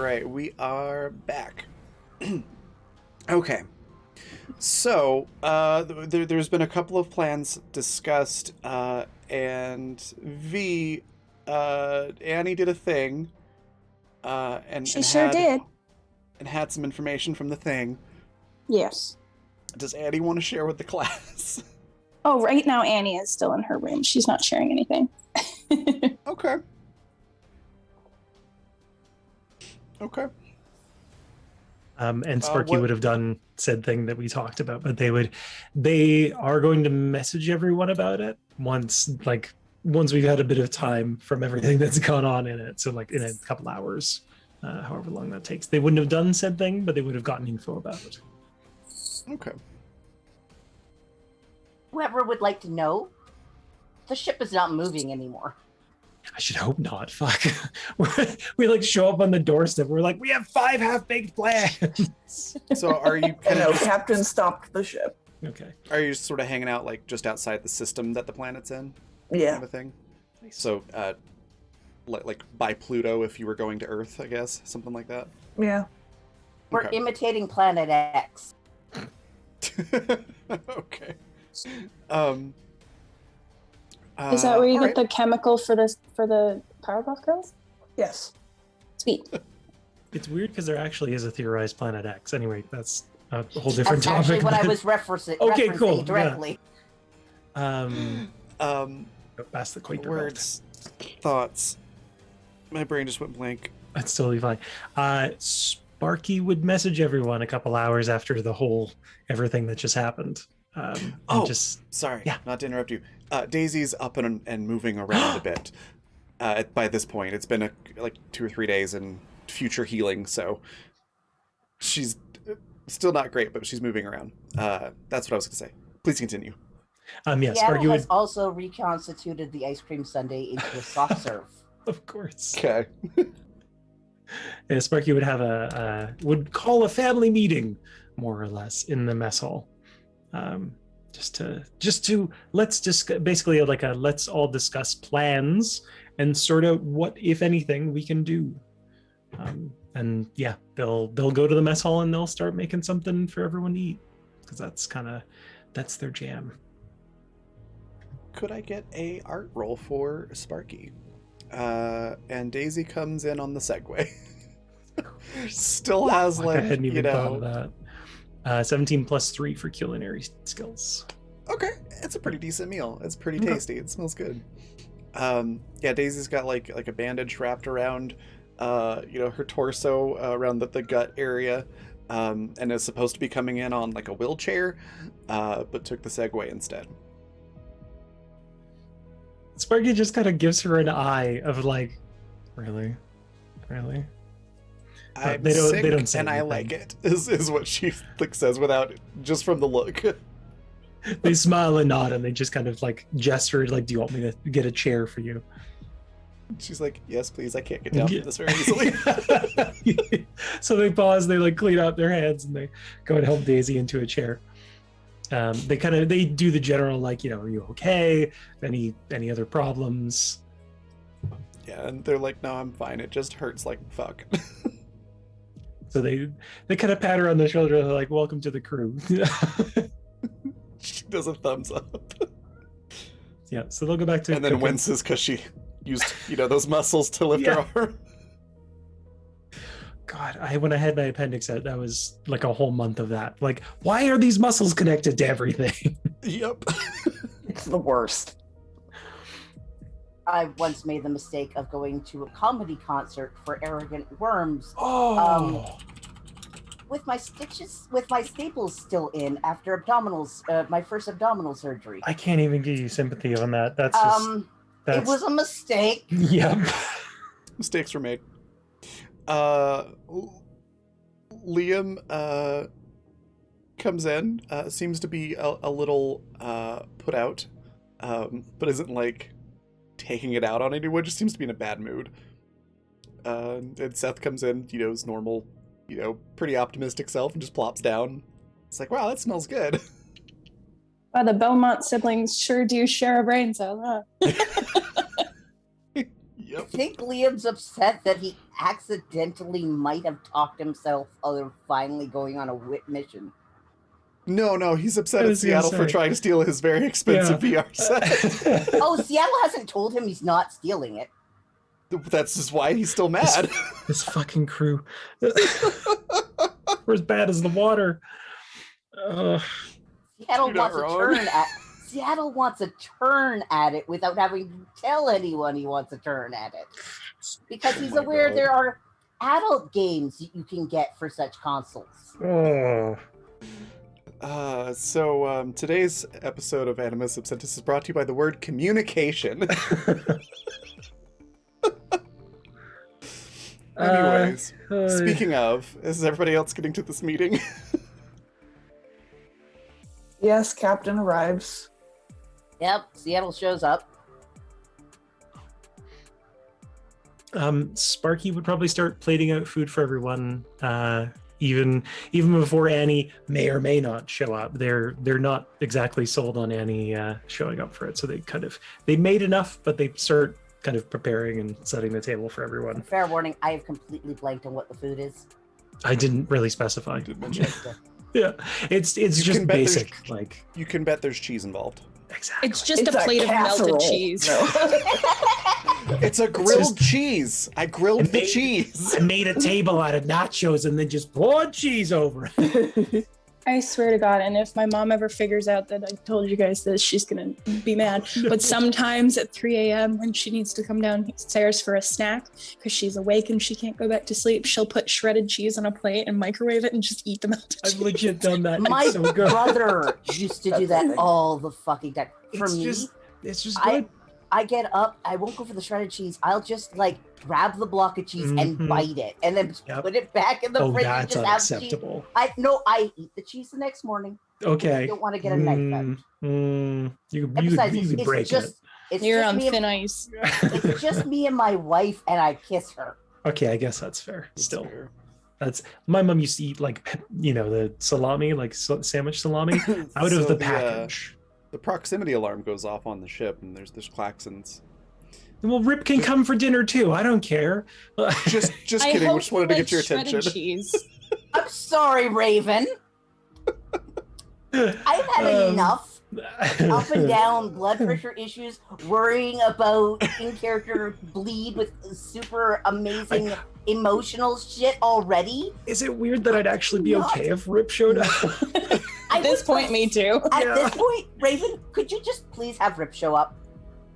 Speaker 1: right, we are back. Okay. So, there's been a couple of plans discussed, and Annie did a thing, and
Speaker 3: She sure did.
Speaker 1: and had some information from the thing.
Speaker 3: Yes.
Speaker 1: Does Annie want to share with the class?
Speaker 3: Oh, right now Annie is still in her room. She's not sharing anything.
Speaker 1: Okay. Okay.
Speaker 2: And Sparky
Speaker 1: what-
Speaker 2: would have done said thing that we talked about, but they are going to message everyone about it once we've had a bit of time from everything that's gone on in it. So like in a couple hours, however long that takes. They wouldn't have done said thing, but they would have gotten info about it.
Speaker 1: Okay.
Speaker 4: Whoever would like to know, the ship is not moving anymore.
Speaker 2: I should hope not. Fuck. We like show up on the doorstep. We're like, we have 5 half-baked plans.
Speaker 1: So are you
Speaker 5: I know, Captain stopped the ship.
Speaker 2: Okay.
Speaker 1: Are you sort of hanging out like just outside the system that the planet's in?
Speaker 5: Yeah.
Speaker 1: Kind of a thing. So, like by Pluto, if you were going to Earth, I guess, something like that.
Speaker 5: Yeah.
Speaker 4: We're
Speaker 1: Okay.
Speaker 4: imitating Planet X.
Speaker 1: Okay.
Speaker 3: Is that where you
Speaker 1: alright.
Speaker 3: get the chemical for the Powerpuff Girls?
Speaker 5: Yes.
Speaker 3: Sweet.
Speaker 2: It's weird because there actually is a theorized Planet X. Anyway, that's a whole different
Speaker 4: That's actually
Speaker 2: topic.
Speaker 4: what I
Speaker 2: but-
Speaker 4: was referencing
Speaker 2: Okay, cool,
Speaker 4: directly.
Speaker 2: Past the Quaker belt.
Speaker 1: Words, thoughts. My brain just went blank.
Speaker 2: That's totally fine. Sparky would message everyone a couple hours after the whole everything that just happened. And just
Speaker 1: Sorry,
Speaker 2: Yeah.
Speaker 1: not to interrupt you. Daisy's up and moving around a bit. By this point, it's been like 2 or 3 days in future healing, so she's still not great, but she's moving around. That's what I was going to say. Please continue.
Speaker 2: yeah, Sparky
Speaker 4: Seattle
Speaker 2: would
Speaker 4: has also reconstituted the ice cream sundae into a soft serve.
Speaker 2: of course.
Speaker 1: Okay.
Speaker 2: Yeah, Sparky would have would call a family meeting, more or less, in the mess hall. Just to let's discuss, basically like a let's all discuss plans and sort of what, if anything, we can do. And yeah, they'll go to the mess hall and they'll start making something for everyone to eat, because that's their jam.
Speaker 1: Could I get a art roll for Sparky? And Daisy comes in on the Segway. Still has
Speaker 2: Fuck, I hadn't
Speaker 1: you
Speaker 2: even thought of
Speaker 1: know.
Speaker 2: that. 17 plus 3 for culinary skills.
Speaker 1: Okay, it's a pretty decent meal. It's pretty tasty. It smells good. Yeah, Daisy's got like a bandage wrapped around, her torso, around the gut area, and is supposed to be coming in on like a wheelchair, but took the Segway instead.
Speaker 2: Sparky just kind of gives her an eye of like, really?
Speaker 1: I'm
Speaker 2: they
Speaker 1: sick
Speaker 2: don't say
Speaker 1: and I
Speaker 2: anything.
Speaker 1: like it. Is what she like says without just from the look.
Speaker 2: They smile and nod, and they just kind of like gesture, like, "Do you want me to get a chair for you?"
Speaker 1: She's like, "Yes, please. I can't get down from this very easily."
Speaker 2: So they pause, they like clean out their hands, and they go and help Daisy into a chair. They do the general like, are you okay? Any other problems?
Speaker 1: Yeah, and they're like, "No, I'm fine. It just hurts like fuck."
Speaker 2: So they kind of pat her on the shoulder. They're like, "Welcome to the crew."
Speaker 1: She does a thumbs up.
Speaker 2: Yeah, so they'll go back to
Speaker 1: And then
Speaker 2: cooking.
Speaker 1: winces because she used, those muscles to lift her arm.
Speaker 2: God, when I had my appendix out, that was like a whole month of that. Like, why are these muscles connected to everything?
Speaker 1: Yep.
Speaker 5: It's the worst.
Speaker 4: I once made the mistake of going to a comedy concert for Arrogant Worms
Speaker 2: Oh,
Speaker 4: with my staples still in after my first abdominal surgery.
Speaker 2: I can't even give you sympathy on that. That's just
Speaker 4: It was a mistake.
Speaker 2: Yep.
Speaker 1: Mistakes were made. Liam comes in, seems to be a little put out, but isn't like taking it out on anyone, just seems to be in a bad mood. And Seth comes in, his normal, pretty optimistic self, and just plops down. It's like, wow, that smells good.
Speaker 3: Wow, the Belmont siblings sure do share a brain cell, huh?
Speaker 1: Yep.
Speaker 4: I think Liam's upset that he accidentally might have talked himself out of finally going on a wit mission.
Speaker 1: No, he's upset
Speaker 2: I
Speaker 1: at
Speaker 2: was gonna
Speaker 1: Seattle for
Speaker 2: say.
Speaker 1: trying to steal his very expensive VR set.
Speaker 4: Oh, Seattle hasn't told him he's not stealing it.
Speaker 1: That's just why he's still mad.
Speaker 2: This fucking crew. We're as bad as the water.
Speaker 4: Seattle
Speaker 1: You're not
Speaker 4: wants a
Speaker 1: wrong.
Speaker 4: turn at Seattle wants a turn at it without having to tell anyone he wants a turn at it. Because he's
Speaker 1: my
Speaker 4: aware
Speaker 1: God.
Speaker 4: there are adult games that you can get for such consoles.
Speaker 2: Oh.
Speaker 1: So today's episode of Animus Absentis is brought to you by the word communication. Anyways, speaking of, is everybody else getting to this meeting?
Speaker 5: Yes, Captain arrives.
Speaker 4: Yep, Seattle shows up.
Speaker 2: Sparky would probably start plating out food for everyone, even before Annie may or may not show up. They're not exactly sold on Annie showing up for it, so they made enough, but they start kind of preparing and setting the table for everyone.
Speaker 4: Fair warning, I have completely blanked on what the food is.
Speaker 2: I didn't really specify.
Speaker 1: Did mention.
Speaker 2: Yeah, it's
Speaker 1: You
Speaker 2: just
Speaker 1: can bet there's-
Speaker 2: basic, like
Speaker 1: You can bet there's cheese involved.
Speaker 2: exactly.
Speaker 6: It's just
Speaker 5: It's
Speaker 6: a
Speaker 5: a
Speaker 6: plate of
Speaker 5: casserole.
Speaker 6: melted cheese.
Speaker 5: No.
Speaker 1: It's a grilled cheese. I grilled
Speaker 2: It
Speaker 1: the
Speaker 2: made-
Speaker 1: cheese.
Speaker 2: I made a table out of nachos and then just poured cheese over it.
Speaker 3: I swear to God, and if my mom ever figures out that I told you guys this, she's gonna be mad. But sometimes at 3 a.m. when she needs to come downstairs for a snack, because she's awake and she can't go back to sleep, she'll put shredded cheese on a plate and microwave it and just eat the melted
Speaker 2: I've
Speaker 3: cheese.
Speaker 2: legit done that.
Speaker 4: My
Speaker 2: It's so good.
Speaker 4: brother used to do
Speaker 5: That's
Speaker 4: that
Speaker 5: the thing.
Speaker 4: all the fucking time. For
Speaker 2: It's
Speaker 4: me,
Speaker 2: just
Speaker 4: I-
Speaker 2: good.
Speaker 4: I get up, I won't go for the shredded cheese. I'll just like grab the block of cheese and
Speaker 2: Mhm.
Speaker 4: bite it, and then
Speaker 2: Yep.
Speaker 4: put it back in the
Speaker 2: Oh,
Speaker 4: fridge and
Speaker 2: that's
Speaker 4: just have cheese.
Speaker 2: unacceptable.
Speaker 4: I eat the cheese the next morning.
Speaker 2: Okay.
Speaker 4: I don't want to get a knife out.
Speaker 2: You
Speaker 4: And besides,
Speaker 2: could
Speaker 4: it's
Speaker 2: break
Speaker 4: just it's
Speaker 3: You're
Speaker 4: just
Speaker 3: on
Speaker 4: me
Speaker 3: thin
Speaker 4: and,
Speaker 3: ice.
Speaker 4: it's just me and my wife, and I kiss her.
Speaker 2: Okay, I guess that's fair.
Speaker 1: That's
Speaker 2: Still,
Speaker 1: fair.
Speaker 2: that's my mom used to eat like the salami, like sandwich salami, out
Speaker 1: So
Speaker 2: of the
Speaker 1: the,
Speaker 2: package.
Speaker 1: The proximity alarm goes off on the ship, and there's klaxons.
Speaker 2: Well, Rip can come for dinner too. I don't care.
Speaker 1: Just
Speaker 3: I
Speaker 1: kidding. We
Speaker 3: hope
Speaker 1: just wanted to
Speaker 3: you
Speaker 1: get your
Speaker 3: like shredded
Speaker 1: attention.
Speaker 3: cheese.
Speaker 4: I'm sorry, Raven. I've had enough up and down blood pressure issues, worrying about in-character bleed with super amazing emotional shit already.
Speaker 2: Is it weird that I'd actually be
Speaker 4: Not-
Speaker 2: okay if Rip showed up?
Speaker 3: At this point, me too.
Speaker 4: At
Speaker 2: Yeah.
Speaker 4: this point, Raven, could you just please have Rip show up?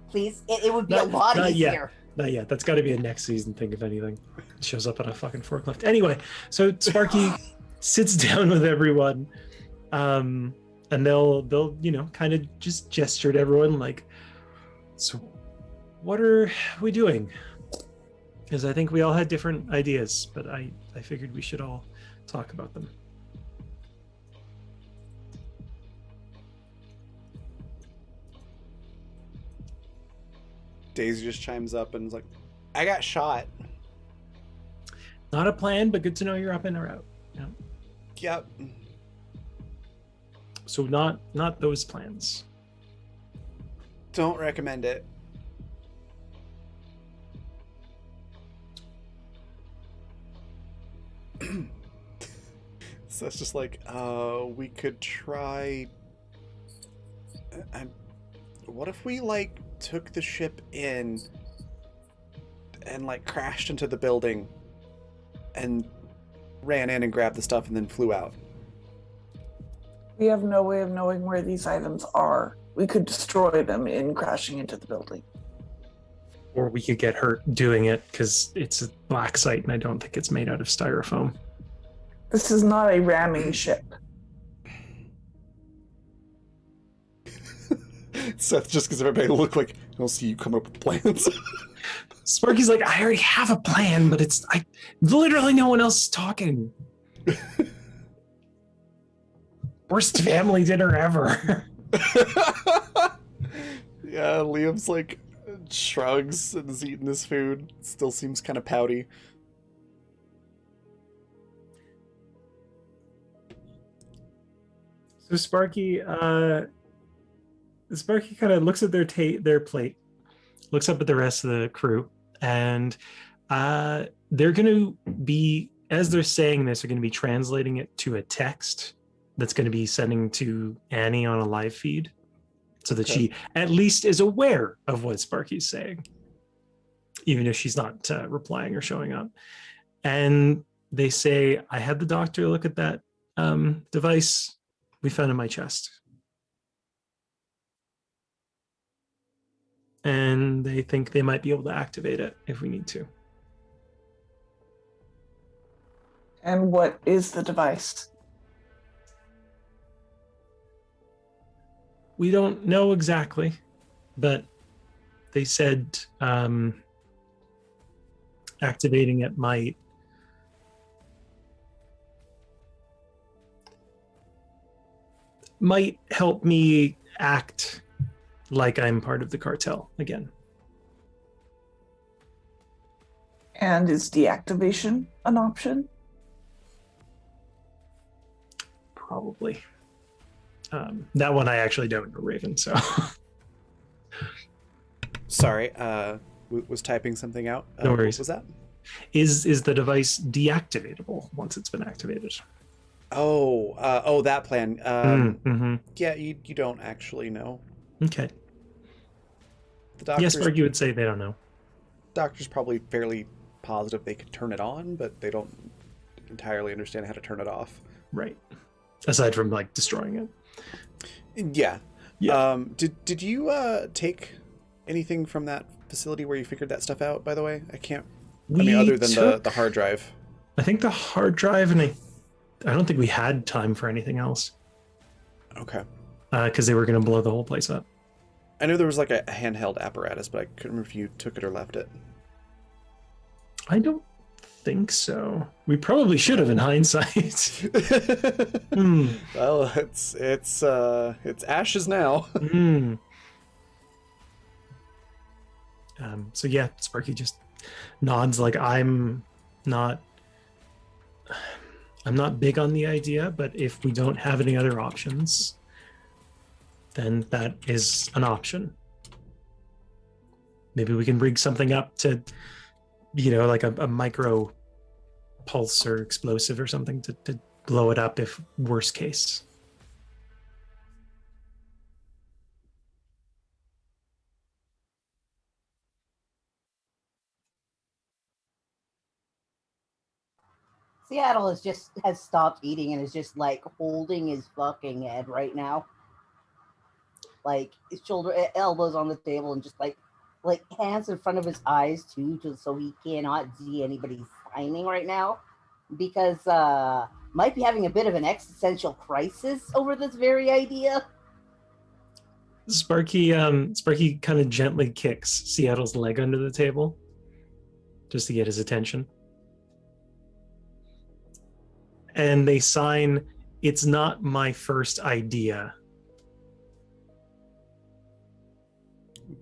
Speaker 4: Please? It would be a
Speaker 2: Not-
Speaker 4: lot
Speaker 2: not yet.
Speaker 4: easier.
Speaker 2: Not yet. That's got to be a next season thing, if anything. Shows up on a fucking forklift. Anyway, so Sparky sits down with everyone, and they'll kind of just gesture to everyone like, so what are we doing? Because I think we all had different ideas, but I figured we should all talk about them.
Speaker 1: Daisy just chimes up and is like, I got shot.
Speaker 2: Not a plan, but good to know you're up and out. Yeah.
Speaker 1: Yep.
Speaker 2: So not those plans.
Speaker 1: Don't recommend it. So it's just like, we could try. What if we like took the ship in and like crashed into the building and ran in and grabbed the stuff and then flew out?
Speaker 5: We have no way of knowing where these items are. We could destroy them in crashing into the building.
Speaker 2: Or we could get hurt doing it because it's a black site and I don't think it's made out of styrofoam.
Speaker 5: This is not a ramming ship.
Speaker 1: Seth just gives everybody a look like, I'll see you come up with plans.
Speaker 2: Sparky's like, I already have a plan, but literally no one else is talking. Worst family dinner ever.
Speaker 1: Yeah, Liam's like shrugs and is eating his food. Still seems kind of pouty.
Speaker 2: So Sparky kind of looks at their plate, looks up at the rest of the crew, and They're going to be, as they're saying this, they're going to be translating it to a text that's going to be sending to Annie on a live feed so that she at least is aware of what Sparky's saying, even if she's not replying or showing up. And they say, I had the doctor look at that device we found in my chest. And they think they might be able to activate it if we need to.
Speaker 5: And what is the device?
Speaker 2: We don't know exactly, but they said activating it might help me act like I'm part of the cartel again.
Speaker 5: And is deactivation an option?
Speaker 2: Probably. That one I actually don't know, Raven, so.
Speaker 1: Sorry, was typing something out.
Speaker 2: No worries.
Speaker 1: What was that?
Speaker 2: Is the device deactivatable once it's been activated?
Speaker 1: Oh, that plan.
Speaker 2: Mm-hmm.
Speaker 1: Yeah, you don't actually know.
Speaker 2: Okay.
Speaker 1: The doctors,
Speaker 2: Yes, Sparky would say they don't know.
Speaker 1: doctor's probably fairly positive they could turn it on, but they don't entirely understand how to turn it off.
Speaker 2: Right. Aside from like destroying it.
Speaker 1: Yeah.
Speaker 2: Yeah.
Speaker 1: Did you take anything from that facility where you figured that stuff out, by the way? I mean, other than the hard drive.
Speaker 2: I think the hard drive, and I don't think we had time for anything else.
Speaker 1: Okay.
Speaker 2: Because they were going to blow the whole place up.
Speaker 1: I know there was like a handheld apparatus, but I couldn't remember if you took it or left it.
Speaker 2: I don't think so. We probably should have in hindsight.
Speaker 1: Well, it's ashes now.
Speaker 2: So yeah, Sparky just nods like I'm not big on the idea, but if we don't have any other options, then that is an option. Maybe we can rig something up to, like a micro pulse or explosive or something to blow it up if worst case.
Speaker 4: Seattle has stopped eating and is just like holding his fucking head right now. Like his elbows on the table and just like hands in front of his eyes too, just so he cannot see anybody signing right now, because might be having a bit of an existential crisis over this very idea.
Speaker 2: Sparky kind of gently kicks Seattle's leg under the table just to get his attention. And they sign, "It's not my first idea."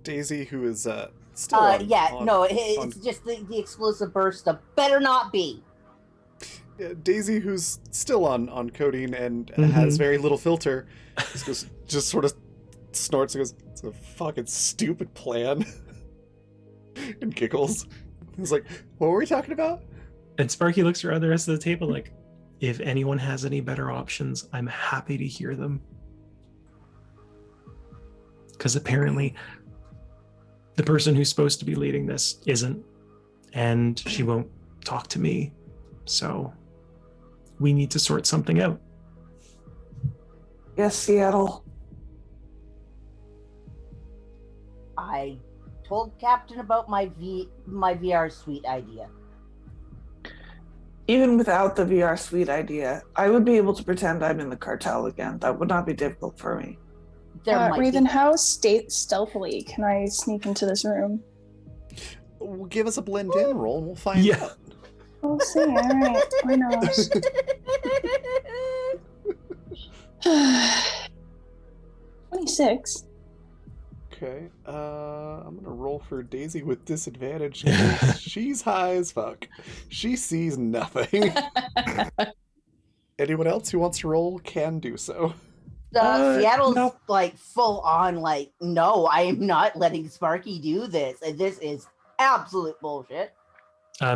Speaker 1: Daisy, who is still on,
Speaker 4: it's just the explosive burst of better not be.
Speaker 1: Daisy, who's still on codeine and has very little filter, just sort of snorts and goes, "It's a fucking stupid plan," and giggles. He's like, "What were we talking about?"
Speaker 2: And Sparky looks around the rest of the table like, if anyone has any better options, I'm happy to hear them. Because apparently the person who's supposed to be leading this isn't, and she won't talk to me. So we need to sort something out.
Speaker 5: Yes, Seattle.
Speaker 4: I told Captain about my VR suite idea.
Speaker 5: Even without the VR suite idea, I would be able to pretend I'm in the cartel again. That would not be difficult for me.
Speaker 3: Raven, how stealthily can I sneak into this room?
Speaker 1: Well, give us a blend in roll and we'll find out.
Speaker 3: We'll see. All right. Why not? 26.
Speaker 1: Okay. I'm gonna roll for Daisy with disadvantage. She's high as fuck. She sees nothing. Anyone else who wants to roll can do so.
Speaker 4: Seattle's like full on like, no, I am not letting Sparky do this. And this is absolute bullshit.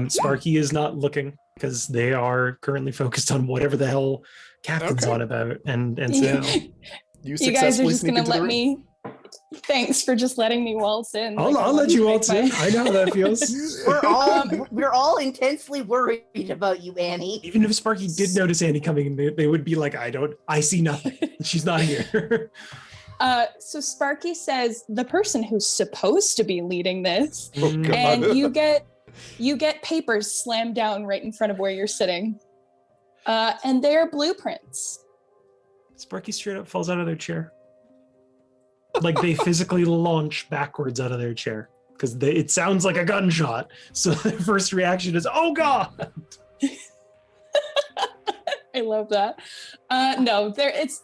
Speaker 2: Sparky is not looking because they are currently focused on whatever the hell Captain's on about. And so
Speaker 1: You
Speaker 3: You guys are
Speaker 1: successfully
Speaker 3: just
Speaker 1: sneak
Speaker 3: gonna
Speaker 1: into the
Speaker 3: let
Speaker 1: room.
Speaker 3: me. Thanks for just letting me waltz in.
Speaker 2: I'll
Speaker 3: I
Speaker 2: let
Speaker 3: wanted
Speaker 2: you
Speaker 3: to
Speaker 2: waltz
Speaker 3: make
Speaker 2: in.
Speaker 3: my-
Speaker 2: I know how that feels.
Speaker 4: We're all intensely worried about you, Annie.
Speaker 2: Even if Sparky did notice Annie coming, they would be like, I see nothing. She's not here.
Speaker 3: So Sparky says the person who's supposed to be leading this,
Speaker 1: Oh, God.
Speaker 3: and you get papers slammed down right in front of where you're sitting, and they're blueprints.
Speaker 2: Sparky straight up falls out of their chair. Like they physically launch backwards out of their chair because it sounds like a gunshot. So their first reaction is, "Oh God!"
Speaker 3: I love that. No, it's.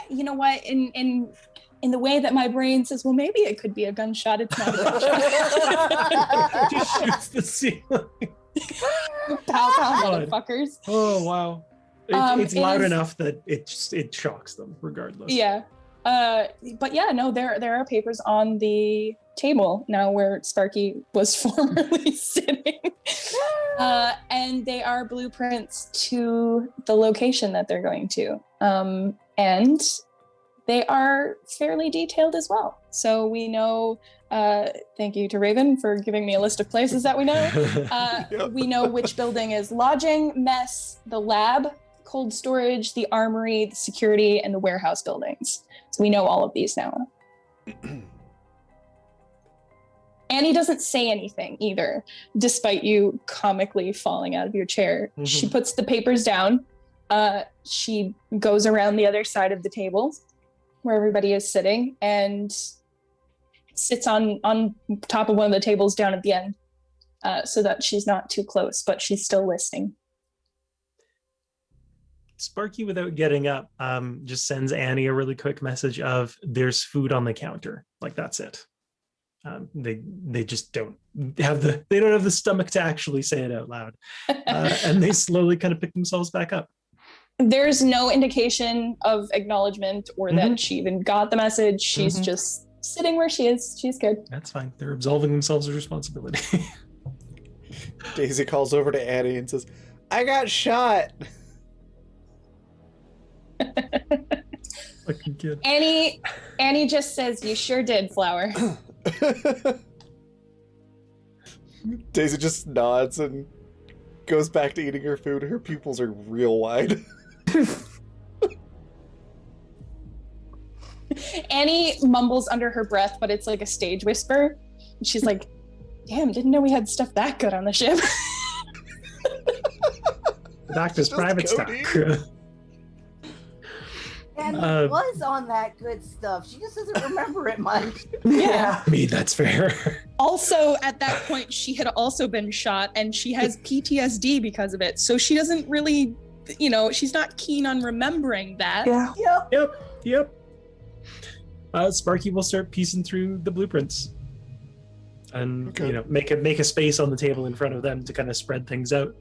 Speaker 3: You know what? In the way that my brain says, well, maybe it could be a gunshot. It's not a gunshot.
Speaker 2: Just shoots the ceiling.
Speaker 3: Pow, pow,
Speaker 2: God.
Speaker 3: motherfuckers.
Speaker 2: Oh wow! It's
Speaker 3: It
Speaker 2: loud
Speaker 3: is-
Speaker 2: enough that it shocks them regardless.
Speaker 3: Yeah. But yeah, no, there are papers on the table now where Sparky was formerly sitting. And they are blueprints to the location that they're going to. And they are fairly detailed as well. So we know, thank you to Raven for giving me a list of places that we know.
Speaker 1: Yep.
Speaker 3: We know which building is lodging, mess, the lab, cold storage, the armory, the security, and the warehouse buildings. So we know all of these now. Annie doesn't say anything either, despite you comically falling out of your chair. She puts the papers down. She goes around the other side of the table where everybody is sitting and sits on top of one of the tables down at the end so that she's not too close, but she's still listening.
Speaker 2: Sparky, without getting up, just sends Annie a really quick message of "There's food on the counter." Like that's it. They just don't have the stomach to actually say it out loud, and they slowly kind of pick themselves back up.
Speaker 3: There's no indication of acknowledgement or that she even got the message. She's just sitting where she is. She's good.
Speaker 2: That's fine. They're absolving themselves of responsibility.
Speaker 1: Daisy calls over to Annie and says, "I got shot."
Speaker 2: Fucking kid.
Speaker 3: Annie just says, "You sure did, Flower."
Speaker 1: Daisy just nods and goes back to eating her food. Her pupils are real wide.
Speaker 3: Annie mumbles under her breath, but it's like a stage whisper. She's like, "Damn, didn't know we had stuff that good on the ship."
Speaker 2: The doctor's
Speaker 1: Just
Speaker 2: private
Speaker 1: Cody.
Speaker 2: stock.
Speaker 4: And
Speaker 2: Uh,
Speaker 4: was on that good stuff. She just doesn't remember it much.
Speaker 3: Yeah.
Speaker 2: I mean, that's fair.
Speaker 6: Also, at that point, she had also been shot and she has PTSD because of it. So she doesn't really, she's not keen on remembering that.
Speaker 5: Yeah.
Speaker 2: Yep. Sparky will start piecing through the blueprints, and
Speaker 1: Okay.
Speaker 2: make a space on the table in front of them to kind of spread things out.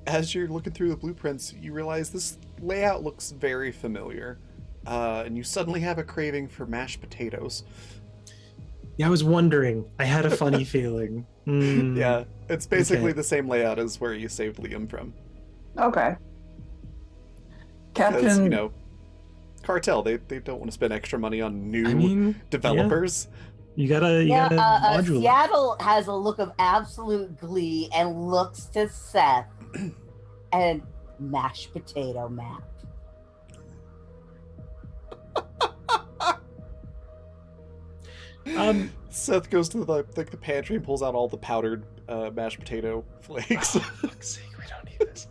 Speaker 1: As you're looking through the blueprints, you realize this layout looks very familiar, and you suddenly have a craving for mashed potatoes.
Speaker 2: Yeah, I was wondering. I had a funny feeling.
Speaker 1: Yeah, it's basically
Speaker 2: Okay.
Speaker 1: the same layout as where you saved Liam from.
Speaker 5: Okay.
Speaker 1: Because,
Speaker 5: Captain.
Speaker 1: Cartel, they don't want to spend extra money on new
Speaker 2: I mean,
Speaker 1: developers.
Speaker 2: you gotta modulate.
Speaker 4: Seattle has a look of absolute glee and looks to Seth and mashed potato map.
Speaker 1: Seth goes to the pantry and pulls out all the powdered mashed potato flakes.
Speaker 2: Oh, for fuck's sake, we don't need this.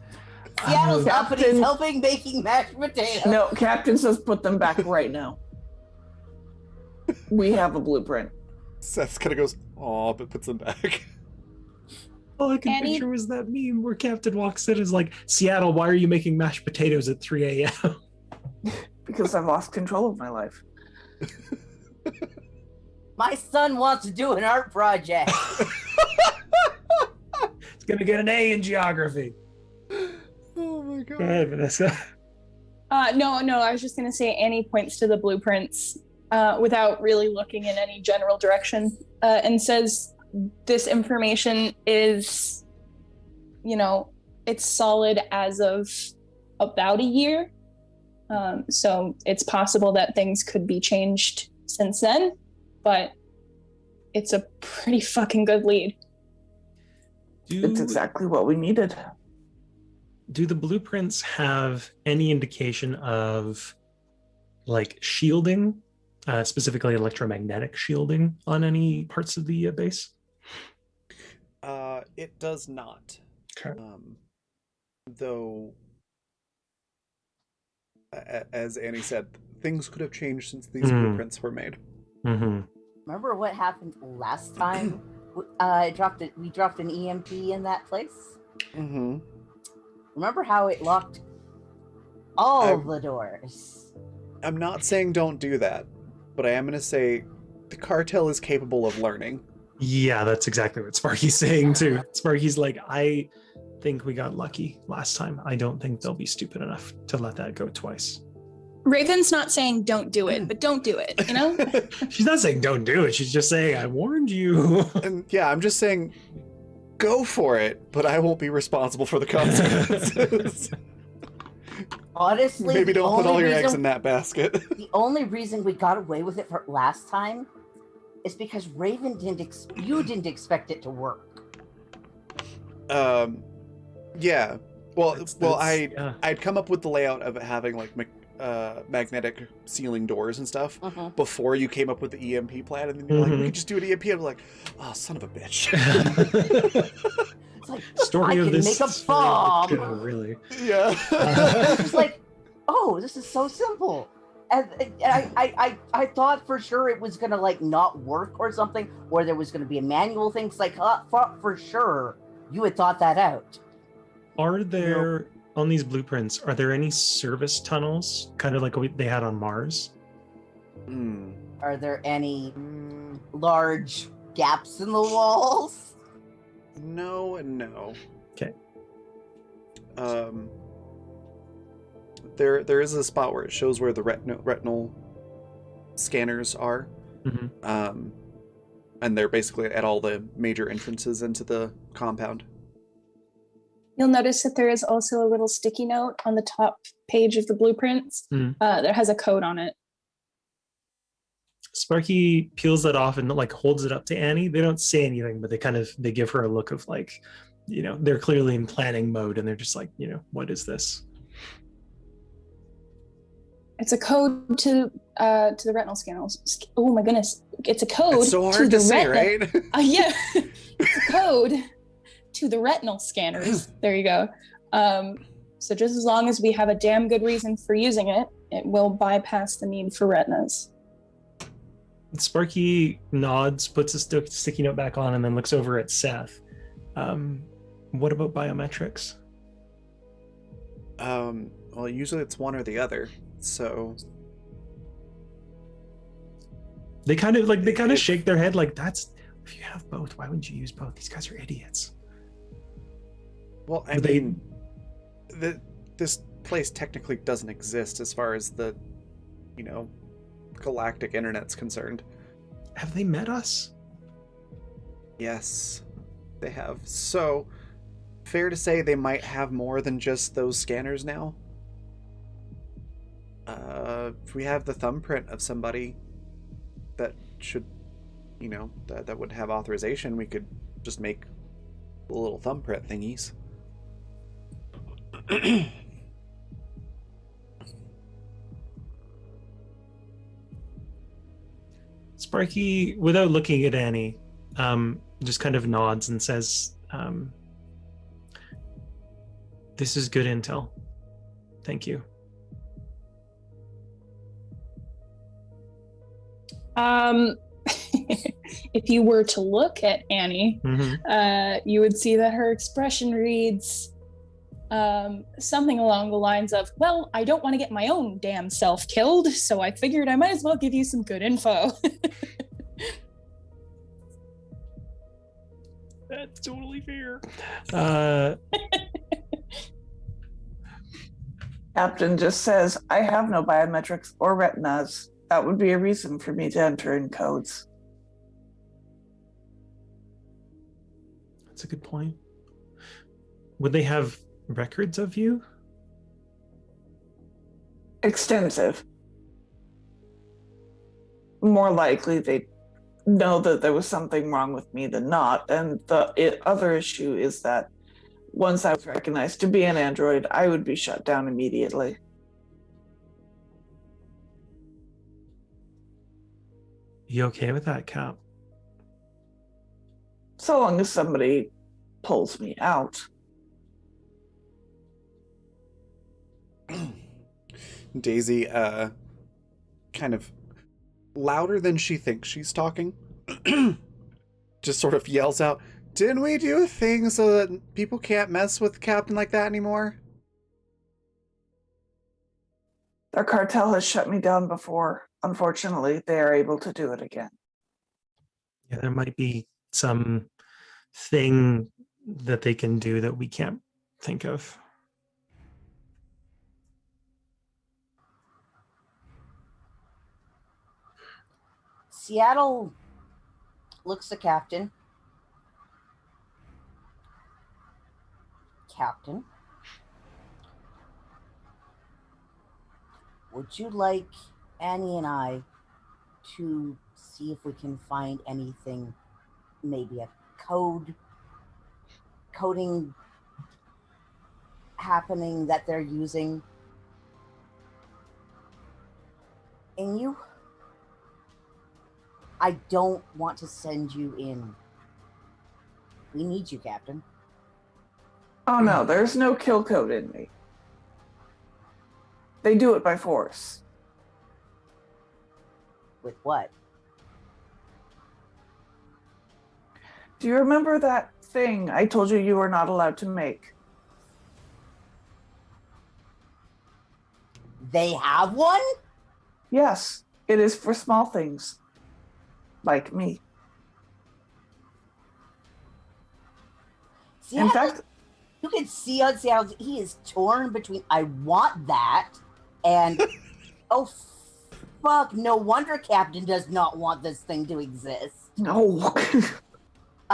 Speaker 4: Seattle's company's
Speaker 5: Captain-
Speaker 4: helping making mashed potatoes.
Speaker 5: No, Captain says put them back right now. We have a blueprint.
Speaker 1: Seth kind of goes, "Aw," but puts them back.
Speaker 2: All I could
Speaker 3: Annie-
Speaker 2: picture was that meme where Captain walks in and is like, "Seattle, why are you making mashed potatoes at 3 a.m.?"
Speaker 5: Because I've lost control of my life.
Speaker 4: My son wants to do an art project.
Speaker 2: It's gonna get an A in geography.
Speaker 1: Oh my
Speaker 2: Go
Speaker 1: god.
Speaker 2: ahead, Vanessa.
Speaker 3: No, I was just going to say Annie points to the blueprints without really looking in any general direction and says, this information is, it's solid as of about a year. So it's possible that things could be changed since then, but it's a pretty fucking good lead.
Speaker 5: It's exactly what we needed.
Speaker 2: Do the blueprints have any indication of like shielding, specifically electromagnetic shielding on any parts of the base?
Speaker 1: It does not.
Speaker 2: Okay.
Speaker 1: Though, as Annie said, things could have changed since these blueprints were made.
Speaker 2: Mm-hmm.
Speaker 4: Remember what happened last time? We dropped an EMP in that place.
Speaker 1: Mm-hmm.
Speaker 4: Remember how it locked all the doors?
Speaker 1: I'm not saying don't do that, but I am going to say the cartel is capable of learning.
Speaker 2: Yeah, that's exactly what Sparky's saying too. Sparky's like, I think we got lucky last time. I don't think they'll be stupid enough to let that go twice.
Speaker 6: Raven's not saying don't do it, but don't do it, you know?
Speaker 2: She's not saying don't do it. She's just saying, I warned you.
Speaker 1: And yeah, I'm just saying, go for it, but I won't be responsible for the consequences.
Speaker 4: Honestly,
Speaker 1: maybe don't put all your eggs in that basket.
Speaker 4: The only reason we got away with it for last time is because Raven you didn't expect it to work.
Speaker 1: Yeah. Well,
Speaker 2: yeah.
Speaker 1: I'd come up with the layout of it having like magnetic ceiling doors and stuff before you came up with the EMP plan, and then you're like, we could just do an EMP. And I'm like, oh, son of a bitch.
Speaker 4: It's like,
Speaker 2: Story
Speaker 4: I
Speaker 2: of
Speaker 4: can
Speaker 2: this
Speaker 4: make a bomb.
Speaker 2: show, really.
Speaker 1: Yeah.
Speaker 4: It's like, oh, this is so simple. And I thought for sure it was gonna like not work or something, or there was gonna be a manual thing. It's like, thought for sure you had thought that out.
Speaker 2: Are there, on these blueprints, are there any service tunnels, kind of like what they had on Mars?
Speaker 4: Are there any large gaps in the walls?
Speaker 1: No and no.
Speaker 2: Okay.
Speaker 1: There is a spot where it shows where the retinal scanners are. And they're basically at all the major entrances into the compound.
Speaker 3: You'll notice that there is also a little sticky note on the top page of the blueprints that has a code on it.
Speaker 2: Sparky peels that off and like holds it up to Annie. They don't say anything, but they give her a look of like, they're clearly in planning mode, and they're just like, what is this?
Speaker 3: It's a code to the retinal scanners. Oh my goodness! It's a code.
Speaker 1: It's so hard to say, right?
Speaker 3: Yeah, it's a code to the retinal scanners. There you go. So just as long as we have a damn good reason for using it, it will bypass the need for retinas.
Speaker 2: Sparky nods, puts a sticky note back on, and then looks over at Seth. What about biometrics?
Speaker 1: Well, usually it's one or the other. So
Speaker 2: they kind of shake their head like, if you have both, why wouldn't you use both? These guys are idiots.
Speaker 1: Well, this place technically doesn't exist as far as the, galactic internet's concerned.
Speaker 2: Have they met us?
Speaker 1: Yes, they have. So, fair to say they might have more than just those scanners now. If we have the thumbprint of somebody that should, that would have authorization, we could just make little thumbprint thingies.
Speaker 2: Sparky, without looking at Annie, just kind of nods and says, this is good intel. Thank you.
Speaker 3: If you were to look at Annie, you would see that her expression reads something along the lines of, well, I don't want to get my own damn self killed, so I figured I might as well give you some good info.
Speaker 2: That's totally fair.
Speaker 5: Captain just says, I have no biometrics or retinas. That would be a reason for me to enter in codes.
Speaker 2: That's a good point. Would they have records of you?
Speaker 5: Extensive. More likely they know that there was something wrong with me than not. And the other issue is that once I was recognized to be an android, I would be shut down immediately.
Speaker 2: You okay with that, Cap?
Speaker 5: So long as somebody pulls me out.
Speaker 1: Daisy, kind of louder than she thinks she's talking, just sort of yells out, "Didn't we do a thing so that people can't mess with the captain like that anymore?"
Speaker 5: Their cartel has shut me down before. Unfortunately, they are able to do it again.
Speaker 2: Yeah, there might be some thing that they can do that we can't think of.
Speaker 4: Seattle looks to Captain. Captain, would you like Annie and I to see if we can find anything, maybe a coding happening that they're using in you? I don't want to send you in. We need you, Captain.
Speaker 5: Oh no, there's no kill code in me. They do it by force.
Speaker 4: With what?
Speaker 5: Do you remember that thing I told you you were not allowed to make?
Speaker 4: They have one?
Speaker 5: Yes, it is for small things. Like me.
Speaker 4: Seattle,
Speaker 5: In fact,
Speaker 4: you can see on Seattle, he is torn between I want that and oh fuck, no wonder Captain does not want this thing to exist.
Speaker 5: no.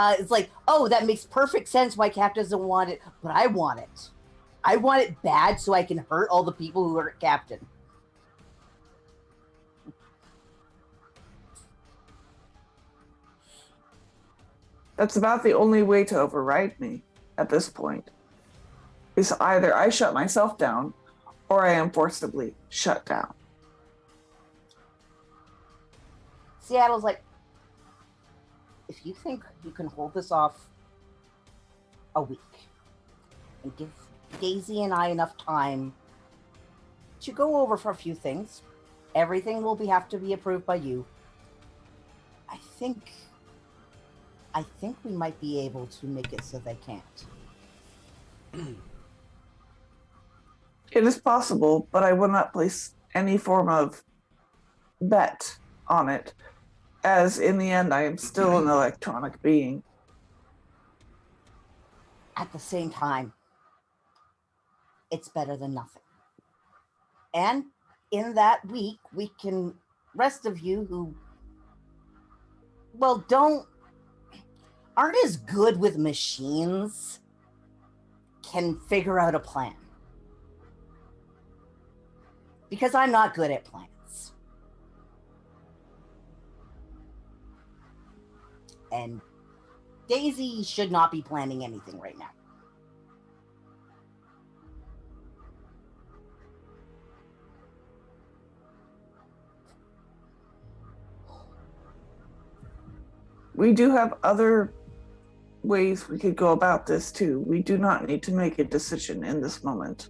Speaker 4: It's like, oh, that makes perfect sense why Captain doesn't want it, but I want it. I want it bad so I can hurt all the people who hurt Captain.
Speaker 5: That's about the only way to override me at this point. Is either I shut myself down or I am forcibly shut down.
Speaker 4: Seattle's like, if you think you can hold this off a week and give Daisy and I enough time to go over for a few things, everything will have to be approved by you. I think we might be able to make it so they can't.
Speaker 5: It is possible, but I will not place any form of bet on it, as in the end I am still an electronic being.
Speaker 4: At the same time, it's better than nothing. And in that week, we can, rest of you who, well, aren't as good with machines, can figure out a plan. Because I'm not good at plans. And Daisy should not be planning anything right now.
Speaker 5: We do have other ways we could go about this too. We do not need to make a decision in this moment.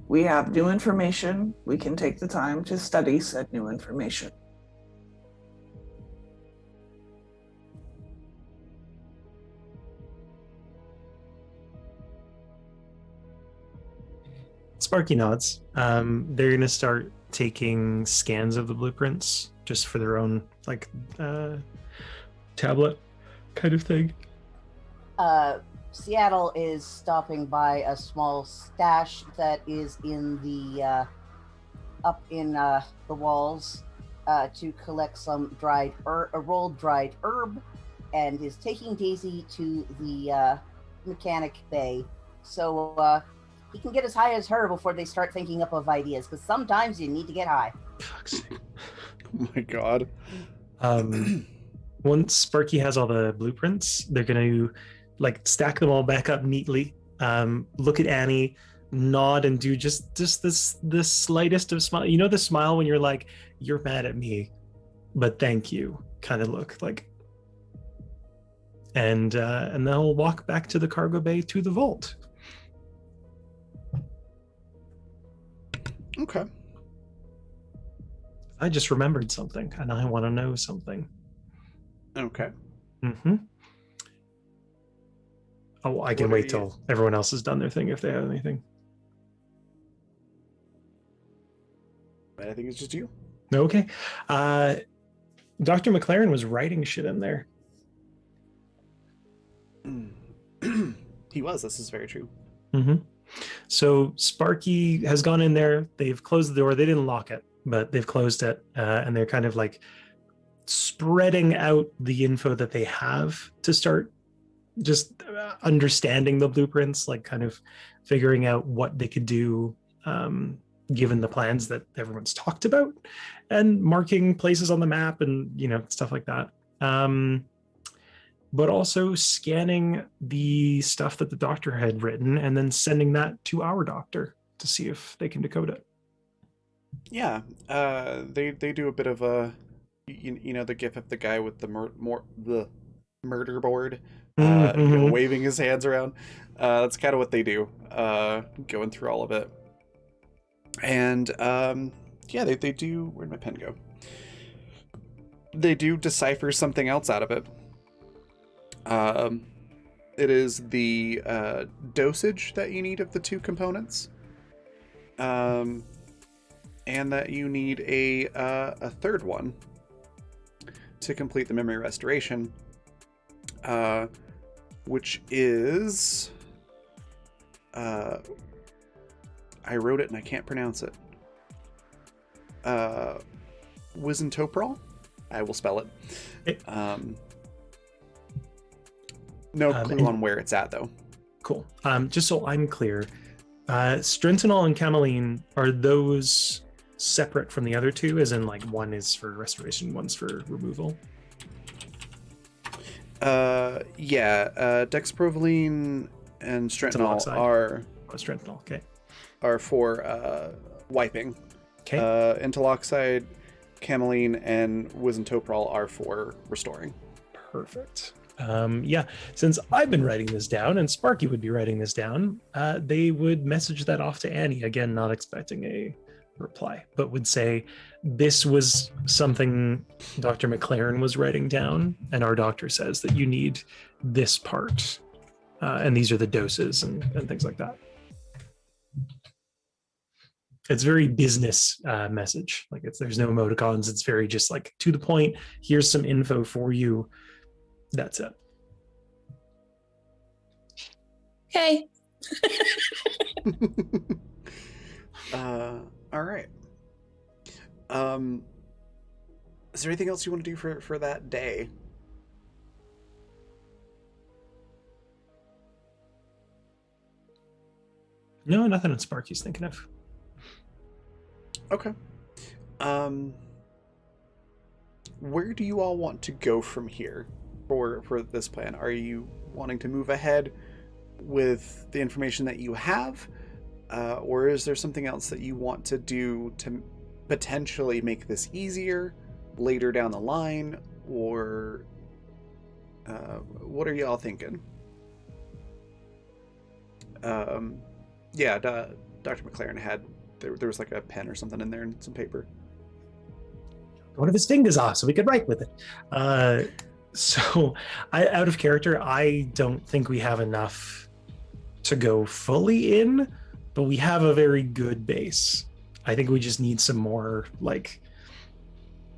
Speaker 5: We have new information. We can take the time to study said new information.
Speaker 2: Sparky nods. They're going to start taking scans of the blueprints just for their own, like, tablet kind of thing.
Speaker 4: Seattle is stopping by a small stash that is in the up in the walls to collect some rolled dried herb, and is taking Daisy to the mechanic bay so he can get as high as her before they start thinking up of ideas, because sometimes you need to get high.
Speaker 2: Fuck's sake.
Speaker 1: Oh my god.
Speaker 2: Once Sparky has all the blueprints, they're going to like stack them all back up neatly, look at Annie, nod, and do just the slightest of smile. You know the smile when you're like, you're mad at me, but thank you kind of look like. And they'll walk back to the cargo bay to the vault.
Speaker 1: Okay.
Speaker 2: I just remembered something, and I want to know something.
Speaker 1: Okay.
Speaker 2: Mm-hmm. Oh, I can wait till everyone else has done their thing if they have anything.
Speaker 1: I think it's just you.
Speaker 2: Okay. Dr. McLaren was writing shit in there.
Speaker 1: He was. This is very true.
Speaker 2: Mm-hmm. So Sparky has gone in there. They've closed the door. They didn't lock it, but they've closed it, and they're kind of like spreading out the info that they have to start just understanding the blueprints, like kind of figuring out what they could do given the plans that everyone's talked about, and marking places on the map and stuff like that. But also scanning the stuff that the doctor had written and then sending that to our doctor to see if they can decode it.
Speaker 1: Yeah, they do a bit of a, the gif of the guy with the murder board, waving his hands around. That's kind of what they do, going through all of it. And they do. Where'd my pen go? They do decipher something else out of it. It is the dosage that you need of the two components, and that you need a third one to complete the memory restoration, which is I wrote it and I can't pronounce it. Wizentoprol? I will spell it. No clue on where it's at, though.
Speaker 2: Cool. Just so I'm clear, Strentanol and Cameline, are those separate from the other two, as in like one is for restoration, one's for removal?
Speaker 1: Dexprovolene and Strentanol are...
Speaker 2: Oh, Strentanol, okay.
Speaker 1: Are for wiping.
Speaker 2: Okay.
Speaker 1: Interloxide, Cameline, and Wizentoprol are for restoring.
Speaker 2: Perfect. Since I've been writing this down and Sparky would be writing this down, they would message that off to Annie, again, not expecting a reply, but would say, this was something Dr. McLaren was writing down, and our doctor says that you need this part, and these are the doses and things like that. It's very business message. Like there's no emoticons. It's very just like to the point. Here's some info for you. That's it.
Speaker 6: Okay.
Speaker 1: All right. Is there anything else you want to do for that day?
Speaker 2: No, nothing that Sparky's thinking of.
Speaker 1: Okay. Where do you all want to go from here for this plan? Are you wanting to move ahead with the information that you have, or is there something else that you want to do to potentially make this easier later down the line, or what are y'all thinking? Dr. McLaren had there was like a pen or something in there and some paper.
Speaker 2: One of his fingers off so we could write with it. So out of character, I don't think we have enough to go fully in, but we have a very good base. I think we just need some more like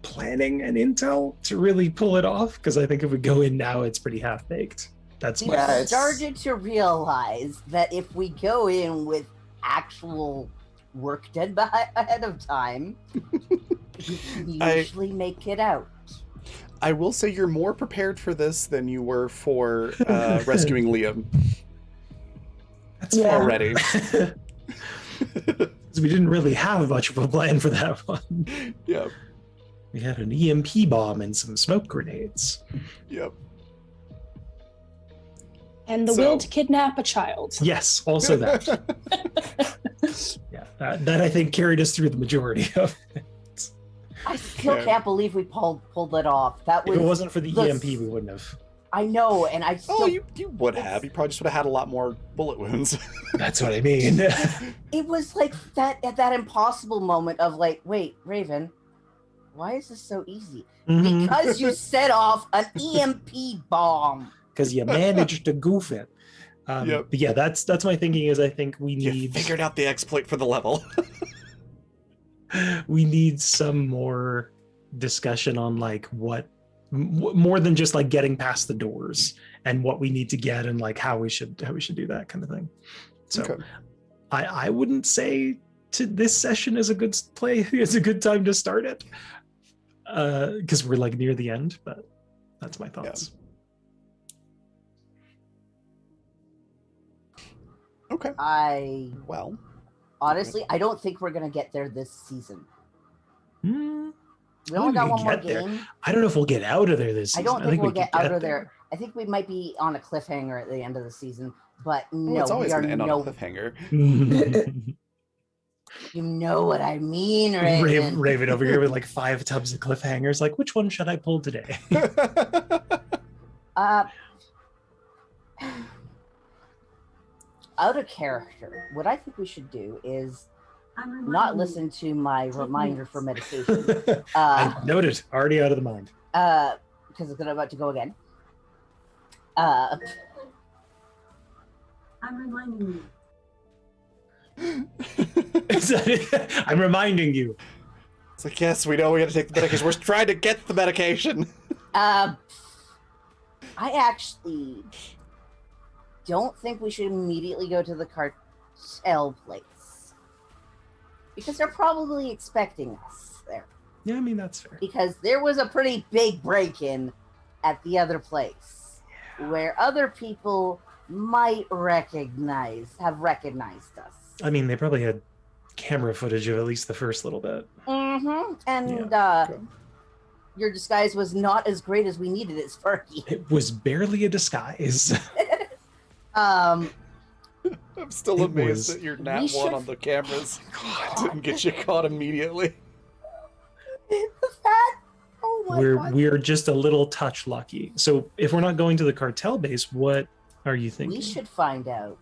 Speaker 2: planning and intel to really pull it off, because I think if we go in now, it's pretty half-baked. That's my...
Speaker 4: I started to realize that if we go in with actual worked in ahead of time, you usually make it out.
Speaker 1: I will say you're more prepared for this than you were for rescuing Liam
Speaker 2: That's
Speaker 5: Yeah.
Speaker 1: already.
Speaker 2: We didn't really have much of a plan for that one.
Speaker 1: Yep.
Speaker 2: We had an EMP bomb and some smoke grenades.
Speaker 1: Yep.
Speaker 3: And the
Speaker 1: So-
Speaker 3: will to kidnap a child.
Speaker 2: Yes, also that. Yeah, that I think carried us through the majority of it.
Speaker 4: I still
Speaker 1: Yeah.
Speaker 4: can't believe we pulled it off. That
Speaker 2: If
Speaker 4: was
Speaker 2: it wasn't for the
Speaker 4: the-
Speaker 2: EMP, we wouldn't have.
Speaker 4: I know, and I still
Speaker 1: Oh, you would have. You probably just would have had a lot more bullet wounds.
Speaker 2: That's what I mean.
Speaker 4: it was like that at that impossible moment of like, wait, Raven, why is this so easy?
Speaker 2: Mhm.
Speaker 4: Because you set off an EMP bomb.
Speaker 2: Because you managed to goof it.
Speaker 1: Yep.
Speaker 2: But yeah, that's my thinking. Is I think we
Speaker 1: You
Speaker 2: need
Speaker 1: figured out the exploit for the level.
Speaker 2: we need some more discussion on like what more than just like getting past the doors and what we need to get and like how we should do that kind of thing. So
Speaker 1: Okay.
Speaker 2: I wouldn't say to this session is a good play. It's a good time to start it because we're like near the end. But that's my thoughts.
Speaker 1: Okay. Well,
Speaker 4: Honestly, I don't think we're gonna get there this season.
Speaker 2: Hmm.
Speaker 4: We only got
Speaker 2: we
Speaker 4: one more
Speaker 2: get there.
Speaker 4: game.
Speaker 2: I don't know if we'll get out of there this
Speaker 4: I
Speaker 2: season.
Speaker 4: don't think we'll
Speaker 2: we
Speaker 4: get
Speaker 2: could
Speaker 4: out of there. I think we might be on a cliffhanger at the end of the season, but
Speaker 1: well,
Speaker 4: no,
Speaker 1: it's always
Speaker 4: we are
Speaker 1: going to end on a
Speaker 4: no.
Speaker 1: cliffhanger.
Speaker 4: You know what I mean, Raven?
Speaker 2: Raven over here with like 5 tubs of cliffhangers. Like, which one should I pull today?
Speaker 4: Out of character, what I think we should do is not listen to my reminder for meditation.
Speaker 2: I noted, already out of the mind.
Speaker 4: Because it's about to go again.
Speaker 7: I'm reminding you.
Speaker 2: I'm reminding you.
Speaker 1: It's like, yes, we know we got to take the medication. We're trying to get the medication.
Speaker 4: I actually don't think we should immediately go to the cartel place. Because they're probably expecting us there.
Speaker 2: Yeah, I mean, that's fair.
Speaker 4: Because there was a pretty big break-in at the other place. Where other people might have recognized us.
Speaker 2: I mean, they probably had camera footage of at least the first little bit.
Speaker 4: Mm-hmm. And
Speaker 1: Okay.
Speaker 4: your disguise was not as great as we needed it, Sparky.
Speaker 2: It was barely a disguise.
Speaker 4: Um,
Speaker 1: I'm still
Speaker 2: It
Speaker 1: amazed
Speaker 2: was-
Speaker 1: that your
Speaker 4: We
Speaker 1: nat one
Speaker 4: should-
Speaker 1: on the cameras didn't get you caught immediately.
Speaker 4: that, oh my god.
Speaker 2: We're just a little touch lucky. So if we're not going to the cartel base, what are you thinking?
Speaker 4: We should find out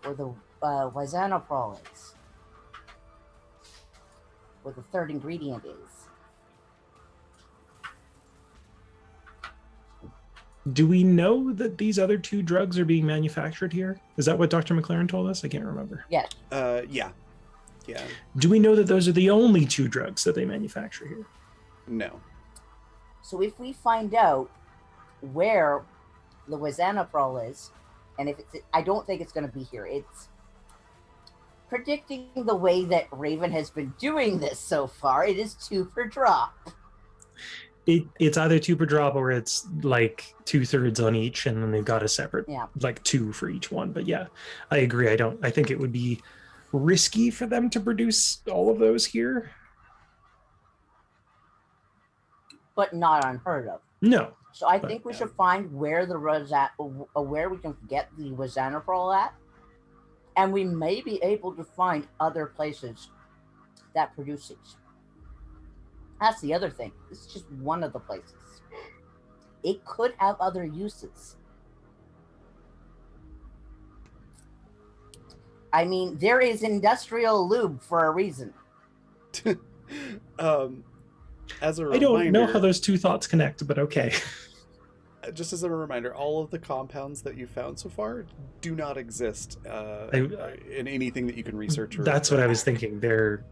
Speaker 4: where the Wazanoprol is. Where the third ingredient is.
Speaker 2: Do we know that these other 2 drugs are being manufactured here? Is that what Dr. McLaren told us? I can't remember.
Speaker 1: Yeah. Yeah.
Speaker 2: Do we know that those are the only 2 drugs that they manufacture here?
Speaker 1: No.
Speaker 4: So if we find out where the Wazanoprol is, and if it's, I don't think it's going to be here. It's predicting the way that Raven has been doing this so far. It is 2 per drop.
Speaker 2: It's either 2 per drop or it's like 2/3 on each, and then they've got a separate
Speaker 4: Yeah.
Speaker 2: like 2 for each one. But yeah, I agree. I think it would be risky for them to produce all of those here.
Speaker 4: But not unheard of.
Speaker 2: No.
Speaker 4: So I
Speaker 2: But,
Speaker 4: think we should find where the where we can get the Wazanoprol at, and we may be able to find other places that produce these. That's the other thing. This is just one of the places. It could have other uses. I mean, there is industrial lube for a reason.
Speaker 1: As a reminder,
Speaker 2: I don't know how those 2 thoughts connect, but okay.
Speaker 1: just as a reminder, all of the compounds that you found so far do not exist in anything that you can research. Or
Speaker 2: That's what I was thinking. They're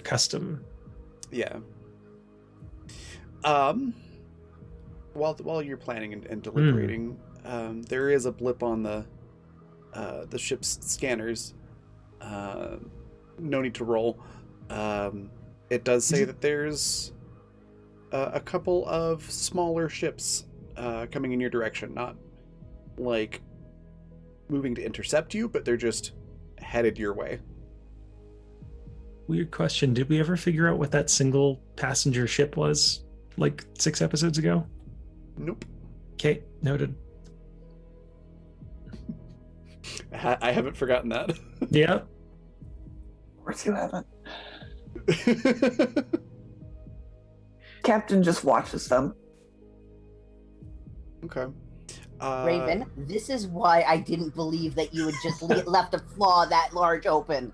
Speaker 2: custom.
Speaker 1: Yeah. While you're planning and deliberating, there is a blip on the ship's scanners no need to roll. It does say that there's a couple of smaller ships coming in your direction, not like moving to intercept you, but they're just headed your way.
Speaker 2: Weird question. Did we ever figure out what that single passenger ship was like 6 episodes ago?
Speaker 1: Nope.
Speaker 2: Okay, noted.
Speaker 1: I haven't forgotten that.
Speaker 2: Yeah.
Speaker 5: Of course you haven't. Captain just watches them.
Speaker 1: Okay.
Speaker 4: Raven, this is why I didn't believe that you had just left a flaw that large open.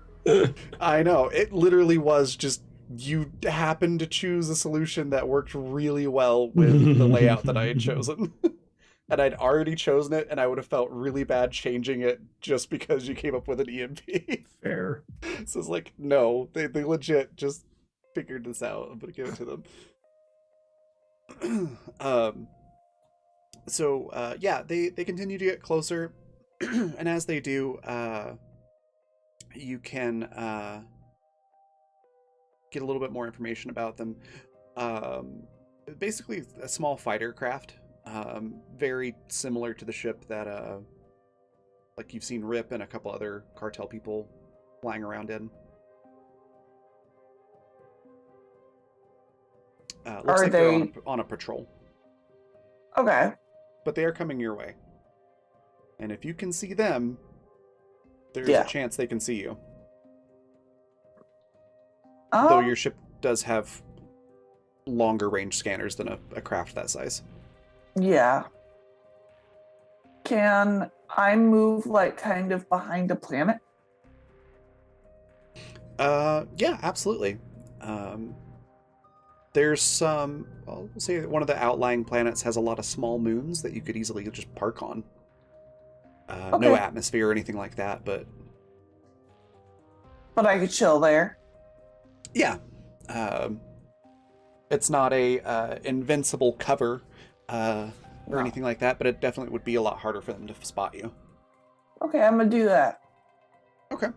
Speaker 1: I know. It literally was just you happened to choose a solution that worked really well with the layout that I had chosen. And I'd already chosen it, and I would have felt really bad changing it just because you came up with an EMP.
Speaker 2: Fair.
Speaker 1: So it's like, no, they legit just figured this out. I'm gonna give it to them. Yeah, they continue to get closer, and as they do, you can get a little bit more information about them. Basically, a small fighter craft, very similar to the ship that, like you've seen Rip and a couple other cartel people flying around in. Looks like they're on a patrol.
Speaker 5: Okay.
Speaker 1: But they are coming your way. And if you can see them, there's a chance they can see you. Though your ship does have longer range scanners than a craft that size.
Speaker 5: Yeah. Can I move like kind of behind a planet?
Speaker 1: Yeah, absolutely. There's some, I'll say that one of the outlying planets has a lot of small moons that you could easily just park on. No atmosphere or anything like that, but
Speaker 5: I could chill there.
Speaker 1: Yeah. It's not a invincible cover or anything like that, but it definitely would be a lot harder for them to spot you.
Speaker 5: Okay, I'm gonna do that.
Speaker 1: Okay.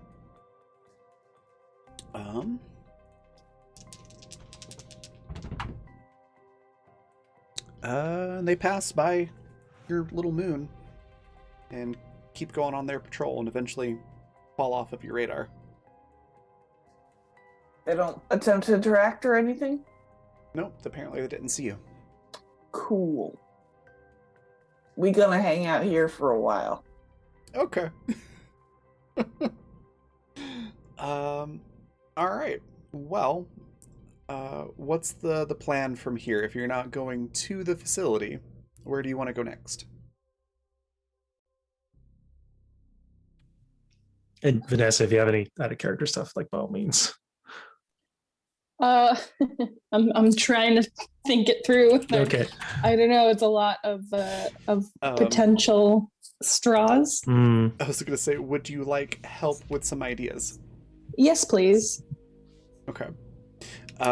Speaker 1: They pass by your little moon and keep going on their patrol and eventually fall off of your radar.
Speaker 5: They don't attempt to interact or anything?
Speaker 1: Nope, apparently they didn't see you.
Speaker 5: Cool. We gonna hang out here for a while.
Speaker 1: Okay. Alright. Well, what's the plan from here? If you're not going to the facility, where do you want to go next?
Speaker 2: And Vanessa, if you have any out of character stuff, like by all means.
Speaker 3: I'm trying to think it through.
Speaker 2: Okay.
Speaker 3: I don't know. It's a lot of potential straws.
Speaker 1: I was going to say, would you like help with some ideas?
Speaker 3: Yes, please.
Speaker 1: Okay.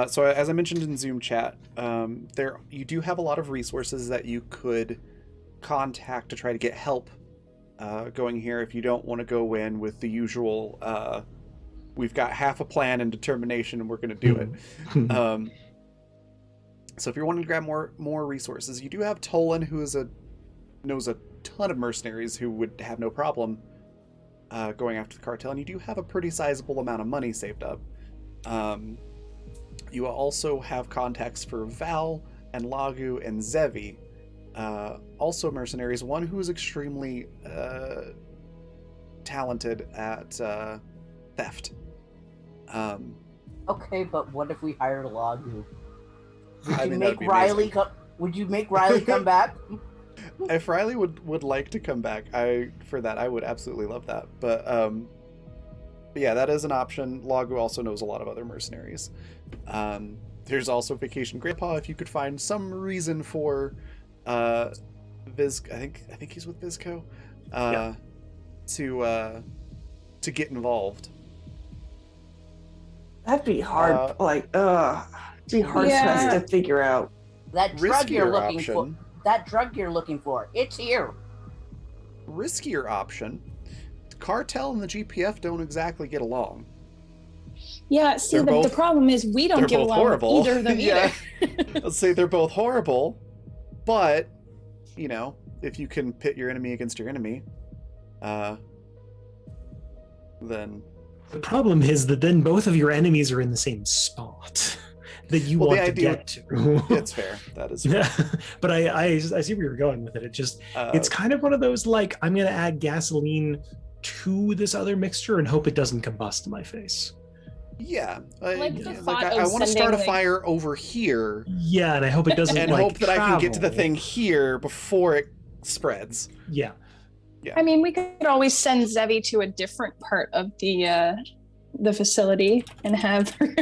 Speaker 1: So as I mentioned in Zoom chat, you do have a lot of resources that you could contact to try to get help going here if you don't want to go in with the usual we've got half a plan and determination and we're going to do it. So if you're wanting to grab more resources, you do have Tolan, who knows a ton of mercenaries who would have no problem going after the cartel, and you do have a pretty sizable amount of money saved up. You also have contacts for Val and Lagu and Zevi, also mercenaries, one who is extremely talented at theft.
Speaker 4: Okay, but what if we hired Lagu? Would you make Riley come back?
Speaker 1: If Riley would like to come back, I would absolutely love that. But yeah, that is an option. Lagu also knows a lot of other mercenaries. There's also Vacation Grandpa, if you could find some reason for Viz, I think he's with Vizco, to get involved.
Speaker 5: That'd be hard. It'd be hard for us to figure out.
Speaker 4: That drug you're looking
Speaker 1: option,
Speaker 4: for. That drug you're looking for. It's here.
Speaker 1: Riskier option. The cartel and the GPF don't exactly get along.
Speaker 3: Yeah, see,
Speaker 1: They're
Speaker 3: the
Speaker 1: both-
Speaker 3: problem is we don't
Speaker 1: they're
Speaker 3: get
Speaker 1: both
Speaker 3: along
Speaker 1: horrible.
Speaker 3: with either of them
Speaker 1: Yeah.
Speaker 3: either.
Speaker 1: Let's say they're both horrible, but, you know, if you can pit your enemy against your enemy, then...
Speaker 2: The problem is that then both of your enemies are in the same spot that you
Speaker 1: Well, the
Speaker 2: want to
Speaker 1: idea-
Speaker 2: get to.
Speaker 1: It's fair. That is fair.
Speaker 2: Yeah, but I see where you're going with it. It just
Speaker 1: Uh,
Speaker 2: it's kind of one of those like I'm gonna add gasoline to this other mixture and hope it doesn't combust in my face.
Speaker 1: Yeah.
Speaker 3: Like the thought
Speaker 1: I
Speaker 3: of
Speaker 1: want to start a
Speaker 3: sending, like-
Speaker 1: fire over here
Speaker 2: Yeah, and I hope it doesn't
Speaker 1: and
Speaker 2: like
Speaker 1: hope that I can get to the
Speaker 2: travel.
Speaker 1: thing here before it spreads.
Speaker 2: Yeah,
Speaker 3: I mean, we could always send Zevi to a different part of the facility and have her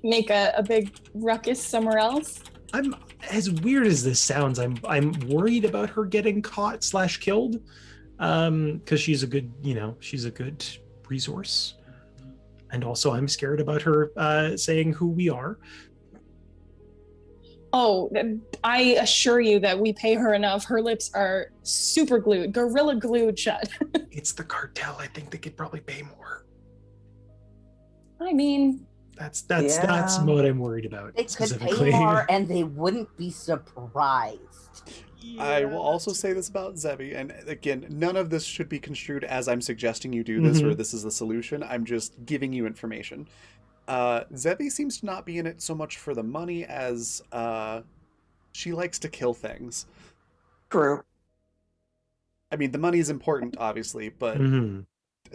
Speaker 3: make a big ruckus somewhere else.
Speaker 2: I'm as weird as this sounds. I'm worried about her getting caught / killed, because she's a good resource, and also I'm scared about her saying who we are.
Speaker 3: Oh, I assure you that we pay her enough. Her lips are super glued, gorilla glued shut.
Speaker 2: It's the cartel. I think they could probably pay more.
Speaker 3: I mean,
Speaker 2: That's
Speaker 5: Yeah.
Speaker 2: what I'm worried about.
Speaker 4: They could
Speaker 2: specifically.
Speaker 4: pay more and they wouldn't be surprised.
Speaker 1: I will also say this about Zebi, and again, none of this should be construed as I'm suggesting you do this or this is the solution. I'm just giving you information. Zebi seems to not be in it so much for the money as she likes to kill things.
Speaker 5: True.
Speaker 1: I mean, the money is important, obviously, but
Speaker 2: Mhm.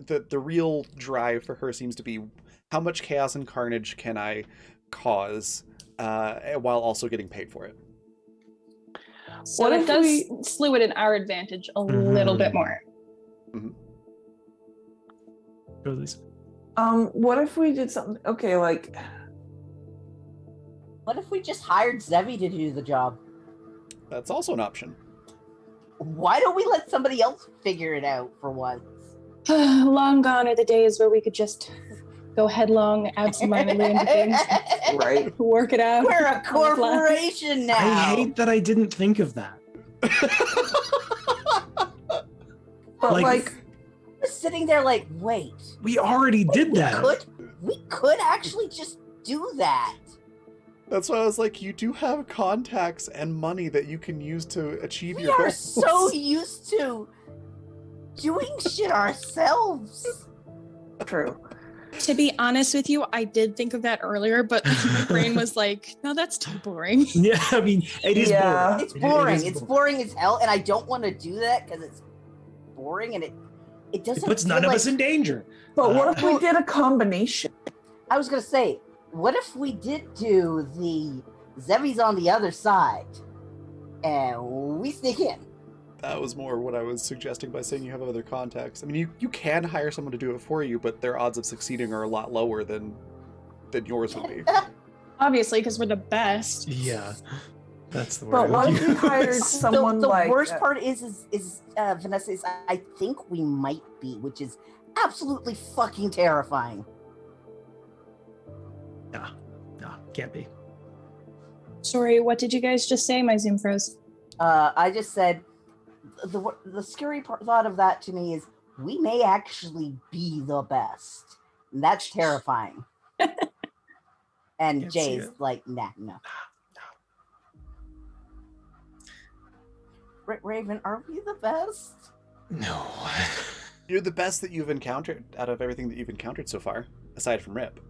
Speaker 1: the real drive for her seems to be how much chaos and carnage can I cause while also getting paid for it.
Speaker 3: so
Speaker 5: What
Speaker 3: it
Speaker 5: if
Speaker 3: does
Speaker 5: we-
Speaker 3: slew it in our advantage a little bit more.
Speaker 2: Go, Lisa.
Speaker 5: What if we did something? Okay, like
Speaker 4: What if we just hired Zevi to do the job?
Speaker 1: That's also an option.
Speaker 4: Why don't we let somebody else figure it out for once?
Speaker 3: Long gone are the days where we could just go headlong, absentmindedly into things,
Speaker 5: right.
Speaker 3: work it out.
Speaker 4: We're a corporation now.
Speaker 2: I hate that I didn't think of that.
Speaker 5: But
Speaker 2: Like-
Speaker 5: like
Speaker 4: We're sitting there like, wait.
Speaker 2: We already did that.
Speaker 4: We could actually just do that.
Speaker 1: That's why I was like, you do have contacts and money that you can use to achieve
Speaker 4: We
Speaker 1: your
Speaker 4: are
Speaker 1: goals.
Speaker 4: so used to doing shit ourselves.
Speaker 5: true.
Speaker 6: To be honest with you, I did think of that earlier, but my brain was like, no, that's too boring.
Speaker 2: Yeah, I mean, it is
Speaker 5: Yeah.
Speaker 2: boring.
Speaker 4: It's boring.
Speaker 2: It is
Speaker 4: It's boring as hell, and I don't want to do that because it's boring and it
Speaker 2: It
Speaker 4: doesn't.
Speaker 2: puts
Speaker 4: feel
Speaker 2: none of
Speaker 4: like-
Speaker 2: us in danger.
Speaker 5: But what if we did a combination?
Speaker 4: I was gonna say, what if we did do the Zevi's on the other side, and we sneak in?
Speaker 1: That was more what I was suggesting by saying you have other contacts. I mean, you can hire someone to do it for you, but their odds of succeeding are a lot lower than yours would be.
Speaker 3: Obviously, because we're the best.
Speaker 2: Yeah, that's the word.
Speaker 5: But what if we hired
Speaker 4: The,
Speaker 5: someone
Speaker 4: the
Speaker 5: like
Speaker 4: worst part is Vanessa, is I think we might be, which is absolutely fucking terrifying.
Speaker 2: No, can't be.
Speaker 3: Sorry, what did you guys just say? My Zoom froze.
Speaker 4: I just said the scary thought of that to me is we may actually be the best. And that's terrifying. And
Speaker 2: Can't see
Speaker 4: Jay's
Speaker 2: it.
Speaker 4: like, nah, no. Raven, are we the best?
Speaker 2: No.
Speaker 1: You're the best that you've encountered out of everything that you've encountered so far, aside from Rip.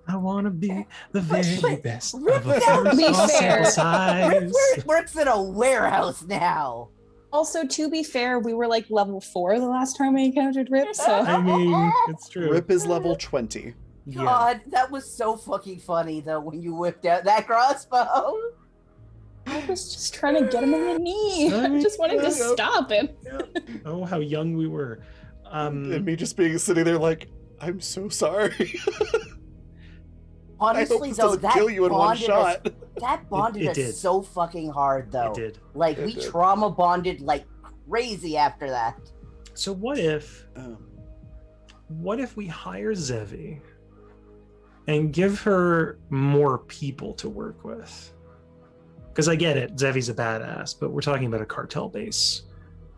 Speaker 2: I want to be the very
Speaker 4: But
Speaker 2: best
Speaker 4: Rip
Speaker 2: of a
Speaker 4: now-
Speaker 2: first
Speaker 3: Be
Speaker 2: class
Speaker 3: fair.
Speaker 2: sample
Speaker 4: Rip
Speaker 2: size.
Speaker 4: works in a warehouse now.
Speaker 3: Also, to be fair, we were like level 4 the last time we encountered Rip, so
Speaker 2: I mean, it's true.
Speaker 1: Rip is level 20.
Speaker 2: Yeah.
Speaker 4: God, that was so fucking funny though when you whipped out that crossbow.
Speaker 3: I was just trying to get him in the knee.
Speaker 2: I
Speaker 3: I
Speaker 2: mean,
Speaker 3: just wanted to
Speaker 1: yeah.
Speaker 3: stop him.
Speaker 2: Oh, how young we were.
Speaker 1: And me just being sitting there like, I'm so sorry. I hope
Speaker 4: Honestly
Speaker 1: this
Speaker 4: though,
Speaker 1: doesn't
Speaker 4: that
Speaker 1: kill you in one
Speaker 4: bonded
Speaker 1: shot.
Speaker 4: us. That bonded
Speaker 2: it
Speaker 4: us
Speaker 2: did.
Speaker 4: so fucking hard though.
Speaker 2: It did.
Speaker 4: Like
Speaker 1: It
Speaker 4: we
Speaker 1: did.
Speaker 4: trauma bonded like crazy after that.
Speaker 2: So what if
Speaker 1: Um,
Speaker 2: we hire Zevi and give her more people to work with? Because I get it, Zevi's a badass, but we're talking about a cartel base.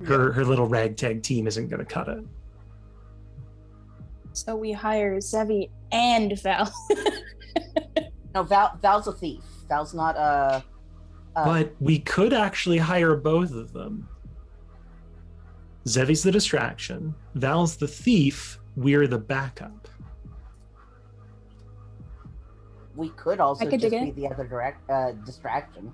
Speaker 2: Her little ragtag team isn't going to cut it.
Speaker 3: So we hire Zevi and Val.
Speaker 4: No, Val's a thief. Val's not
Speaker 2: But we could actually hire both of them. Zevi's the distraction. Val's the thief. We're the backup.
Speaker 4: We could also
Speaker 3: could
Speaker 4: just
Speaker 3: dig
Speaker 4: be
Speaker 3: it.
Speaker 4: the other distraction.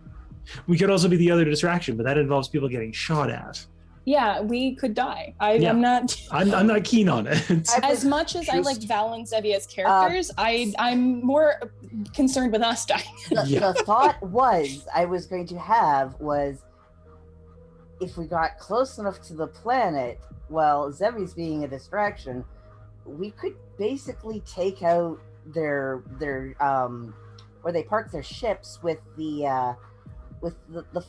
Speaker 2: We could also be the other distraction, but that involves people getting shot at.
Speaker 3: Yeah, we could die.
Speaker 2: Yeah.
Speaker 3: I'm not.
Speaker 2: I'm not keen on it.
Speaker 3: As much as I like
Speaker 1: Just-
Speaker 3: Val and Zevi as characters, I'm more concerned with us dying.
Speaker 2: Yeah.
Speaker 4: The thought I was going to have was, if we got close enough to the planet, while Zevi's being a distraction, we could basically take out their where they park their ships with the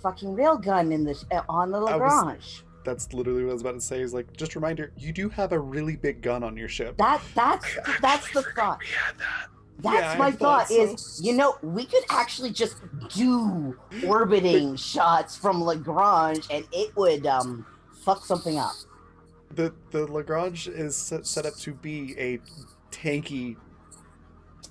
Speaker 4: fucking railgun in on the Lagrange.
Speaker 1: That's literally what I was about to say. Is like, just a reminder, you do have a really big gun on your ship.
Speaker 4: That's the thought.
Speaker 2: We had that.
Speaker 4: That's
Speaker 1: Yeah,
Speaker 4: my
Speaker 1: I thought
Speaker 4: thought is, we could actually just do orbiting shots from Lagrange and it would fuck something up.
Speaker 1: The Lagrange is set up to be a tanky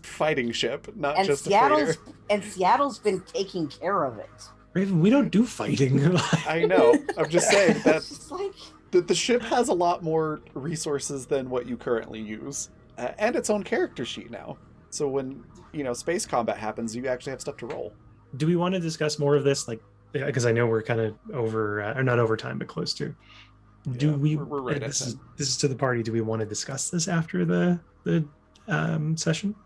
Speaker 1: fighting ship, not
Speaker 4: And
Speaker 1: just a freighter.
Speaker 4: Seattle's been taking care of it.
Speaker 2: Raven, we don't do fighting.
Speaker 1: I know. I'm just saying that
Speaker 4: It's like,
Speaker 1: the ship has a lot more resources than what you currently use, and its own character sheet now. So when space combat happens, you actually have stuff to roll.
Speaker 2: Do we want to discuss more of this? Like, because I know we're kind of over, or not over time, but close to. Do
Speaker 1: Yeah,
Speaker 2: we?
Speaker 1: we're right at
Speaker 2: this is
Speaker 1: 10.
Speaker 2: this is to the party. Do we want to discuss this after the session,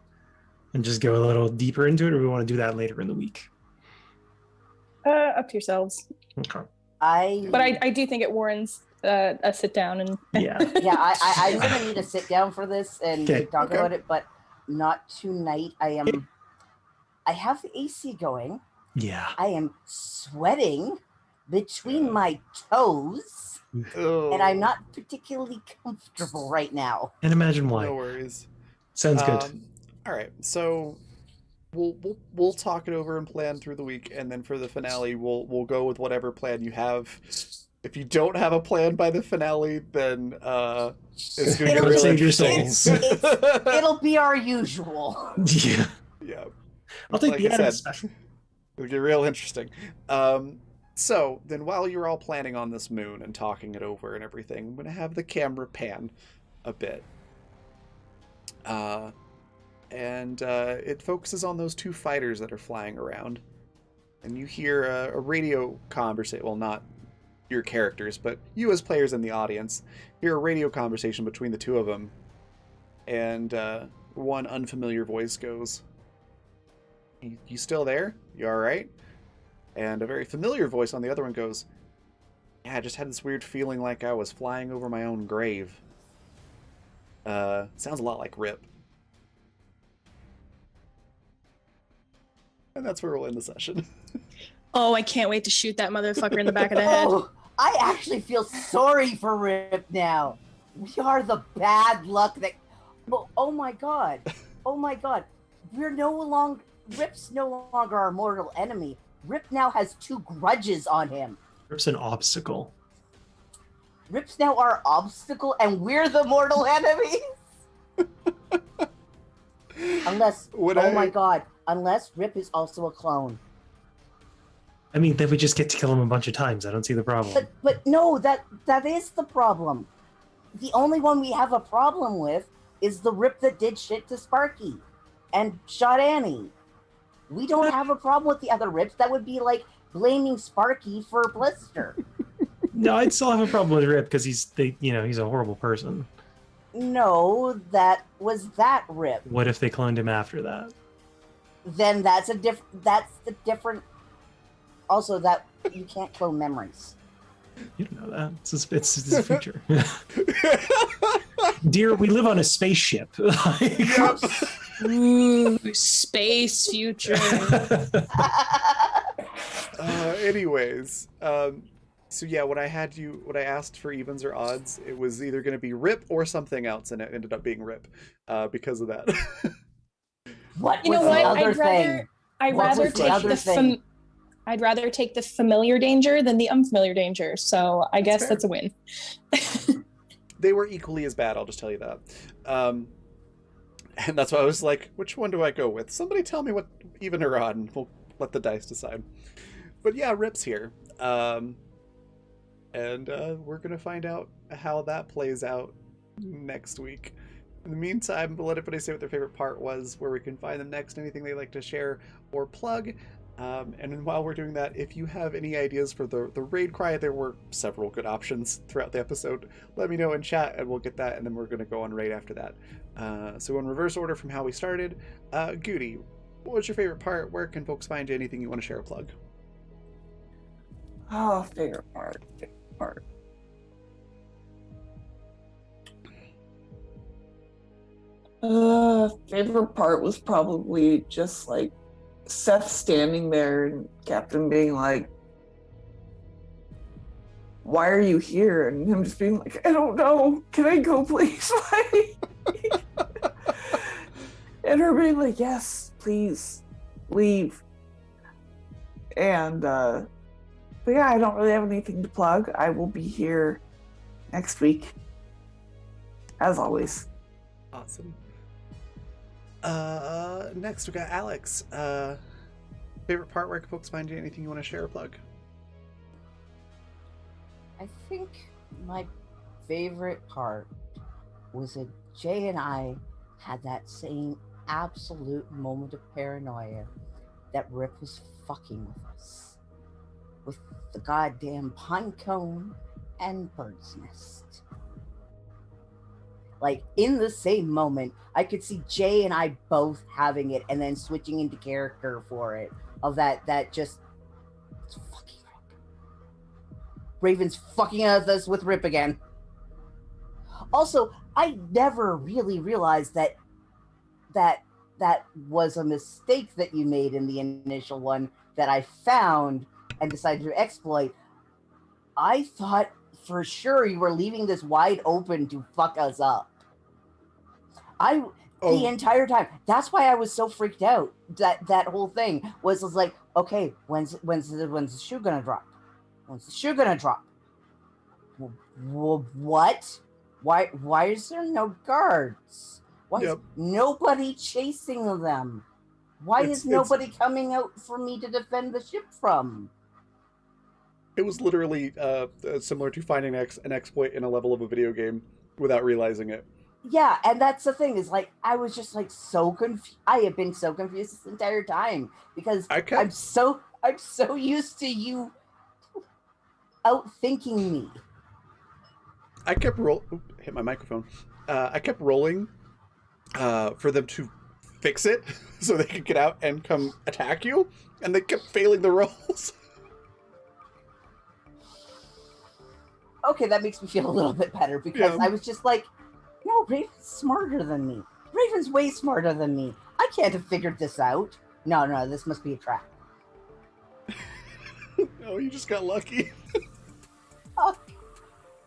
Speaker 2: and just go a little deeper into it, or do we want to do that later in the week?
Speaker 3: Up to yourselves.
Speaker 2: Okay.
Speaker 3: But I do think it warrants a sit down and
Speaker 2: Yeah.
Speaker 4: I'm gonna need to sit down for this and
Speaker 2: Okay.
Speaker 4: talk
Speaker 1: Okay.
Speaker 4: about it, but not tonight. I have the AC going.
Speaker 2: Yeah.
Speaker 4: I am sweating between my toes,
Speaker 1: Oh,
Speaker 4: and I'm not particularly comfortable right now.
Speaker 2: And imagine why.
Speaker 1: No worries.
Speaker 2: Sounds good.
Speaker 1: All right, so we'll talk it over and plan through the week, and then for the finale, we'll go with whatever plan you have. If you don't have a plan by the finale, then it's gonna get
Speaker 4: It'll
Speaker 1: real
Speaker 2: save your
Speaker 1: interesting.
Speaker 4: It'll be our usual.
Speaker 2: Yeah.
Speaker 1: Yeah,
Speaker 2: I'll take
Speaker 1: like
Speaker 2: the
Speaker 1: I
Speaker 2: Animus
Speaker 1: said.
Speaker 2: special.
Speaker 1: it'll get real interesting. So then, while you're all planning on this moon and talking it over and everything, I'm gonna have the camera pan a bit. And it focuses on those two fighters that are flying around. And you hear a radio conversation, well, not your characters, but you as players in the audience, hear a radio conversation between the two of them. And one unfamiliar voice goes, you still there? You alright? And a very familiar voice on the other one goes, yeah, I just had this weird feeling like I was flying over my own grave. Sounds a lot like Rip. And that's where we'll end the session.
Speaker 6: Oh, I can't wait to shoot that motherfucker in the back of the head.
Speaker 4: Oh, I actually feel sorry for Rip now. We are the bad luck that. Oh my god! Oh my god! Rip's no longer our mortal enemy. Rip now has two grudges on him.
Speaker 2: Rip's an obstacle.
Speaker 4: Rip's now our obstacle, and we're the mortal enemies. Unless, my god! Unless Rip is also a clone.
Speaker 2: I mean, then we just get to kill him a bunch of times. I don't see the problem.
Speaker 4: But no, that is the problem. The only one we have a problem with is the Rip that did shit to Sparky and shot Annie. We don't have a problem with the other Rips. That would be like blaming Sparky for Blister.
Speaker 2: No, I'd still have a problem with Rip because he's a horrible person.
Speaker 4: No, that was that Rip.
Speaker 2: What if they cloned him after that?
Speaker 4: Then that's the different. Also, that you can't clone memories.
Speaker 2: You don't know that. It's a feature. Dear, we live on a spaceship.
Speaker 1: Yep.
Speaker 6: Ooh, space future.
Speaker 1: Anyways, so yeah, when I asked for evens or odds, it was either going to be Rip or something else, and it ended up being Rip because of that.
Speaker 4: What
Speaker 3: You
Speaker 4: was
Speaker 3: know
Speaker 4: the
Speaker 3: what?
Speaker 4: other thing?
Speaker 3: I'd
Speaker 4: What
Speaker 3: rather
Speaker 4: was the
Speaker 3: take
Speaker 4: other
Speaker 3: the
Speaker 4: thing?
Speaker 3: I'd rather take the familiar danger than the unfamiliar danger. So I guess
Speaker 1: fair.
Speaker 3: that's a win.
Speaker 1: they were equally as bad. I'll just tell you that. And that's why I was like, which one do I go with? Somebody tell me what even or odd, and we'll let the dice decide. But yeah, Rip's here. And we're going to find out how that plays out next week. In the meantime, we'll let everybody say what their favorite part was, where we can find them next, anything they'd like to share or plug. And then while we're doing that, if you have any ideas for the raid cry, there were several good options throughout the episode. Let me know in chat and we'll get that, and then we're going to go on raid after that. So in reverse order from how we started, Goody, what was your favorite part? Where can folks find you? Anything you want to share or plug?
Speaker 5: Oh, favorite part. Favorite part was probably just like Seth standing there and Captain being like, "Why are you here?" And him just being like, "I don't know. Can I go, please?" And her being like, "Yes, please, leave." And but yeah, I don't really have anything to plug. I will be here next week, as always.
Speaker 1: Awesome. Next we got Alex. Favorite part, where can folks find you? Anything you want to share or plug?
Speaker 4: I think my favorite part was that Jay and I had that same absolute moment of paranoia that Rip was fucking with us. With the goddamn pine cone and bird's nest. Like, in the same moment, I could see Jay and I both having it and then switching into character for it. Of that just... It's fucking Rip. Raven's fucking with us with Rip again. Also, I never really realized that was a mistake that you made in the initial one that I found and decided to exploit. I thought for sure you were leaving this wide open to fuck us up. The entire time. That's why I was so freaked out. That whole thing was like, okay, when's the shoe gonna drop? When's the shoe gonna drop? What? Why is there no guards? Why is nobody chasing them? Why is nobody coming out for me to defend the ship from?
Speaker 1: It was literally similar to finding an exploit in a level of a video game without realizing it.
Speaker 4: Yeah, and that's the thing, is like, I was just like so confused. I have been so confused this entire time because I'm so used to you outthinking me.
Speaker 1: I kept hit my microphone. I kept rolling for them to fix it so they could get out and come attack you, and they kept failing the rolls.
Speaker 4: Okay, that makes me feel a little bit better because I was just like, no, Raven's smarter than me. Raven's way smarter than me. I can't have figured this out. No, this must be a trap.
Speaker 1: Oh, you just got lucky.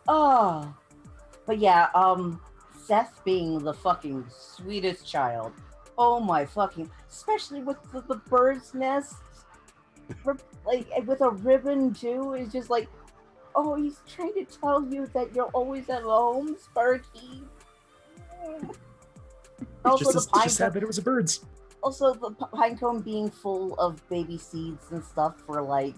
Speaker 4: But yeah, Seth being the fucking sweetest child. Oh my fucking, especially with the bird's nest, like with a ribbon too. It's just like, oh, he's trying to tell you that you're always at home, Sparky. Also,
Speaker 2: it's just sad that it was a bird's.
Speaker 4: Also, the pinecone being full of baby seeds and stuff for like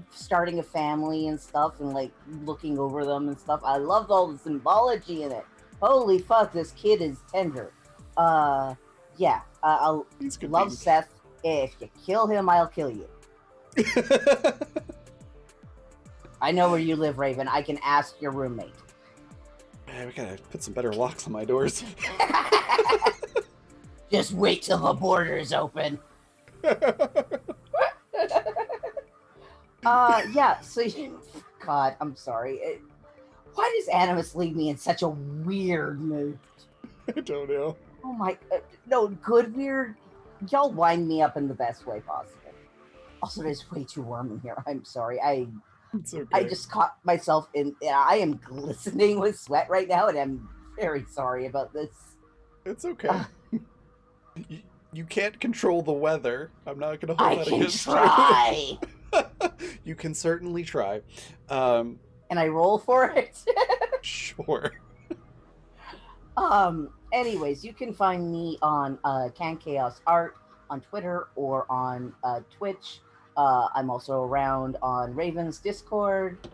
Speaker 4: starting a family and stuff, and like looking over them and stuff. I loved all the symbology in it. Holy fuck, this kid is tender. I'll love Seth. If you kill him, I'll kill you. I know where you live, Raven. I can ask your roommate.
Speaker 1: Man, we gotta put some better locks on my doors.
Speaker 4: Just wait till the border's open. God, I'm sorry. Why does Animus leave me in such a weird mood?
Speaker 1: I don't know.
Speaker 4: Oh my, no, good weird. Y'all wind me up in the best way possible. Also, there's way too warm in here. I'm sorry.
Speaker 1: It's okay.
Speaker 4: I just caught myself I am glistening with sweat right now, and I'm very sorry about this.
Speaker 1: It's okay. You can't control the weather. I'm not going to hold that against you.
Speaker 4: I can try.
Speaker 1: You can certainly try.
Speaker 4: And I roll for it.
Speaker 1: Sure.
Speaker 4: Anyways, you can find me on Can Chaos Art on Twitter or on Twitch. I'm also around on Raven's Discord.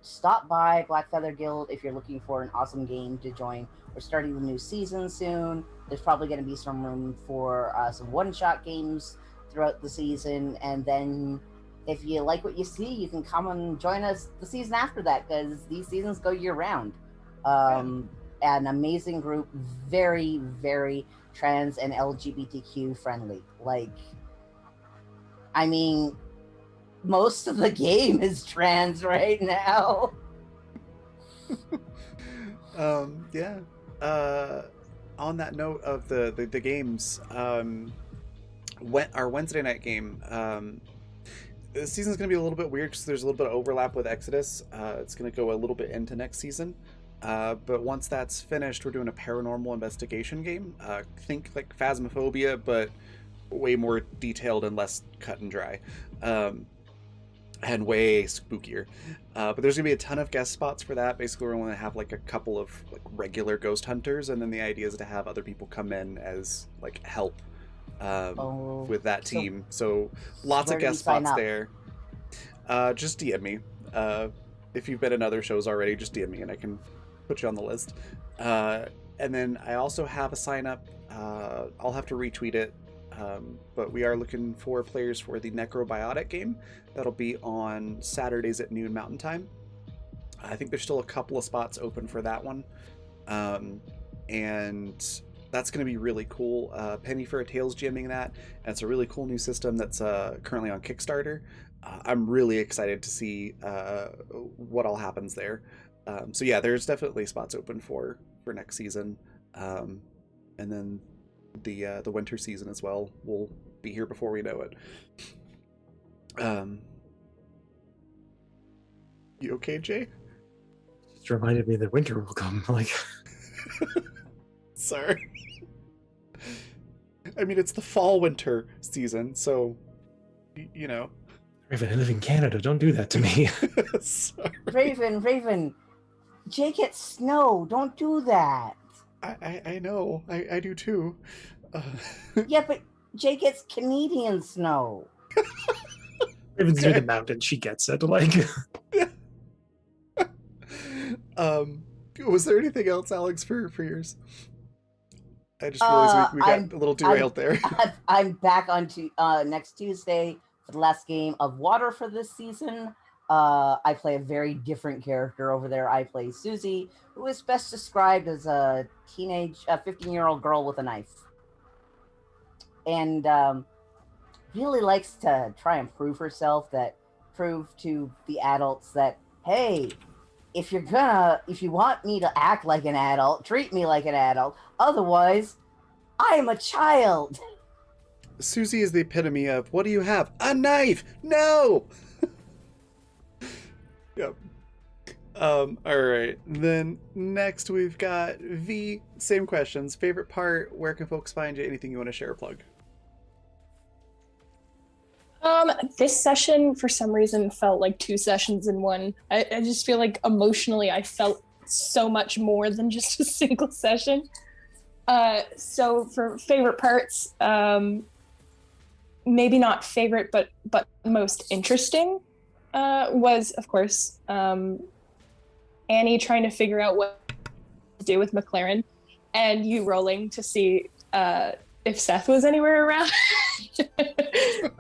Speaker 4: Stop by Black Feather Guild if you're looking for an awesome game to join. We're starting the new season soon. There's probably going to be some room for some one-shot games throughout the season, and then if you like what you see, you can come and join us the season after that, because these seasons go year-round. An amazing group, very, very trans and LGBTQ friendly. Like, I mean, most of the game is trans right now.
Speaker 1: Yeah. On that note of the games, our Wednesday night game, the season's going to be a little bit weird because there's a little bit of overlap with Exodus. It's going to go a little bit into next season. But once that's finished, we're doing a paranormal investigation game. Think like Phasmophobia, but way more detailed and less cut and dry. And way spookier. But there's gonna be a ton of guest spots for that. Basically, we're going to have like a couple of like regular ghost hunters, and then the idea is to have other people come in as like help with that team. So lots of guest spots there. Just DM me. If you've been in other shows already, just DM me and I can put you on the list. And then I also have a sign up. I'll have to retweet it. But we are looking for players for the Necrobiotic game. That'll be on Saturdays at noon Mountain Time. I think there's still a couple of spots open for that one. And that's going to be really cool. Penny for a Tale's GMing that. And it's a really cool new system that's currently on Kickstarter. I'm really excited to see what all happens there. So yeah, there's definitely spots open for next season. And then the winter season as well will be here before we know it. You okay, Jay?
Speaker 2: Just reminded me that winter will come. Like,
Speaker 1: sorry. I mean, it's the fall winter season, so you know.
Speaker 2: Raven, I live in Canada. Don't do that to me.
Speaker 1: Sorry.
Speaker 4: Raven, Jay gets snow. Don't do that.
Speaker 1: I know. I do too.
Speaker 4: Yeah, but Jay gets Canadian snow.
Speaker 2: Raven's near the mountain. She gets it. Like,
Speaker 1: was there anything else, Alex, for yours? I just realized we got a little derailed there.
Speaker 4: I'm back on next Tuesday for the last game of Water for this season. I play a very different character over there. I play Susie, who is best described as a teenage 15-year-old girl with a knife. And really likes to try and prove to the adults that, hey, if you want me to act like an adult, treat me like an adult. Otherwise, I am a child.
Speaker 1: Susie is the epitome of, what do you have? A knife! No! Yep. All right. Then next we've got V. Same questions. Favorite part? Where can folks find you? Anything you want to share or plug?
Speaker 3: This session for some reason felt like 2 sessions in one. I just feel like emotionally I felt so much more than just a single session. So for favorite parts, maybe not favorite, but most interesting, was of course Annie trying to figure out what to do with McLaren, and you rolling to see if Seth was anywhere around.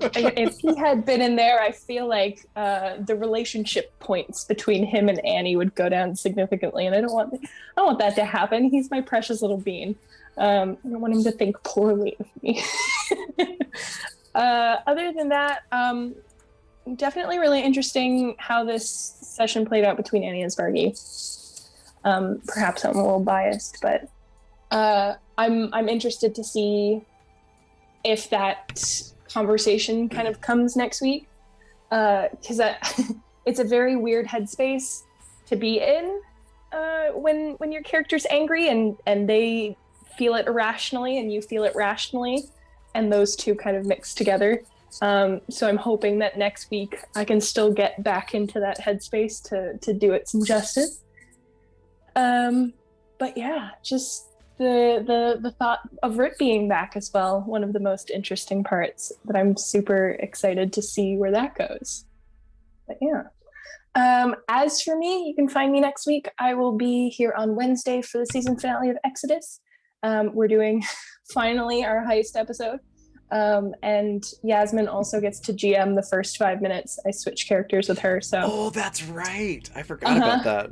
Speaker 3: If he had been in there, I feel like the relationship points between him and Annie would go down significantly, and I don't want that to happen. He's my precious little bean. I don't want him to think poorly of me. Other than that, definitely really interesting how this session played out between Annie and Sparky. Perhaps I'm a little biased, but I'm interested to see if that conversation kind of comes next week, because it's a very weird headspace to be in when your character's angry and they feel it irrationally and you feel it rationally, and those two kind of mix together. So I'm hoping that next week I can still get back into that headspace to do it some justice. But yeah, just the thought of Rip being back as well, one of the most interesting parts that I'm super excited to see where that goes. But yeah. As for me, you can find me next week. I will be here on Wednesday for the season finale of Exodus. We're doing finally our heist episode. And Yasmin also gets to GM the first 5 minutes. I switch characters with her. So
Speaker 1: Oh, that's right. I forgot about that.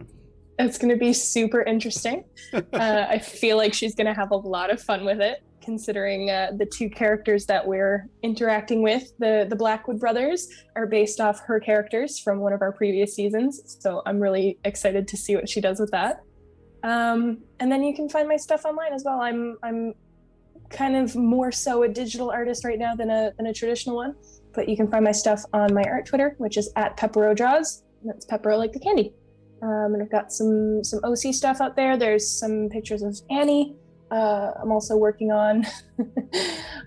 Speaker 3: it's going to be super interesting. I feel like she's going to have a lot of fun with it, considering the two characters that we're interacting with, the Blackwood brothers, are based off her characters from one of our previous seasons. So I'm really excited to see what she does with that. And then you can find my stuff online as well. I'm kind of more so a digital artist right now than a traditional one, but you can find my stuff on my art Twitter, which is @PepperoDraws. That's Peppero like the candy. And I've got some OC stuff out there. There's some pictures of Annie. I'm also working on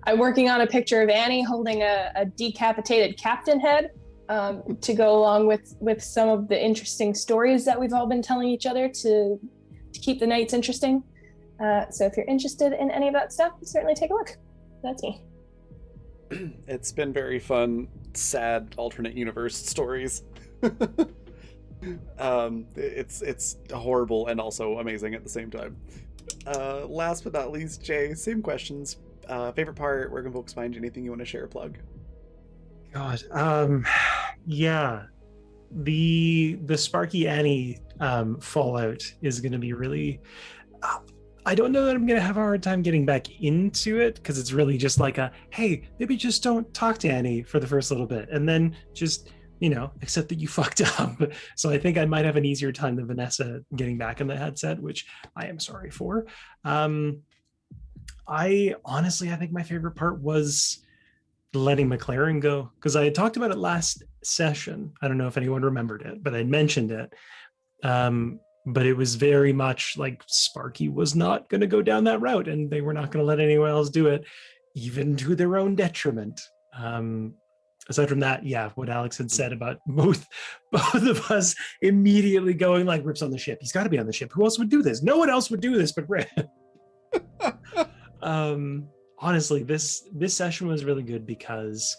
Speaker 3: a picture of Annie holding a decapitated captain head to go along with some of the interesting stories that we've all been telling each other to keep the nights interesting. So if you're interested in any of that stuff, certainly take a look. That's me.
Speaker 1: It's been very fun, sad alternate universe stories. It's horrible and also amazing at the same time. Last but not least, Jay, same questions. Favorite part, where can folks find you? Anything you want to share or plug?
Speaker 2: God, yeah, the Sparky Annie fallout is going to be really. I don't know that I'm going to have a hard time getting back into it, because it's really just like hey, maybe just don't talk to Annie for the first little bit, and then just, accept that you fucked up. So I think I might have an easier time than Vanessa getting back in the headset, which I am sorry for. I think my favorite part was letting McLaren go, because I had talked about it last session. I don't know if anyone remembered it, but I mentioned it. But it was very much like Sparky was not going to go down that route, and they were not going to let anyone else do it, even to their own detriment. Aside from that, yeah, what Alex had said about both of us immediately going like, Rip's on the ship. He's got to be on the ship. Who else would do this? No one else would do this but Rip. Honestly, this session was really good because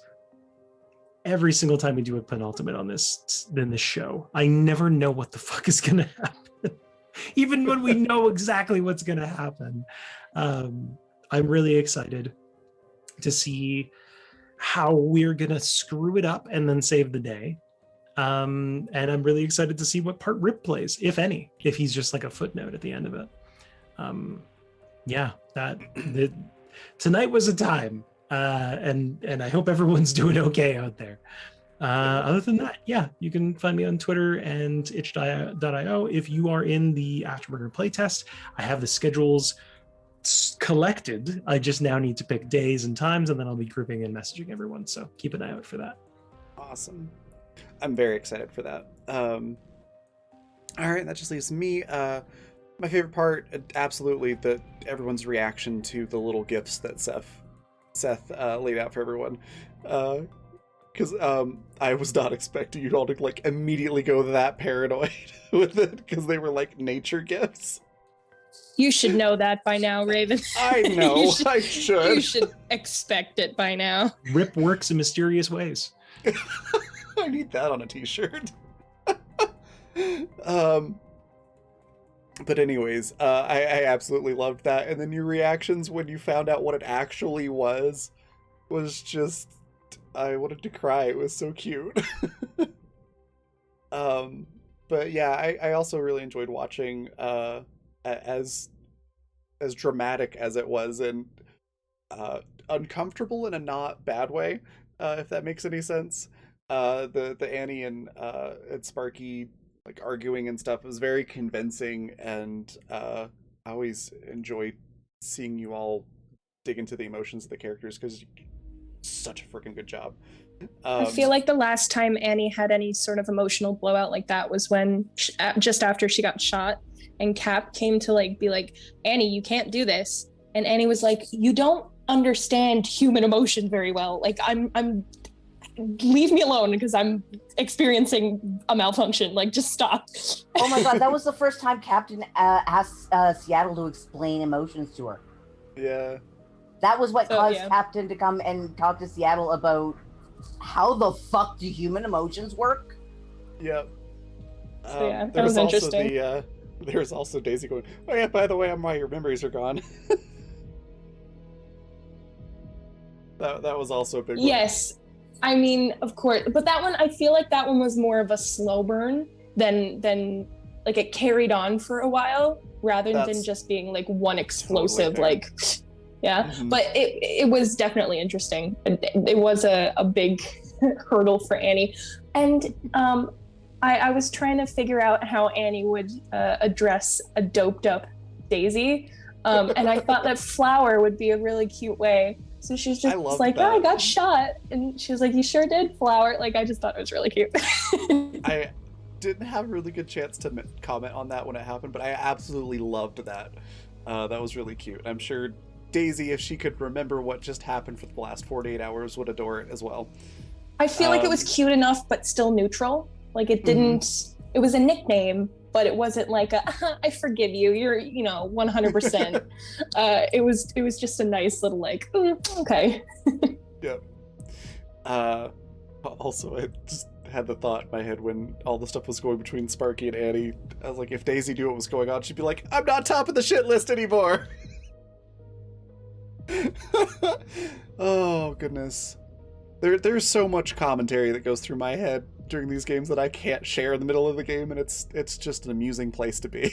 Speaker 2: every single time we do a penultimate on this show, I never know what the fuck is going to happen. Even when we know exactly what's going to happen. I'm really excited to see how we're going to screw it up and then save the day. And I'm really excited to see what part Rip plays, if any, if he's just like a footnote at the end of it. Tonight was a time. And I hope everyone's doing okay out there. Other than that, yeah, you can find me on Twitter and itch.io. If you are in the Afterburner playtest, I have the schedules collected. I just now need to pick days and times, and then I'll be grouping and messaging everyone. So keep an eye out for that.
Speaker 1: Awesome. I'm very excited for that. All right, that just leaves me. My favorite part, absolutely, everyone's reaction to the little gifts that Seth laid out for everyone. Because I was not expecting you all to like immediately go that paranoid with it, because they were like nature gifts.
Speaker 6: You should know that by now, Raven.
Speaker 1: I know. I should.
Speaker 6: You should expect it by now.
Speaker 2: Rip works in mysterious ways.
Speaker 1: I need that on a t-shirt. But anyways, I absolutely loved that. And then your reactions when you found out what it actually was just, I wanted to cry. It was so cute. But yeah, I also really enjoyed watching as dramatic as it was, and uncomfortable in a not bad way, if that makes any sense. The Annie and Sparky like arguing and stuff was very convincing, and I always enjoy seeing you all dig into the emotions of the characters, because such a freaking good job.
Speaker 3: I feel like the last time Annie had any sort of emotional blowout like that was when just after she got shot, and Cap came to like be like, Annie, you can't do this, and Annie was like, you don't understand human emotion very well. Like I'm leave me alone because I'm experiencing a malfunction. Like, just stop.
Speaker 4: Oh my god, that was the first time Captain asked Seattle to explain emotions to her.
Speaker 1: Yeah.
Speaker 4: That was what caused
Speaker 3: yeah.
Speaker 4: Captain to come and talk to Seattle about how the fuck do human emotions work?
Speaker 1: Yep.
Speaker 3: So, yeah, that was interesting.
Speaker 1: There's also Daisy going, oh yeah, by the way, why your memories are gone. that was also a big one.
Speaker 3: Yes. I mean, of course. But that one, I feel like that one was more of a slow burn than like it carried on for a while rather than just being like one explosive,
Speaker 1: totally
Speaker 3: like, yeah.
Speaker 1: Mhm.
Speaker 3: But it was definitely interesting. It was a big hurdle for Annie. And I was trying to figure out how Annie would address a doped up Daisy. And I thought that Flower would be a really cute way. So she's just like, oh, I got shot. And she was like, you sure did, Flower. Like, I just thought it was really cute.
Speaker 1: I didn't have a really good chance to comment on that when it happened, but I absolutely loved that. That was really cute. I'm sure Daisy, if she could remember what just happened for the last 48 hours, would adore it as well.
Speaker 3: I feel like it was cute enough, but still neutral. Like, it didn't, it was a nickname, but it wasn't like I forgive you, you're 100%. It was just a nice little like, okay.
Speaker 1: Yep. Also, I just had the thought in my head when all the stuff was going between Sparky and Annie. I was like, if Daisy knew what was going on, she'd be like, I'm not top of the shit list anymore. Oh goodness. There's so much commentary that goes through my head during these games that I can't share in the middle of the game, and it's just an amusing place to be.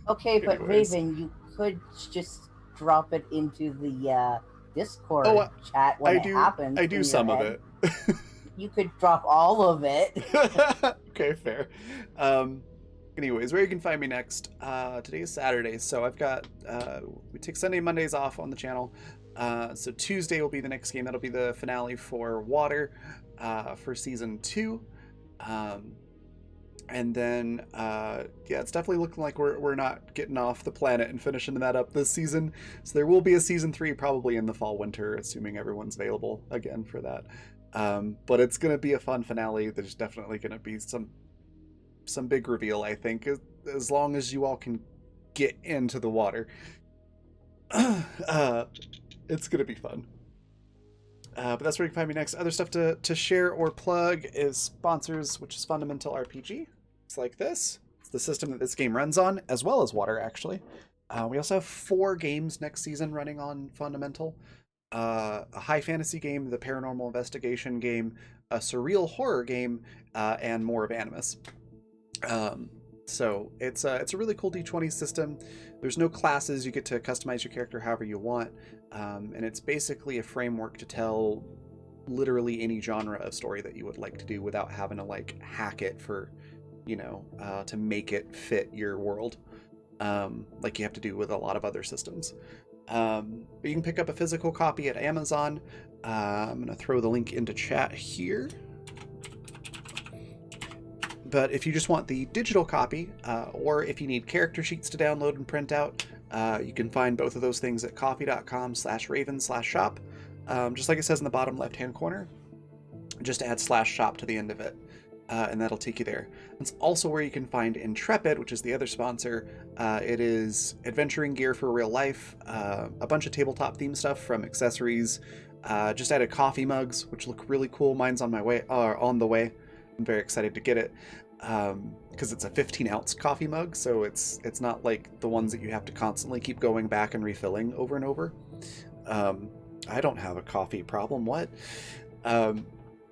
Speaker 4: Okay, but Raven, you could just drop it into the Discord chat when it happens.
Speaker 1: I do some of it.
Speaker 4: You could drop all of it.
Speaker 1: Okay, fair. Anyways, where you can find me next. Today is Saturday, so I've got we take Sunday and Mondays off on the channel. So Tuesday will be the next game. That'll be the finale for Water for season 2. And then yeah, it's definitely looking like we're not getting off the planet and finishing that up this season. So there will be a season 3 probably in the fall winter, assuming everyone's available again for that. But it's gonna be a fun finale. There's definitely gonna be some big reveal, I think, as long as you all can get into the water. It's gonna be fun. But that's where you can find me next. Other stuff to share or plug is sponsors, which is Fundamental RPG. It's like this. It's the system that this game runs on, as well as Water, actually. We also have 4 games next season running on Fundamental. A high fantasy game, the paranormal investigation game, a surreal horror game, and more of Animus. So it's a really cool D20 system. There's no classes. You get to customize your character however you want. And it's basically a framework to tell literally any genre of story that you would like to do without having to like hack it for, to make it fit your world. Like you have to do with a lot of other systems. But you can pick up a physical copy at Amazon. I'm going to throw the link into chat here. But if you just want the digital copy, or if you need character sheets to download and print out, you can find both of those things at coffee.com/raven/shop. Just like it says in the bottom left-hand corner, just add /shop to the end of it, and that'll take you there. It's also where you can find Intrepid, which is the other sponsor. It is adventuring gear for real life, a bunch of tabletop theme stuff from accessories. Just added coffee mugs, which look really cool. Mine's on the way. I'm very excited to get it because it's a 15-ounce coffee mug, so it's not like the ones that you have to constantly keep going back and refilling over and over. I don't have a coffee problem. What?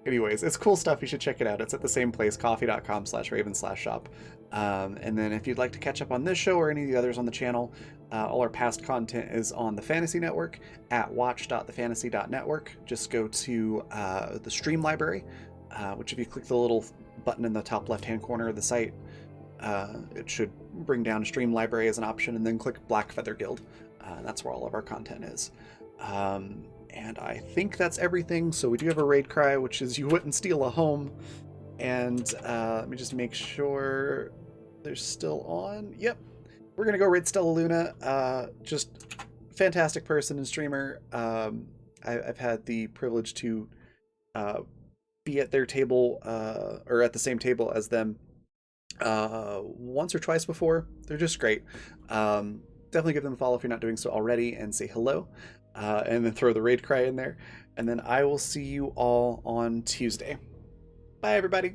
Speaker 1: Anyways, it's cool stuff. You should check it out. It's at the same place, coffee.com/raven/shop. And then if you'd like to catch up on this show or any of the others on the channel, all our past content is on the Fantasy Network at watch.thefantasy.network. Just go to the stream library, which if you click the little button in the top left-hand corner of the site, it should bring down a stream library as an option, and then click Black Feather Guild. That's where all of our content is. And I think that's everything. So we do have a raid cry, which is you wouldn't steal a home. And let me just make sure they're still on. Yep. We're going to go raid Stella Luna. Just fantastic person and streamer. I've had the privilege to be at their table or at the same table as them once or twice before. They're just great. Definitely give them a follow if you're not doing so already, and say hello, and then throw the raid cry in there. And then I will see you all on Tuesday. Bye, everybody.